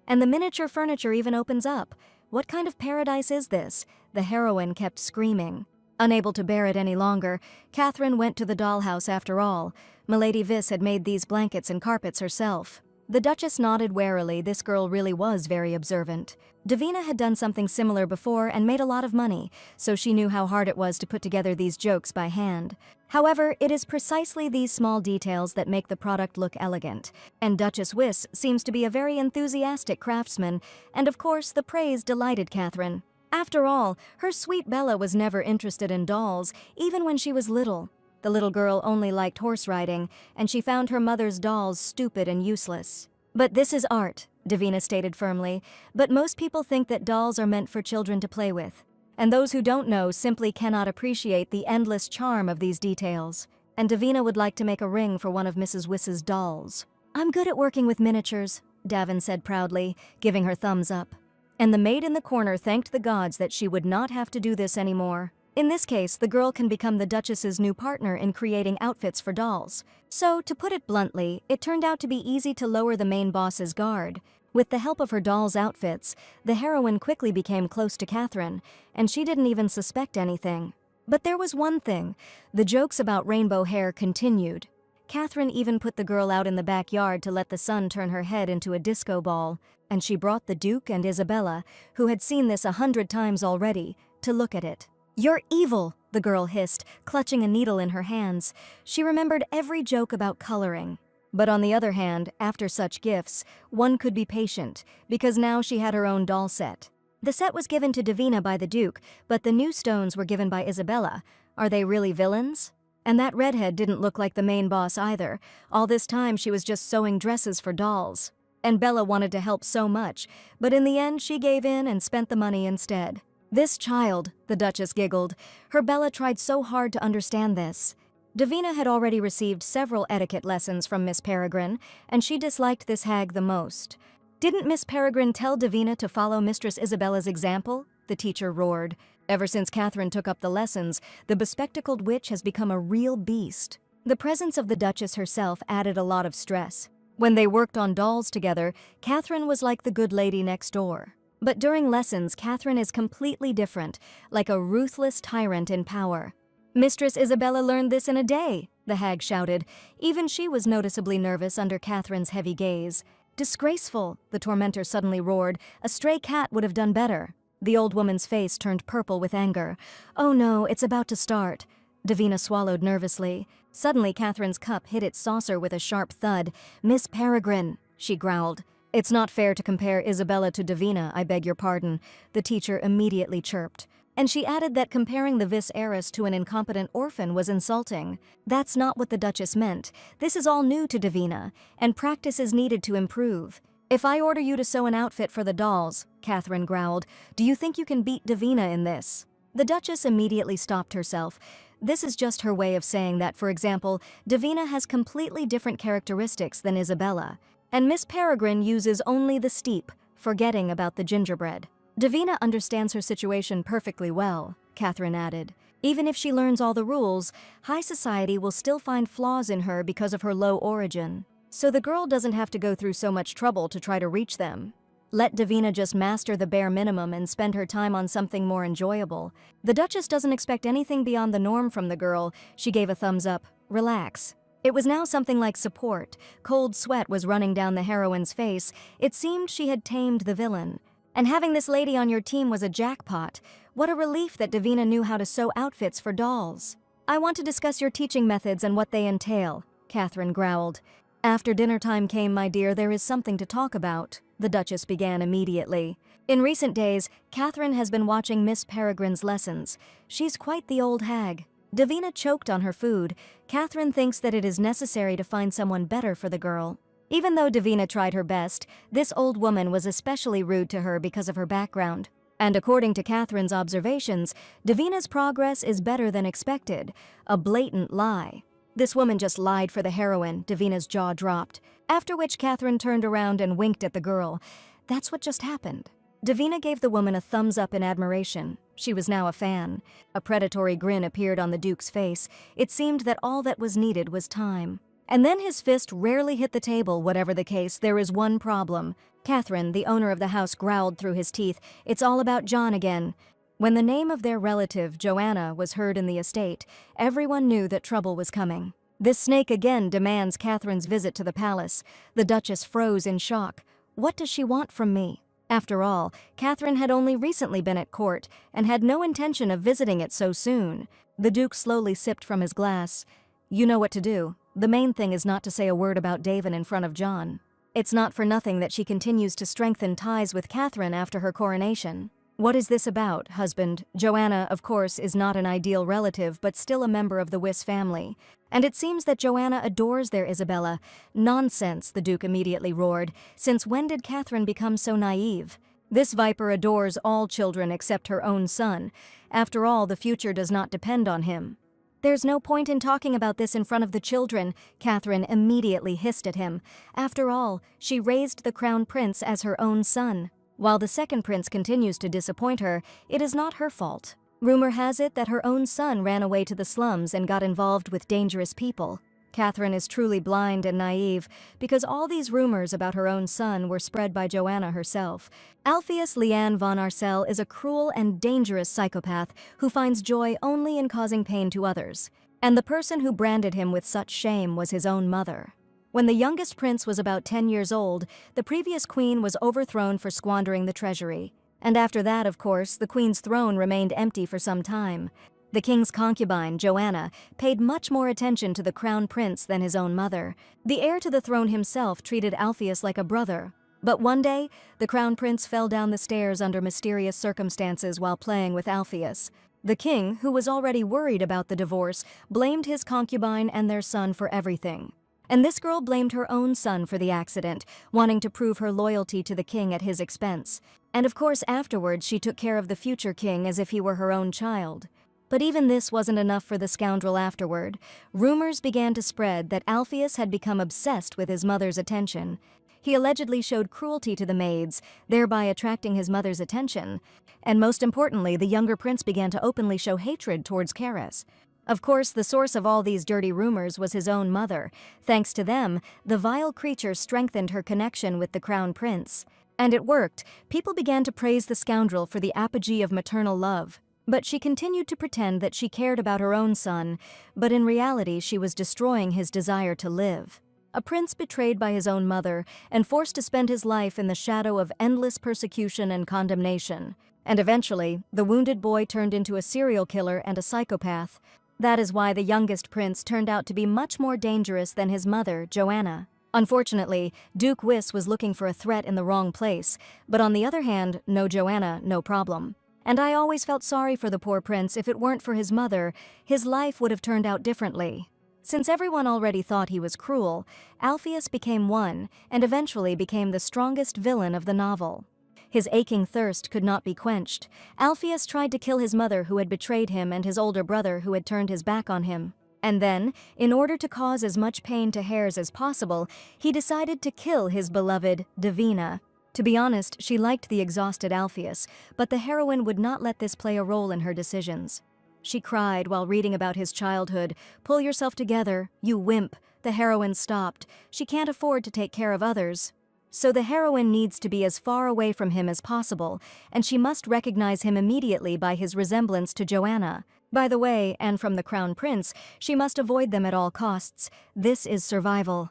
And the miniature furniture even opens up. What kind of paradise is this? The heroine kept screaming. Unable to bear it any longer, Catherine went to the dollhouse after all. Milady Wyss had made these blankets and carpets herself. The Duchess nodded warily. This girl really was very observant. Davina had done something similar before and made a lot of money, so she knew how hard it was to put together these jokes by hand. However, it is precisely these small details that make the product look elegant, and Duchess Wyss seems to be a very enthusiastic craftsman, and of course the praise delighted Catherine. After all, her sweet Bella was never interested in dolls, even when she was little. The little girl only liked horse riding, and she found her mother's dolls stupid and useless. But this is art, Davina stated firmly, but most people think that dolls are meant for children to play with. And those who don't know simply cannot appreciate the endless charm of these details. And Davina would like to make a ring for one of Mrs. Wyss's dolls. I'm good at working with miniatures, Davin said proudly, giving her thumbs up. And the maid in the corner thanked the gods that she would not have to do this anymore. In this case, the girl can become the Duchess's new partner in creating outfits for dolls. So, to put it bluntly, it turned out to be easy to lower the main boss's guard. With the help of her doll's outfits, the heroine quickly became close to Catherine, and she didn't even suspect anything. But there was one thing. The jokes about rainbow hair continued. Catherine even put the girl out in the backyard to let the sun turn her head into a disco ball, and she brought the Duke and Isabella, who had seen this 100 times already, to look at it. You're evil, the girl hissed, clutching a needle in her hands. She remembered every joke about coloring. But on the other hand, after such gifts, one could be patient, because now she had her own doll set. The set was given to Davina by the Duke, but the new stones were given by Isabella. Are they really villains? And that redhead didn't look like the main boss either. All this time she was just sewing dresses for dolls. And Bella wanted to help so much, but in the end she gave in and spent the money instead. This child, the Duchess giggled. Her Bella tried so hard to understand this. Davina had already received several etiquette lessons from Miss Peregrine, and she disliked this hag the most. Didn't Miss Peregrine tell Davina to follow Mistress Isabella's example? The teacher roared. Ever since Catherine took up the lessons, the bespectacled witch has become a real beast. The presence of the Duchess herself added a lot of stress. When they worked on dolls together, Catherine was like the good lady next door. But during lessons, Catherine is completely different, like a ruthless tyrant in power. "Mistress Isabella learned this in a day," the hag shouted. Even she was noticeably nervous under Catherine's heavy gaze. "Disgraceful," the tormentor suddenly roared. "A stray cat would have done better." The old woman's face turned purple with anger. "Oh no, it's about to start." Davina swallowed nervously. Suddenly, Catherine's cup hit its saucer with a sharp thud. "Miss Peregrine," she growled. "It's not fair to compare Isabella to Davina, I beg your pardon," the teacher immediately chirped. And she added that comparing the vice-heiress to an incompetent orphan was insulting. "That's not what the Duchess meant. This is all new to Davina, and practice is needed to improve. If I order you to sew an outfit for the dolls," Catherine growled, "do you think you can beat Davina in this?" The Duchess immediately stopped herself. This is just her way of saying that, for example, Davina has completely different characteristics than Isabella, and Miss Peregrine uses only the steep, forgetting about the gingerbread. "Davina understands her situation perfectly well," Catherine added. "Even if she learns all the rules, high society will still find flaws in her because of her low origin. So the girl doesn't have to go through so much trouble to try to reach them. Let Davina just master the bare minimum and spend her time on something more enjoyable." The Duchess doesn't expect anything beyond the norm from the girl. She gave a thumbs up. "Relax." It was now something like support. Cold sweat was running down the heroine's face. It seemed she had tamed the villain. "And having this lady on your team was a jackpot. What a relief that Davina knew how to sew outfits for dolls." "I want to discuss your teaching methods and what they entail," Catherine growled. "After dinner time came, my dear, there is something to talk about," the Duchess began immediately. In recent days, Catherine has been watching Miss Peregrine's lessons. She's quite the old hag. Davina choked on her food. Catherine thinks that it is necessary to find someone better for the girl. Even though Davina tried her best, this old woman was especially rude to her because of her background. And according to Catherine's observations, Davina's progress is better than expected. A blatant lie. This woman just lied for the heroine, Davina's jaw dropped. After which Catherine turned around and winked at the girl. That's what just happened. Davina gave the woman a thumbs up in admiration. She was now a fan. A predatory grin appeared on the Duke's face. It seemed that all that was needed was time. And then his fist rarely hit the table. Whatever the case, there is one problem. Catherine, the owner of the house, growled through his teeth. "It's all about John again." When the name of their relative, Joanna, was heard in the estate, everyone knew that trouble was coming. "This snake again demands Catherine's visit to the palace." The Duchess froze in shock. "What does she want from me?" After all, Catherine had only recently been at court and had no intention of visiting it so soon. The Duke slowly sipped from his glass. "You know what to do. The main thing is not to say a word about David in front of John. It's not for nothing that she continues to strengthen ties with Catherine after her coronation." "What is this about, husband?" Joanna, of course, is not an ideal relative, but still a member of the Wyss family. "And it seems that Joanna adores their Isabella." "Nonsense," the Duke immediately roared. "Since when did Catherine become so naive? This viper adores all children except her own son. After all, the future does not depend on him." "There's no point in talking about this in front of the children," Catherine immediately hissed at him. "After all, she raised the crown prince as her own son. While the second prince continues to disappoint her, it is not her fault. Rumor has it that her own son ran away to the slums and got involved with dangerous people. Catherine is truly blind and naive, because all these rumors about her own son were spread by Joanna herself. Alpheus Leanne von Arcel is a cruel and dangerous psychopath who finds joy only in causing pain to others. And the person who branded him with such shame was his own mother. When the youngest prince was about 10 years old, the previous queen was overthrown for squandering the treasury. And after that, of course, the queen's throne remained empty for some time. The king's concubine, Joanna, paid much more attention to the crown prince than his own mother. The heir to the throne himself treated Alpheus like a brother. But one day, the crown prince fell down the stairs under mysterious circumstances while playing with Alpheus. The king, who was already worried about the divorce, blamed his concubine and their son for everything. And this girl blamed her own son for the accident, wanting to prove her loyalty to the king at his expense. And of course afterwards she took care of the future king as if he were her own child. But even this wasn't enough for the scoundrel afterward. Rumors began to spread that Alpheus had become obsessed with his mother's attention. He allegedly showed cruelty to the maids, thereby attracting his mother's attention. And most importantly, the younger prince began to openly show hatred towards Caris. Of course, the source of all these dirty rumors was his own mother. Thanks to them, the vile creature strengthened her connection with the crown prince. And it worked. People began to praise the scoundrel for the apogee of maternal love. But she continued to pretend that she cared about her own son, but in reality she was destroying his desire to live. A prince betrayed by his own mother and forced to spend his life in the shadow of endless persecution and condemnation. And eventually, the wounded boy turned into a serial killer and a psychopath. That is why the youngest prince turned out to be much more dangerous than his mother, Joanna. Unfortunately, Duke Wyss was looking for a threat in the wrong place, but on the other hand, no Joanna, no problem. And I always felt sorry for the poor prince. If it weren't for his mother, his life would have turned out differently. Since everyone already thought he was cruel, Alpheus became one and eventually became the strongest villain of the novel. His aching thirst could not be quenched. Alpheus tried to kill his mother who had betrayed him and his older brother who had turned his back on him. And then, in order to cause as much pain to Hares as possible, he decided to kill his beloved Davina. To be honest, she liked the exhausted Alpheus, but the heroine would not let this play a role in her decisions. She cried while reading about his childhood. "Pull yourself together, you wimp." The heroine stopped. She can't afford to take care of others. So the heroine needs to be as far away from him as possible, and she must recognize him immediately by his resemblance to Joanna. By the way, and from the crown prince, she must avoid them at all costs. This is survival.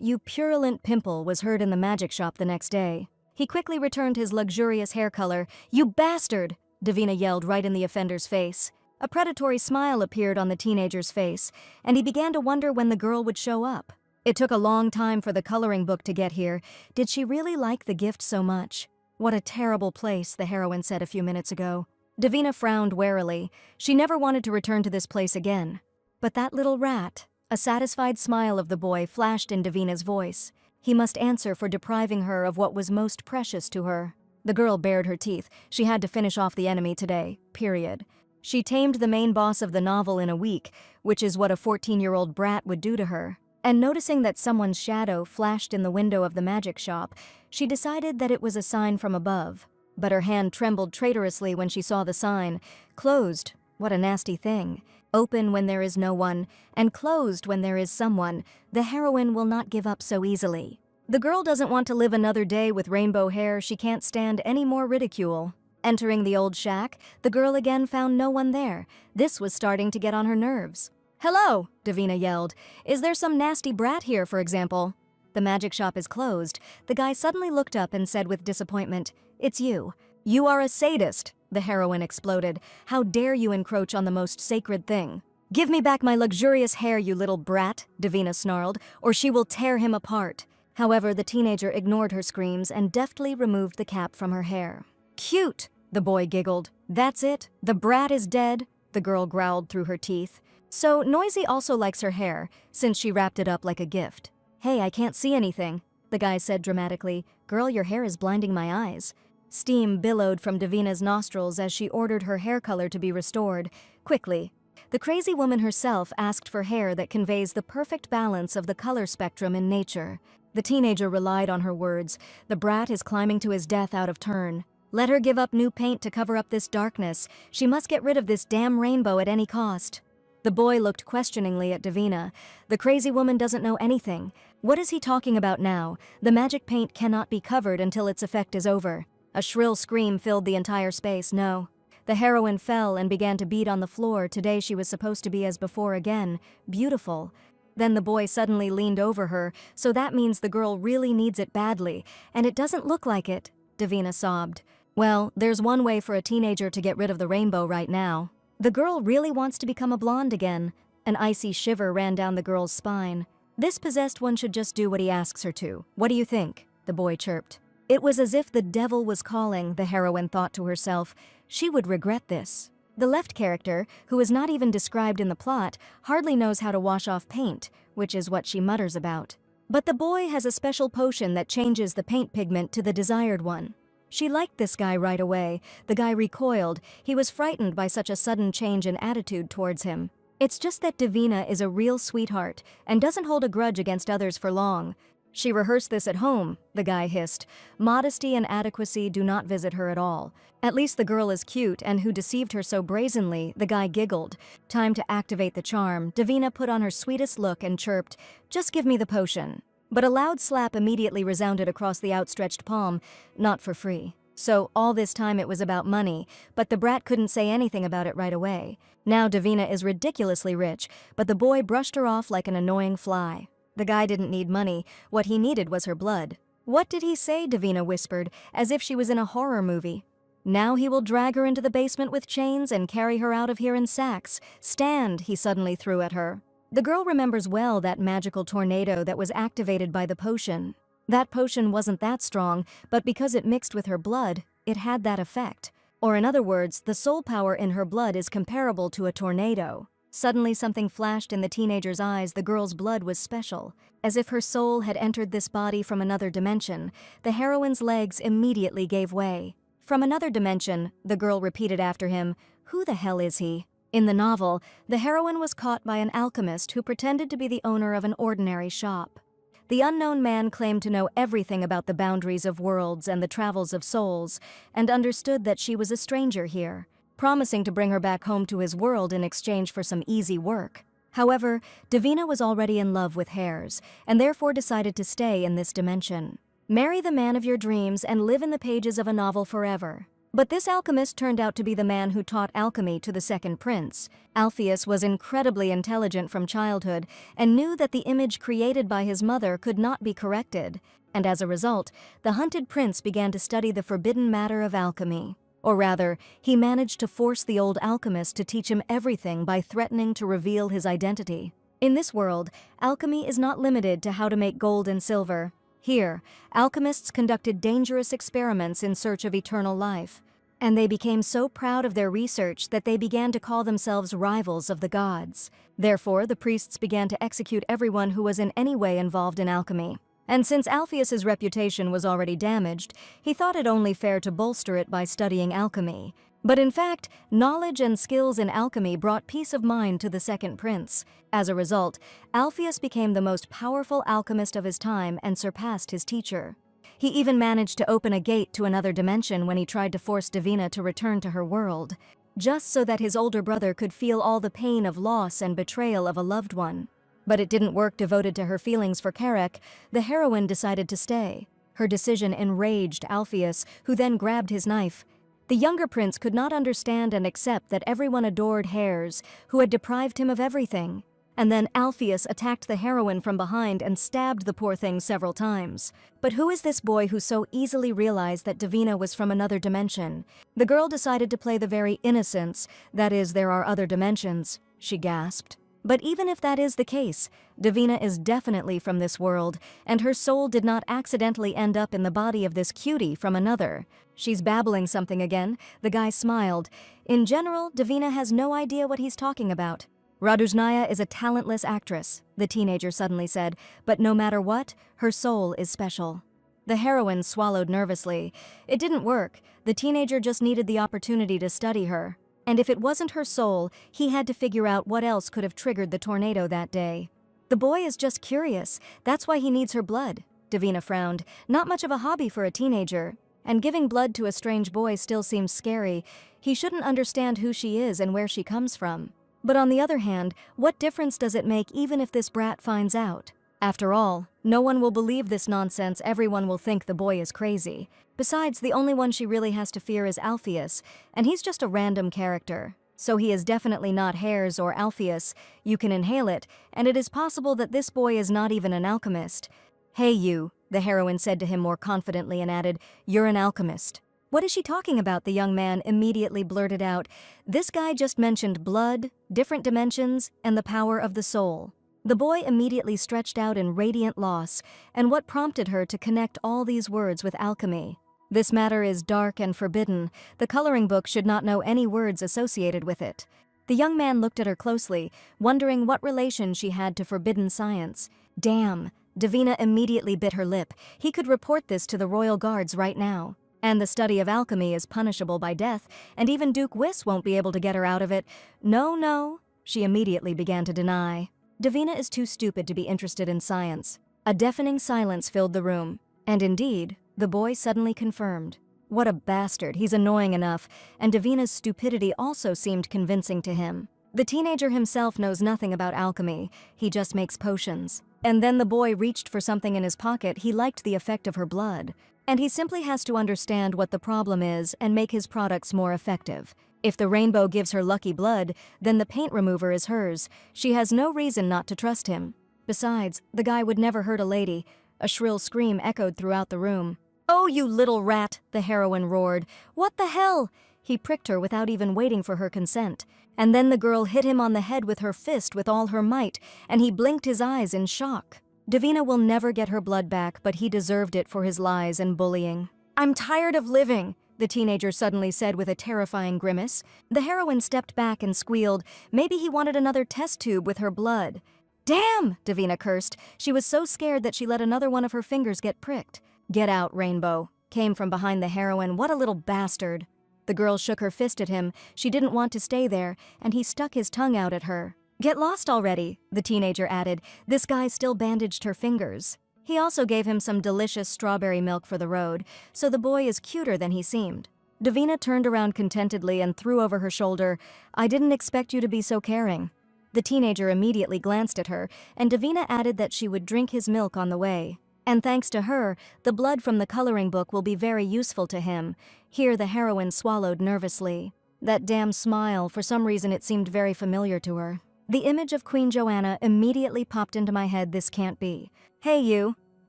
You purulent pimple was heard in the magic shop the next day. He quickly returned his luxurious hair color. "You bastard!" Davina yelled right in the offender's face. A predatory smile appeared on the teenager's face, and he began to wonder when the girl would show up. It took a long time for the coloring book to get here. Did she really like the gift so much? "What a terrible place," the heroine said a few minutes ago. Davina frowned warily. She never wanted to return to this place again. But that little rat. A satisfied smile of the boy flashed in Davina's voice. He must answer for depriving her of what was most precious to her. The girl bared her teeth. She had to finish off the enemy today, period. She tamed the main boss of the novel in a week, which is what a 14-year-old brat would do to her. And noticing that someone's shadow flashed in the window of the magic shop, she decided that it was a sign from above. But her hand trembled traitorously when she saw the sign. Closed. What a nasty thing. Open when there is no one, and closed when there is someone. The heroine will not give up so easily. The girl doesn't want to live another day with rainbow hair. She can't stand any more ridicule. Entering the old shack, the girl again found no one there. This was starting to get on her nerves. "Hello," Davina yelled. "Is there some nasty brat here, for example?" "The magic shop is closed." The guy suddenly looked up and said with disappointment, "It's you." "You are a sadist," the heroine exploded. "How dare you encroach on the most sacred thing?" "Give me back my luxurious hair, you little brat," Davina snarled, "or she will tear him apart." However, the teenager ignored her screams and deftly removed the cap from her hair. "Cute," the boy giggled. "That's it? The brat is dead?" the girl growled through her teeth. "So Noisy also likes her hair, since she wrapped it up like a gift." "Hey, I can't see anything," the guy said dramatically. "Girl, your hair is blinding my eyes." Steam billowed from Davina's nostrils as she ordered her hair color to be restored. Quickly. The crazy woman herself asked for hair that conveys the perfect balance of the color spectrum in nature. The teenager relied on her words. The brat is climbing to his death out of turn. Let her give up new paint to cover up this darkness. She must get rid of this damn rainbow at any cost. The boy looked questioningly at Davina. The crazy woman doesn't know anything. What is he talking about now? The magic paint cannot be covered until its effect is over. A shrill scream filled the entire space. No. The heroine fell and began to beat on the floor. Today she was supposed to be as before again. Beautiful. Then the boy suddenly leaned over her. So that means the girl really needs it badly. And it doesn't look like it, Davina sobbed. Well, there's one way for a teenager to get rid of the rainbow right now. The girl really wants to become a blonde again. An icy shiver ran down the girl's spine. This possessed one should just do what he asks her to. What do you think? The boy chirped. It was as if the devil was calling, the heroine thought to herself. She would regret this. The left character, who is not even described in the plot, hardly knows how to wash off paint, which is what she mutters about. But the boy has a special potion that changes the paint pigment to the desired one. She liked this guy right away. The guy recoiled. He was frightened by such a sudden change in attitude towards him. It's just that Davina is a real sweetheart and doesn't hold a grudge against others for long. She rehearsed this at home, the guy hissed. Modesty and adequacy do not visit her at all. At least the girl is cute, and who deceived her so brazenly, the guy giggled. Time to activate the charm. Davina put on her sweetest look and chirped, "Just give me the potion." But a loud slap immediately resounded across the outstretched palm, not for free. So all this time it was about money, but the brat couldn't say anything about it right away. Now Davina is ridiculously rich, but the boy brushed her off like an annoying fly. The guy didn't need money, what he needed was her blood. "What did he say?" Davina whispered, as if she was in a horror movie. "Now he will drag her into the basement with chains and carry her out of here in sacks. Stand," he suddenly threw at her. The girl remembers well that magical tornado that was activated by the potion. That potion wasn't that strong, but because it mixed with her blood, it had that effect. Or in other words, the soul power in her blood is comparable to a tornado. Suddenly something flashed in the teenager's eyes. The girl's blood was special. As if her soul had entered this body from another dimension, the heroine's legs immediately gave way. "From another dimension," the girl repeated after him. "Who the hell is he?" In the novel, the heroine was caught by an alchemist who pretended to be the owner of an ordinary shop. The unknown man claimed to know everything about the boundaries of worlds and the travels of souls, and understood that she was a stranger here, promising to bring her back home to his world in exchange for some easy work. However, Davina was already in love with hares, and therefore decided to stay in this dimension. Marry the man of your dreams and live in the pages of a novel forever. But this alchemist turned out to be the man who taught alchemy to the second prince. Alpheus was incredibly intelligent from childhood and knew that the image created by his mother could not be corrected, and as a result, the hunted prince began to study the forbidden matter of alchemy. Or rather, he managed to force the old alchemist to teach him everything by threatening to reveal his identity. In this world, alchemy is not limited to how to make gold and silver. Here, alchemists conducted dangerous experiments in search of eternal life, and they became so proud of their research that they began to call themselves rivals of the gods. Therefore, the priests began to execute everyone who was in any way involved in alchemy. And since Alpheus's reputation was already damaged, he thought it only fair to bolster it by studying alchemy. But in fact, knowledge and skills in alchemy brought peace of mind to the second prince. As a result, Alpheus became the most powerful alchemist of his time and surpassed his teacher. He even managed to open a gate to another dimension when he tried to force Davina to return to her world, just so that his older brother could feel all the pain of loss and betrayal of a loved one. But it didn't work. Devoted to her feelings for Carrick, the heroine decided to stay. Her decision enraged Alpheus, who then grabbed his knife. The younger prince could not understand and accept that everyone adored hares, who had deprived him of everything. And then Alpheus attacked the heroine from behind and stabbed the poor thing several times. But who is this boy who so easily realized that Davina was from another dimension? The girl decided to play the very innocence. "That is, there are other dimensions," she gasped. But even if that is the case, Davina is definitely from this world, and her soul did not accidentally end up in the body of this cutie from another. She's babbling something again. The guy smiled. In general, Davina has no idea what he's talking about. "Raduzhnaya is a talentless actress," the teenager suddenly said, "but no matter what, her soul is special." The heroine swallowed nervously. It didn't work. The teenager just needed the opportunity to study her. And if it wasn't her soul, he had to figure out what else could have triggered the tornado that day. "The boy is just curious. That's why he needs her blood." Davina frowned. Not much of a hobby for a teenager. And giving blood to a strange boy still seems scary. He shouldn't understand who she is and where she comes from. But on the other hand, what difference does it make even if this brat finds out? After all, no one will believe this nonsense. Everyone will think the boy is crazy. Besides, the only one she really has to fear is Alpheus, and he's just a random character. So he is definitely not Hares or Alpheus. You can inhale it, and it is possible that this boy is not even an alchemist. "Hey you," the heroine said to him more confidently and added, "You're an alchemist." "What is she talking about?" the young man immediately blurted out. "This guy just mentioned blood, different dimensions, and the power of the soul." The boy immediately stretched out in radiant loss, and what prompted her to connect all these words with alchemy? "This matter is dark and forbidden. The coloring book should not know any words associated with it." The young man looked at her closely, wondering what relation she had to forbidden science. Damn, Davina immediately bit her lip. He could report this to the royal guards right now. And the study of alchemy is punishable by death, and even Duke Whis won't be able to get her out of it. No, she immediately began to deny. Davina is too stupid to be interested in science. A deafening silence filled the room, and indeed, the boy suddenly confirmed. What a bastard, he's annoying enough, and Davina's stupidity also seemed convincing to him. The teenager himself knows nothing about alchemy, he just makes potions. And then the boy reached for something in his pocket. He liked the effect of her blood. And he simply has to understand what the problem is and make his products more effective. If the rainbow gives her lucky blood, then the paint remover is hers. She has no reason not to trust him. Besides, the guy would never hurt a lady. A shrill scream echoed throughout the room. "Oh, you little rat!" the heroine roared. "What the hell?" He pricked her without even waiting for her consent. And then the girl hit him on the head with her fist with all her might, and he blinked his eyes in shock. Davina will never get her blood back, but he deserved it for his lies and bullying. "I'm tired of living," the teenager suddenly said with a terrifying grimace. The heroine stepped back and squealed. Maybe he wanted another test tube with her blood. "Damn!" Davina cursed. She was so scared that she let another one of her fingers get pricked. "Get out, Rainbow," came from behind the heroine. "What a little bastard." The girl shook her fist at him. She didn't want to stay there, and he stuck his tongue out at her. "Get lost already," the teenager added. This guy still bandaged her fingers. He also gave him some delicious strawberry milk for the road, so the boy is cuter than he seemed. Davina turned around contentedly and threw over her shoulder, "I didn't expect you to be so caring." The teenager immediately glanced at her, and Davina added that she would drink his milk on the way. And thanks to her, the blood from the coloring book will be very useful to him. Here the heroine swallowed nervously. That damn smile, for some reason it seemed very familiar to her. The image of Queen Joanna immediately popped into my head. This can't be. "Hey you,"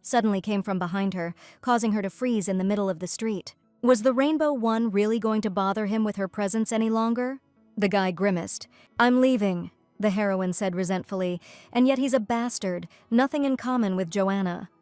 suddenly came from behind her, causing her to freeze in the middle of the street. Was the Rainbow One really going to bother him with her presence any longer? The guy grimaced. "I'm leaving," the heroine said resentfully, "and yet he's a bastard, nothing in common with Joanna."